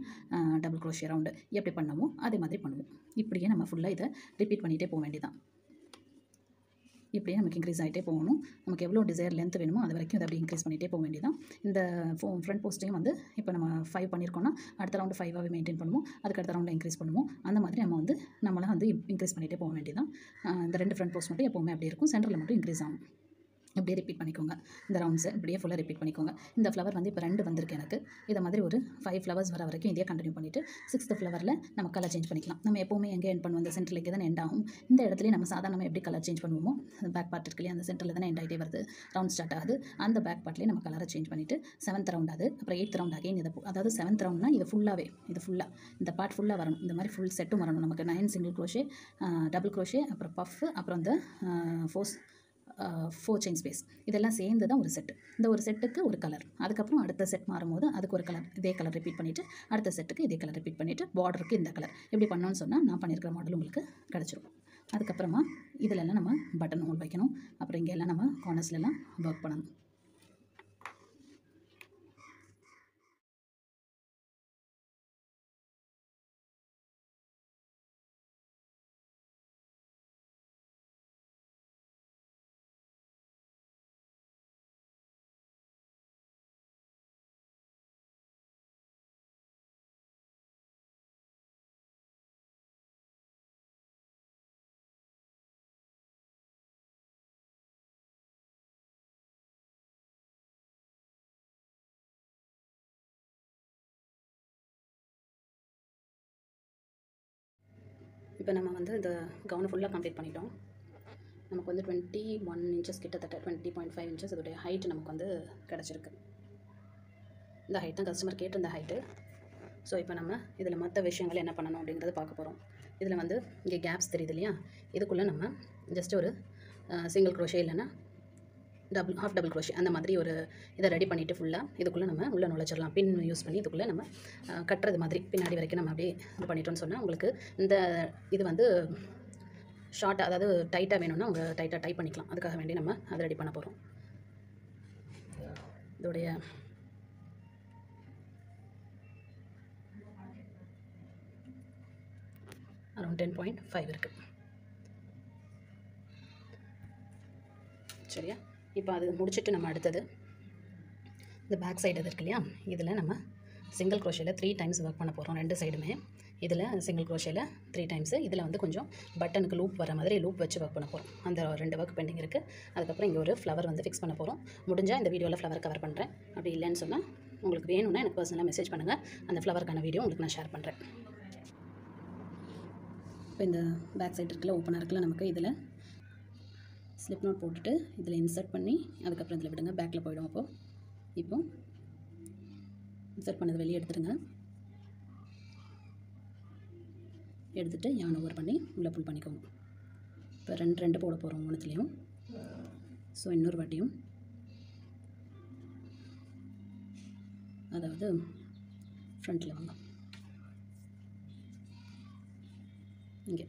டபுள் க்ரோஷே ரவுண்டு எப்படி பண்ணமோ அதே மாதிரி பண்ணுவோம். இப்படியே நம்ம ஃபுல்லாக இதை ரிப்பீட் பண்ணிகிட்டே போக வேண்டியதான். இப்படியே நமக்கு இன்க்ரீஸ் ஆகிட்டே போகணும். நமக்கு எவ்வளோ டிசைர் லென்த் வேணுமோ அது வரைக்கும் அதை அப்படி இன்க்ரீஸ் பண்ணிகிட்டே போக வேண்டியதான். இந்த ஃப்ரண்ட் போஸ்ட்டையும் வந்து இப்போ நம்ம 5 பண்ணியிருக்கோம்னா அடுத்த ரவுண்டு 5ஆகவே மெயின்டைன் பண்ணுவோம். அதுக்கு அடுத்த ரவுண்டில் இன்க்ரீஸ் பண்ணுவோம். அந்த மாதிரி நம்ம வந்து நம்மளாம் வந்து இன்க்ரீஸ் பண்ணிகிட்டே போக வேண்டியதான். இந்த 2 ஃப்ரண்ட் போஸ்ட் மட்டும் எப்போவுமே அப்படி இருக்கும், சென்டரில் மட்டும் இன்க்ரீஸ் ஆகும். இப்படியே ரிப்பீட் பண்ணிக்கோங்க. இந்த ரவுண்ட்ஸை இப்படியே ஃபுல்லாக ரிப்பீட் பண்ணிக்கோங்க. இந்த ஃப்ளவர் வந்து இப்போ 2 வந்திருக்கு எனக்கு. இதை மாதிரி ஒரு 5 ஃப்ளவர்ஸ் வர வரைக்கும் இதே கண்டினியூ பண்ணிவிட்டு 6th ஃப்ளவரில் நம்ம கலர் சேஞ்ச் பண்ணிக்கலாம். நம்ம எப்போவுமே எங்கே எண்ட் பண்ணுவோம், இந்த சென்டரில் இங்கே தானே எண்ட் ஆகும். இந்த இடத்துலேயே நம்ம சாதாரணமாக எப்படி கலர் சேஞ்ச் பண்ணுவோமோ, பேக் பார்ட் இருக்கு இல்லையா, அந்த சென்டரில் தானே எண்ட் ஆகிட்டே வருது, ரவுண்ட் ஸ்டார்ட் ஆகுது. அந்த பேக் பார்ட்லேயே நம்ம கலரை சேஞ்ச் பண்ணிவிட்டு 7th ரவுண்ட் அது, அப்புறம் 8th ரவுண்ட் அகைன் இதை, அதாவது 7th ரவுண்ட்னா இது ஃபுல்லாகவே, இது ஃபுல்லாக இந்த பார்ட் ஃபுல்லாக வரணும். இந்த மாதிரி ஃபுல் செட்டும் வரணும். நமக்கு 9 சிங்கிள் க்ரோஷே, டபுள் க்ரோஷே, அப்புறம் பஃப், அப்புறம் இந்த 4 செயின் ஸ்பேஸ் இதெல்லாம் சேர்ந்து தான் ஒரு செட்டு. இந்த ஒரு செட்டுக்கு ஒரு கலர், அதுக்கப்புறம் அடுத்த செட் மாறும்போது அதுக்கு ஒரு கலர், இதே கலர் ரிப்பீட் பண்ணிவிட்டு அடுத்த செட்டுக்கு இதே கலர் ரிப்பீட் பண்ணிவிட்டு பார்டருக்கு இந்த கலர் எப்படி பண்ணோன்னு சொன்னால் நான் பண்ணியிருக்கிற மாடல் உங்களுக்கு கிடச்சிரும். அதுக்கப்புறமா இதிலெல்லாம் நம்ம பட்டன் ஹோல் வைக்கணும். அப்புறம் இங்கே எல்லாம் நம்ம கார்னர்ஸ்லாம் ஒர்க் பண்ணணும். இப்போ நம்ம வந்து இந்த கவுனை ஃபுல்லாக கம்ப்ளீட் பண்ணிட்டோம். நமக்கு வந்து 21 இன்ச்சஸ், கிட்டத்தட்ட 20.5 இன்ச்சஸ் இதோடைய ஹைட் நமக்கு வந்து கிடச்சிருக்கு. இந்த ஹைட் தான் கஸ்டமர் கேட்டிருந்த ஹைட்டு. ஸோ இப்போ நம்ம இதில் மற்ற விஷயங்கள் என்ன பண்ணணும் அப்படிங்கிறத பார்க்க போகிறோம். இதில் வந்து இங்கே கேப்ஸ் தெரியுது இல்லையா, இதுக்குள்ளே நம்ம ஜஸ்ட் ஒரு சிங்கிள் க்ரோஷே இல்லைன்னா ஹாஃப் டபுள் க்ரோஷே அந்த மாதிரி ஒரு இதை ரெடி பண்ணிவிட்டு ஃபுல்லாக இதுக்குள்ளே நம்ம உள்ளே நுழைச்சிடலாம். பின் யூஸ் பண்ணி இதுக்குள்ளே நம்ம கட்டுறது மாதிரி பின்னாடி வரைக்கும் நம்ம அப்படியே இது பண்ணிட்டோன்னு சொன்னால் உங்களுக்கு இந்த இது வந்து ஷார்ட்டாக, அதாவது டைட்டாக வேணும்னா அவங்க டைட்டாக டைப் பண்ணிக்கலாம். அதுக்காக வேண்டி நம்ம அதை ரெடி பண்ண போகிறோம். இதோடைய அரௌண்ட் 10.5 இருக்குது. சரியா? இப்போ அது முடிச்சுட்டு நம்ம அடுத்தது இந்த பேக் சைடு இது இருக்கு இல்லையா, இதில் நம்ம சிங்கிள் க்ரோஷேல 3 டைம்ஸ் ஒர்க் பண்ண போகிறோம் ரெண்டு சைடுமே. இதில் சிங்கிள் க்ரோஷேல 3 டைம்ஸு, இதில் வந்து கொஞ்சம் பட்டனுக்கு லூப் வர மாதிரி லூப் வச்சு ஒர்க் பண்ண போகிறோம். அந்த 2 ஒர்க் பெண்டிங் இருக்குது. அதுக்கப்புறம் இங்கே ஒரு ஃப்ளவர் வந்து ஃபிக்ஸ் பண்ண போகிறோம். முடிஞ்சால் இந்த வீடியோவில் ஃப்ளவர் கவர் பண்ணுறேன். அப்படி இல்லைன்னு சொன்னால் உங்களுக்கு வேணும்னா எனக்கு பர்சனலாக மெசேஜ் பண்ணுங்கள். அந்த ஃப்ளவருக்கான வீடியோ உங்களுக்கு நான் ஷேர் பண்ணுறேன். இப்போ இந்த பேக் சைடு இருக்குல்ல, ஓப்பனாக இருக்குல்ல, நமக்கு இதில் ஸ்லிப் நோட் போட்டுட்டு இதில் இன்சர்ட் பண்ணி அதுக்கப்புறம் இதில் விடுங்க. பேக்கில் போய்டும். இப்போ இன்சர்ட் பண்ணது வெளியே எடுத்துடுங்க. எடுத்துகிட்டு யான் ஓவர் பண்ணி உள்ளே புல் பண்ணிக்கோங்க. இப்போ ரெண்டு போட போகிறோம் ஒன்றுத்துலேயும். ஸோ இன்னொரு வாட்டியும், அதாவது ஃப்ரண்ட்டில் வாங்க, இங்கே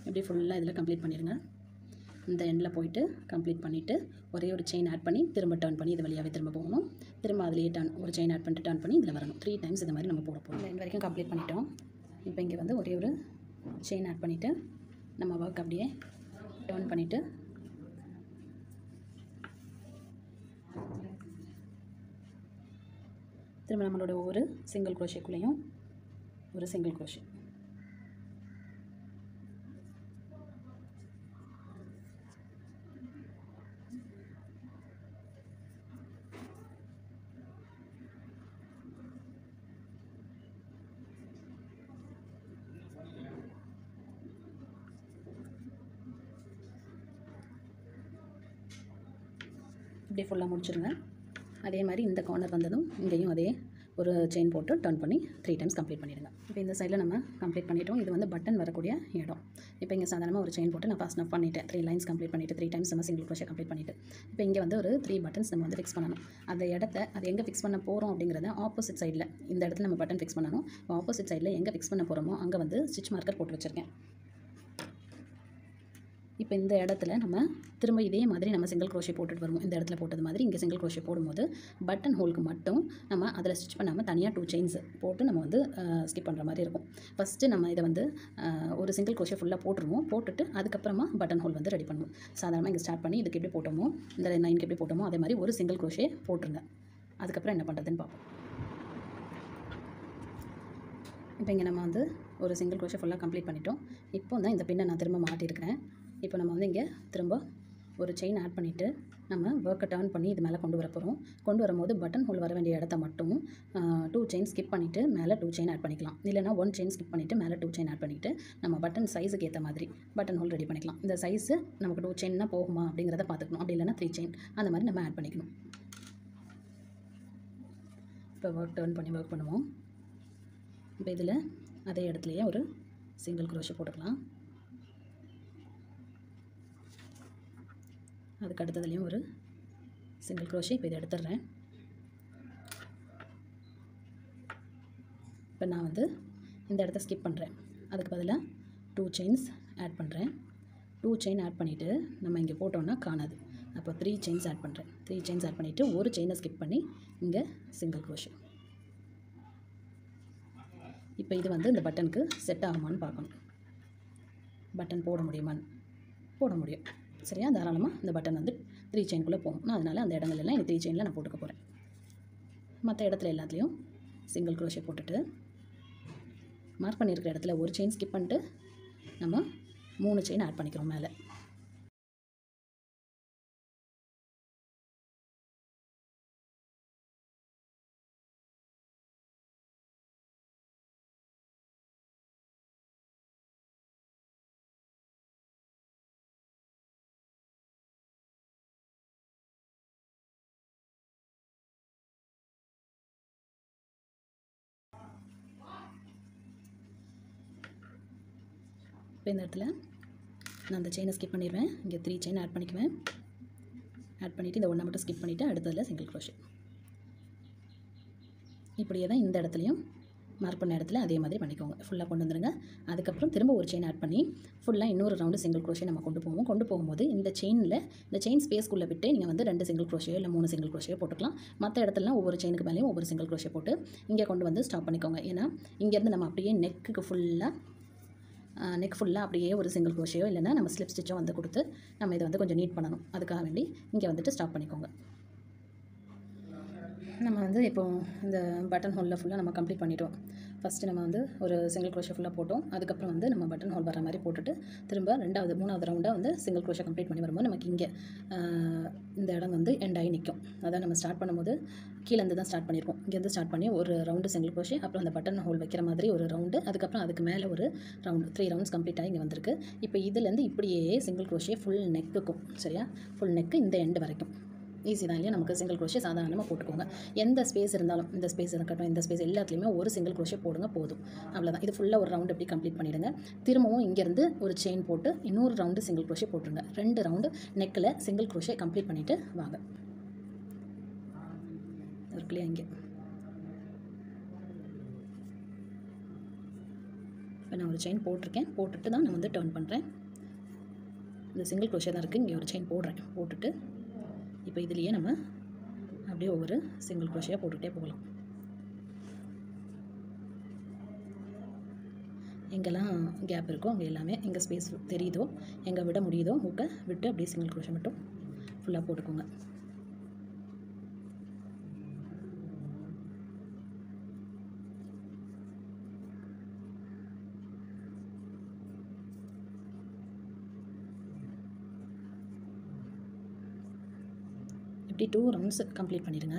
இப்படி ஃபுல்லாக இதில் கம்ப்ளீட் பண்ணிடுங்க. இந்த எண்டில் போயிட்டு கம்ப்ளீட் பண்ணிவிட்டு ஒரே ஒரு செயின் ஆட் பண்ணி திரும்ப டர்ன் பண்ணி இது வழியாகவே திரும்ப போகணும். திரும்ப அதிலேயே ஒரு செயின் ஆட் பண்ணிட்டு டர்ன் பண்ணி இதில் வரணும். 3 டைம்ஸ் இந்த மாதிரி நம்ம போட போகிறோம். இந்த எண்ட் வரைக்கும் கம்ப்ளீட் பண்ணிட்டோம். இப்போ இங்கே வந்து ஒரே ஒரு செயின் ஆட் பண்ணிவிட்டு நம்ம ஒர்க் அப்படியே டர்ன் பண்ணிவிட்டு திரும்ப நம்மளோட ஒவ்வொரு சிங்கிள் க்ரோஷேக்குள்ளேயும் ஒரு சிங்கிள் க்ரோஷே. இப்படி ஃபுல்லாக முடிச்சிருங்க. அதே மாதிரி இந்த கார்னர் வந்ததும் இங்கேயும் அதே ஒரு செயின் போட்டு டர்ன் பண்ணி 3 டைம்ஸ் கம்ப்ளீட் பண்ணிடுங்க. இப்போ இந்த சைடில் நம்ம கம்ப்ளீட் பண்ணிட்டோம். இது வந்து பட்டன் வரக்கூடிய இடம். இப்போ இங்கே சாதாரணமாக ஒரு செயின் போட்டு நான் ஃபஸ்ட் நப் பண்ணிவிட்டேன். 3 லைன்ஸ் கம்ப்ளீட் பண்ணிவிட்டு 3 டைம்ஸ் நம்ம சிங்கிள் க்ரோஷே கம்ப்ளீட் பண்ணிவிட்டு இப்போ இங்கே வந்து ஒரு 3 பட்டன்ஸ் நம்ம வந்து ஃபிக்ஸ் பண்ணணும். அந்த இடத்த அது எங்கே ஃபிக்ஸ் பண்ண போகிறோம் அப்படிங்கிறத ஆப்போசிட் சைடில் இந்த இடத்துல நம்ம பட்டன் ஃபிக்ஸ் பண்ணணும். ஆப்போசிட் சைடில் எங்கே ஃபிக்ஸ் பண்ண போகிறோமோ அங்கே வந்து ஸ்டிச் மார்க்கர் போட்டு வச்சுருக்கேன். இப்போ இந்த இடத்துல நம்ம திரும்ப இதே மாதிரி நம்ம சிங்கிள் க்ரோஷே போட்டுட்டு வருவோம். இந்த இடத்துல போட்டது மாதிரி இங்கே சிங்கிள் க்ரோஷே போடும்போது பட்டன் ஹோலுக்கு மட்டும் நம்ம அதில் ஸ்டிச் பண்ணாமல் தனியாக 2 செயின்ஸ் போட்டு நம்ம வந்து ஸ்கிப் பண்ணுற மாதிரி இருக்கும். ஃபஸ்ட்டு நம்ம இதை வந்து ஒரு சிங்கிள் க்ரோஷே ஃபுல்லாக போட்டுருவோம். போட்டுட்டு அதுக்கப்புறமா பட்டன் ஹோல் வந்து ரெடி பண்ணுவோம். சாதாரணமாக இங்கே ஸ்டார்ட் பண்ணி இதுக்கு எப்படி போட்டோமோ, இந்த லைனுக்கு எப்படி போட்டோமோ அதே மாதிரி ஒரு சிங்கிள் க்ரோஷே போட்டுருங்க. அதுக்கப்புறம் என்ன பண்ணுறதுன்னு பார்ப்போம். இப்போ இங்கே நம்ம வந்து ஒரு சிங்கிள் க்ரோஷே ஃபுல்லாக கம்ப்ளீட் பண்ணிட்டோம். இப்போ தான் இந்த பின்னை நான் திரும்ப மாட்டியிருக்கிறேன். இப்போ நம்ம வந்து இங்கே திரும்ப ஒரு செயின் ஆட் பண்ணிவிட்டு நம்ம ஒர்க்கை டர்ன் பண்ணி இது மேலே கொண்டு வர போகிறோம். கொண்டு வரும்போது பட்டன் ஹோல் வர வேண்டிய இடத்த மட்டும் 2 செயின் ஸ்கிப் பண்ணிவிட்டு மேலே 2 செயின் ஆட் பண்ணிக்கலாம். இல்லைனா 1 செயின் ஸ்கிப் பண்ணிவிட்டு மேலே 2 செயின் ஆட் பண்ணிவிட்டு நம்ம பட்டன் சைஸுக்கு ஏற்ற மாதிரி பட்டன் ஹோல் ரெடி பண்ணிக்கலாம். இந்த சைஸு நமக்கு 2 செயின்னா போகுமா அப்படிங்கிறத பார்த்துக்கணும். அப்படி இல்லைனா 3 செயின் அந்த மாதிரி நம்ம ஆட் பண்ணிக்கணும். இப்போ ஒர்க் டர்ன் பண்ணி ஒர்க் பண்ணுவோம். இப்போ இதில் அதே இடத்துலையே ஒரு சிங்கிள் க்ரோஷே போட்டுக்கலாம். அதுக்கு அடுத்ததுலேயும் ஒரு சிங்கிள் க்ரோஷே. இப்போ இதை எடுத்துடுறேன். இப்போ நான் வந்து இந்த இடத்த ஸ்கிப் பண்ணுறேன். அதுக்கு பதிலாக 2 செயின்ஸ் ஆட் பண்ணுறேன். 2 செயின் ஆட் பண்ணிவிட்டு நம்ம இங்கே போட்டோன்னா காணாது. அப்போ 3 செயின்ஸ் ஆட் பண்ணுறேன். 3 செயின்ஸ் ஆட் பண்ணிவிட்டு ஒரு செயினை ஸ்கிப் பண்ணி இங்கே சிங்கிள் க்ரோஷே. இப்போ இது வந்து இந்த பட்டனுக்கு செட் ஆகுமான்னு பார்க்கணும். பட்டன் போட முடியுமான்னு. போட முடியும். சரியா? தாராளமாக இந்த பட்டன் வந்து 3 செயின்குள்ளே போகும். நான் அதனால் அந்த இடங்கள்லாம் இந்த 3 செயினில் நான் போட்டுக்க போகிறேன். மற்ற இடத்துல எல்லாத்துலேயும் சிங்கிள் க்ரோஷே போட்டுட்டு மார்க் பண்ணியிருக்கிற இடத்துல ஒரு செயின் ஸ்கிப் பண்ணிட்டு நம்ம 3 செயின் ஆட் பண்ணிக்கிறோம் மேலே. இப்போ இந்த இடத்துல நான் அந்த செயினை ஸ்கிப் பண்ணிடுவேன். இங்கே 3 செயின் ஆட் பண்ணிக்குவேன். ஆட் பண்ணிவிட்டு இந்த ஒன்றை மட்டும் ஸ்கிப் பண்ணிவிட்டு அடுத்ததில் சிங்கிள் க்ரோஷே. இப்படியே தான் இந்த இடத்துலையும் மார்க் பண்ண இடத்துல அதே மாதிரி பண்ணிக்கோங்க. ஃபுல்லாக கொண்டு வந்துடுங்க. அதுக்கப்புறம் திரும்ப ஒரு செயின் ஆட் பண்ணி ஃபுல்லாக இன்னொரு ரவுண்டு சிங்கிள் க்ரோஷே நம்ம கொண்டு போவோம். கொண்டு போகும்போது இந்த செயின் ஸ்பேஸ்க்குள்ளே விட்டு நீங்கள் வந்து 2 சிங்கிள் க்ரோஷே இல்லை 3 சிங்கிள் க்ரோஷே போட்டுக்கலாம். மற்ற இடத்துலலாம் ஒவ்வொரு செயினுக்கு மேலேயும் ஒவ்வொரு சிங்கிள் க்ரோஷே போட்டு இங்கே கொண்டு வந்து ஸ்டாப் பண்ணிக்கோங்க. ஏன்னா இங்கேருந்து நம்ம அப்படியே நெக் ஃபுல்லாக அப்படியே ஒரு சிங்கிள் க்ரோஷேயோ இல்லைன்னா நம்ம ஸ்லிப் ஸ்டிச்சோ வந்து கொடுத்து நம்ம இதை வந்து கொஞ்சம் நீட் பண்ணணும். அதுக்காக வேண்டி இங்கே வந்துட்டு ஸ்டாப் பண்ணிக்கோங்க. நம்ம வந்து இப்போது இந்த பட்டன் ஹோலில் ஃபுல்லாக நம்ம கம்ப்ளீட் பண்ணிட்டோம். ஃபஸ்ட்டு நம்ம வந்து ஒரு சிங்கிள் க்ரோஷே ஃபுல்லாக போட்டோம். அதுக்கப்புறம் வந்து நம்ம பட்டன் ஹோல் வர மாதிரி போட்டுட்டு திரும்ப 3வது ரவுண்டாக வந்து சிங்கிள் க்ரோஷே கம்ப்ளீட் பண்ணி வரும்போது நமக்கு இங்கே இந்த இடம் வந்து எண்ட் ஆகி நிற்கும். அதான் நம்ம ஸ்டார்ட் பண்ணும்போது கீழேருந்து தான் ஸ்டார்ட் பண்ணியிருக்கோம். இங்கேருந்து ஸ்டார்ட் பண்ணி ஒரு ரவுண்டு சிங்கிள் க்ரோஷே, அப்புறம் அந்த பட்டன் ஹோல் வைக்கிற மாதிரி ஒரு ரவுண்டு, அதுக்கப்புறம் அதுக்கு மேலே ஒரு ரவுண்டு, 3 ரவுண்ட்ஸ் கம்ப்ளீட் ஆகி இங்கே வந்திருக்கு. இப்போ இதுலேருந்து இப்படியே சிங்கிள் க்ரோஷே ஃபுல் நெக்குக்கும், சரியா, ஃபுல் நெக்கு இந்த எண்டு வரைக்கும் ஈஸி தான் இல்லையா. நமக்கு சிங்கிள் க்ரோஷே சாதாரணமாக போட்டுக்கோங்க. எந்த ஸ்பேஸ் இருந்தாலும், இந்த ஸ்பேஸ் இருக்கட்டும், இந்த ஸ்பேஸ் எல்லாத்துலேயுமே ஒரு சிங்கிள் க்ரோஷே போடுங்க போதும். அவ்வளோதான். இது ஃபுல்லாக ஒரு ரவுண்டு எப்படி கம்ப்ளீட் பண்ணிவிடுங்க. திரும்பவும் இங்கேருந்து ஒரு செயின் போட்டு இன்னொரு ரவுண்டு சிங்கிள் க்ரோஷே போட்டுருங்க. 2 ரவுண்டு நெக்கில் சிங்கிள் க்ரோஷே கம்ப்ளீட் பண்ணிவிட்டு வாங்க. இருக்குல்லையா, இங்கே இப்போ நான் ஒரு செயின் போட்டிருக்கேன். போட்டுட்டு தான் நான் வந்து டர்ன் பண்ணுறேன். இந்த சிங்கிள் க்ரோஷே தான் இருக்குது. இங்கே ஒரு செயின் போடுறேன். போட்டுட்டு இப்போ இதுலேயே நம்ம அப்படியே ஒவ்வொரு சிங்கிள் க்ரோஷேயாக போட்டுகிட்டே போகலாம். எங்கெல்லாம் கேப் இருக்கோ அங்கே எல்லாமே, எங்கே ஸ்பேஸ் தெரியுதோ, எங்கே விட முடியுதோ ஹூக்கை விட்டு அப்படியே சிங்கிள் க்ரோஷே மட்டும் ஃபுல்லாக போட்டுக்கோங்க. இப்படி 2 ரவுண்ட்ஸ் கம்ப்ளீட் பண்ணிடுங்க.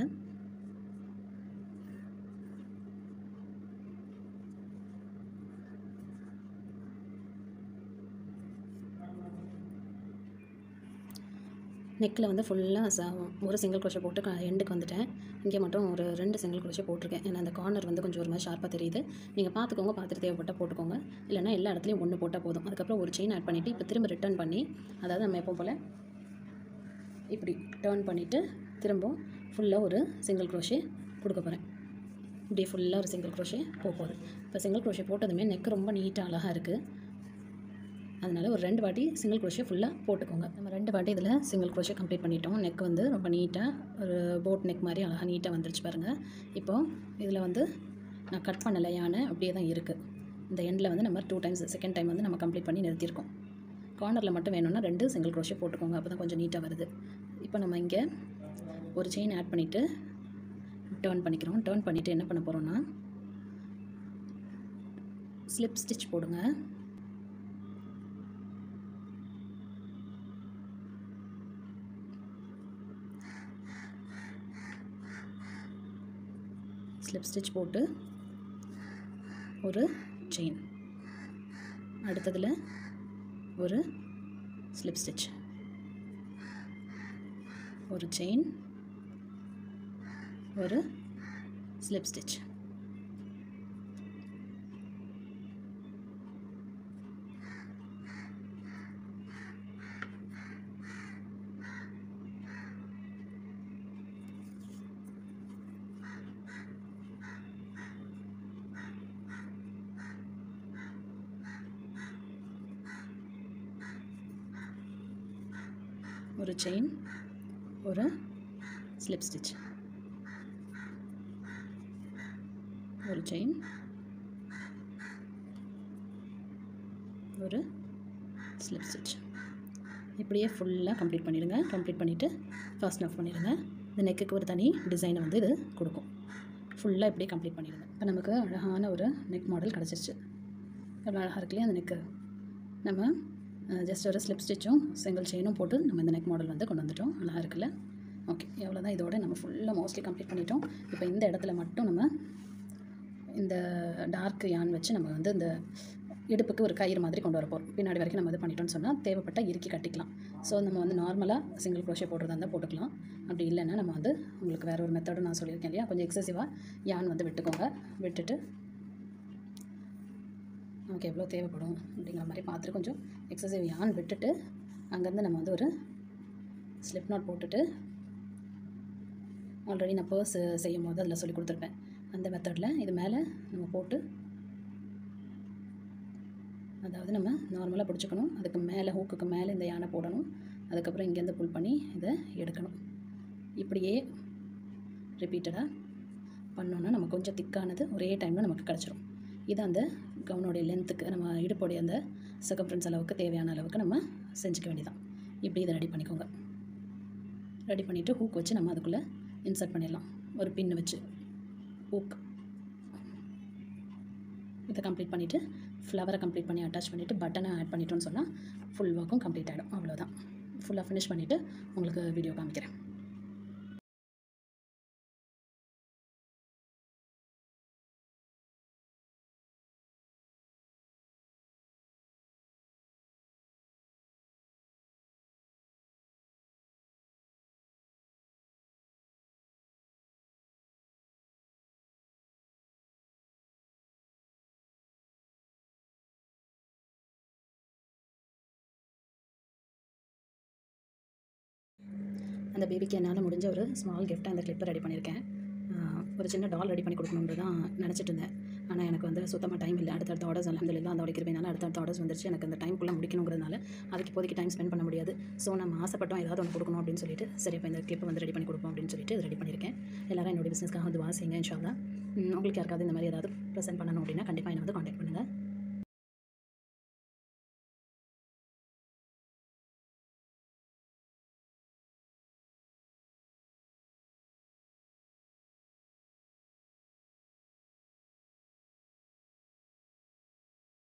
நெக்கில் வந்து ஃபுல்லாக ஒரு சிங்கிள் க்ரோஷே போட்டு எண்டுக்கு வந்துட்டேன். இங்கே மட்டும் ஒரு 2 சிங்கிள் க்ரோஷே போட்டிருக்கேன். ஏன்னா அந்த கார்னர் வந்து கொஞ்சம் ஒரு மாதிரி ஷார்ப்பாக தெரியுது. நீங்கள் பார்த்துக்கோங்க, பார்த்துட்டு தேவைப்பட்டால் போட்டுக்கோங்க. இல்லைனா எல்லா இடத்துலையும் 1 போட்டால் போதும். அதுக்கப்புறம் ஒரு செயின் ஆட் பண்ணிவிட்டு இப்போ திரும்ப ரிட்டர்ன் பண்ணி, அதாவது நம்ம எப்போ போல் இப்படி டர்ன் பண்ணிவிட்டு திரும்ப ஃபுல்லாக ஒரு சிங்கிள் க்ரோஷே கொடுக்க போகிறேன். இப்படியே ஃபுல்லாக ஒரு சிங்கிள் க்ரோஷே போகுது. இப்போ சிங்கிள் க்ரோஷே போட்டதுமே நெக் ரொம்ப நீட்டாக அழகாக இருக்குது. அதனால் ஒரு 2 வாட்டி சிங்கிள் க்ரோஷே ஃபுல்லாக போட்டுக்கோங்க. நம்ம 2 வாட்டி இதில் சிங்கிள் க்ரோஷே கம்ப்ளீட் பண்ணிட்டோம். நெக் வந்து ரொம்ப நீட்டாக ஒரு போட் நெக் மாதிரி அழகாக நீட்டாக வந்துருச்சு பாருங்கள். இப்போது இதில் வந்து நான் கட் பண்ணலை, யானை அப்படியே தான் இருக்குது. இந்த எண்டில் வந்து நம்ம 2 டைம்ஸ், செகண்ட் டைம் வந்து நம்ம கம்ப்ளீட் பண்ணி நிறுத்தியிருக்கோம். கார்னரில் மட்டும் வேணும்னா 2 சிங்கிள் க்ரோஷே போட்டுக்கோங்க. அப்போ தான் கொஞ்சம் நீட்டாக வருது. இப்போ நம்ம இங்கே ஒரு செயின் ஆட் பண்ணிவிட்டு டர்ன் பண்ணிக்கிறோம். டர்ன் பண்ணிவிட்டு என்ன பண்ண போகிறோன்னா ஸ்லிப் ஸ்டிச் போடுங்க. ஸ்லிப் ஸ்டிச் போட்டு ஒரு செயின், அடுத்ததில் ஒரு ஸ்லிப் ஸ்டிச், ஒரு செயின், ஒரு ஸ்லிப் ஸ்டிச். ஒரு செயின், ஒரு ஸ்லிப் ஸ்டிச், ஒரு செயின், ஒரு ஸ்லிப் ஸ்டிச். இப்படியே ஃபுல்லாக கம்ப்ளீட் பண்ணிடுங்க. கம்ப்ளீட் பண்ணிவிட்டு ஃபாஸ்ட் ஆஃப் பண்ணிடுங்க. இந்த நெக்குக்கு ஒரு தனி டிசைனை வந்து இது கொடுக்கும். ஃபுல்லாக இப்படியே கம்ப்ளீட் பண்ணிடுங்க. இப்போ நமக்கு அழகான ஒரு நெக் மாடல் கிடச்சிருச்சு. எவ்வளோ அழகாக இருக்குல்லையா அந்த நெக்கு. நம்ம ஜஸ்ட் ஒரு ஸ்லிப் ஸ்டிச்சும் சிங்கிள் செயினும் போட்டு நம்ம இந்த நெக் மாடல் வந்து கொண்டு வந்துட்டோம். அழகாக இருக்குல்ல. ஓகே, எவ்வளோ தான். இதோட நம்ம ஃபுல்லாக மோஸ்ட்லி கம்ப்ளீட் பண்ணிட்டோம். இப்போ இந்த இடத்துல மட்டும் நம்ம இந்த டார்க் யான் வச்சு நம்ம வந்து இந்த இடுப்புக்கு ஒரு கயிறு மாதிரி கொண்டு வர போகிறோம். பின்னாடி வரைக்கும் நம்ம இது பண்ணிட்டோம்னு சொன்னால் தேவைப்பட்டால் இறுக்கி கட்டிக்கலாம். ஸோ நம்ம வந்து நார்மலாக சிங்கிள் க்ரோஷே போடுறதா இருந்தால் போட்டுக்கலாம். அப்படி இல்லைன்னா நம்ம வந்து உங்களுக்கு வேறு ஒரு மெத்தடும் நான் சொல்லியிருக்கேன் இல்லையா, கொஞ்சம் எக்ஸசிவாக யான் வந்து விட்டுக்கோங்க. விட்டுட்டு நமக்கு எவ்வளோ தேவைப்படும் அப்படிங்கிற மாதிரி பார்த்துட்டு கொஞ்சம் எக்ஸசிவ் யான் விட்டுட்டு அங்கேருந்து நம்ம வந்து ஒரு ஸ்லிப் நாட் போட்டுட்டு, ஆல்ரெடி நான் பர்ஸ் செய்யும் போது அதில் சொல்லி கொடுத்துருப்பேன் அந்த மெத்தடில் இது மேலே நம்ம போட்டு, அதாவது நம்ம நார்மலாக பிடிச்சிக்கணும். அதுக்கு மேலே ஹூக்குக்கு மேலே இந்த யானை போடணும். அதுக்கப்புறம் இங்கேருந்து புல் பண்ணி இதை எடுக்கணும். இப்படியே ரிப்பீட்டடாக பண்ணோன்னா நம்ம கொஞ்சம் திக்கானது ஒரே டைமில் நமக்கு கிடச்சிரும். இது அந்த கவுனுடைய லென்த்துக்கு நம்ம இடுப்புடைய அந்த சர்க்கம்ஃபரன்ஸ் அளவுக்கு தேவையான அளவுக்கு நம்ம செஞ்சுக்க வேண்டியதான். இப்படி இதை ரெடி பண்ணிக்கோங்க. ரெடி பண்ணிவிட்டு ஹூக் வச்சு நம்ம அதுக்குள்ளே இன்சர்ட் பண்ணிடலாம். ஒரு பின்னு வச்சு ஹூக் இதை கம்ப்ளீட் பண்ணிவிட்டு ஃப்ளவரை கம்ப்ளீட் பண்ணி அட்டாச் பண்ணிவிட்டு பட்டனை ஆட் பண்ணிட்டோன்னு சொன்னால் ஃபுல் ஒர்க்கும் கம்ப்ளீட் ஆகிடும். அவ்வளோதான். ஃபுல்லாக ஃபினிஷ் பண்ணிவிட்டு உங்களுக்கு வீடியோ காமிக்கிறேன். அந்த பேபிக்கு என்னால் முடிஞ்ச ஒரு ஸ்மால் கிஃப்ட்டாக அந்த கிளிப்பை ரெடி பண்ணியிருக்கேன். ஒரு சின்ன டால் ரெடி பண்ணி கொடுக்கணுன்னு தான் நினச்சிட்டு இருந்தேன். ஆனால் எனக்கு வந்து சுத்தமாக டைம் இல்லை. அடுத்தடுத்த ஆர்டர்ஸ் அல்ஹம்துலில்லாஹ் அந்த உடைக்கிறதுனால அடுத்தடுத்த ஆர்டர்ஸ் வந்துருச்சு. எனக்கு அந்த டைம்குள்ளே முடிக்கணுங்கிறதுனால அதுக்கு இப்போதைக்கு டைம் ஸ்பெண்ட் பண்ண முடியாது. ஸோ நம்ம ஆசைப்பட்டோம் ஏதாவது ஒன்று கொடுக்கணும் அப்படின்னு சொல்லிட்டு, சரி இப்போ இந்த கிளிப்பை வந்து ரெடி பண்ணி கொடுப்போம் அப்படின்னு சொல்லிட்டு ரெடி பண்ணியிருக்கேன். எல்லாரும் என்னோட பிஸ்னஸ்க்காக வந்து வாசிங்க இன்ஷா அல்லாஹ். உங்களுக்கு யாருக்காவது இந்த மாதிரி ஏதாவது ப்ரெசென்ட் பண்ணணும் அப்படின்னா கண்டிப்பாக என்னை வந்து காண்டாக்ட்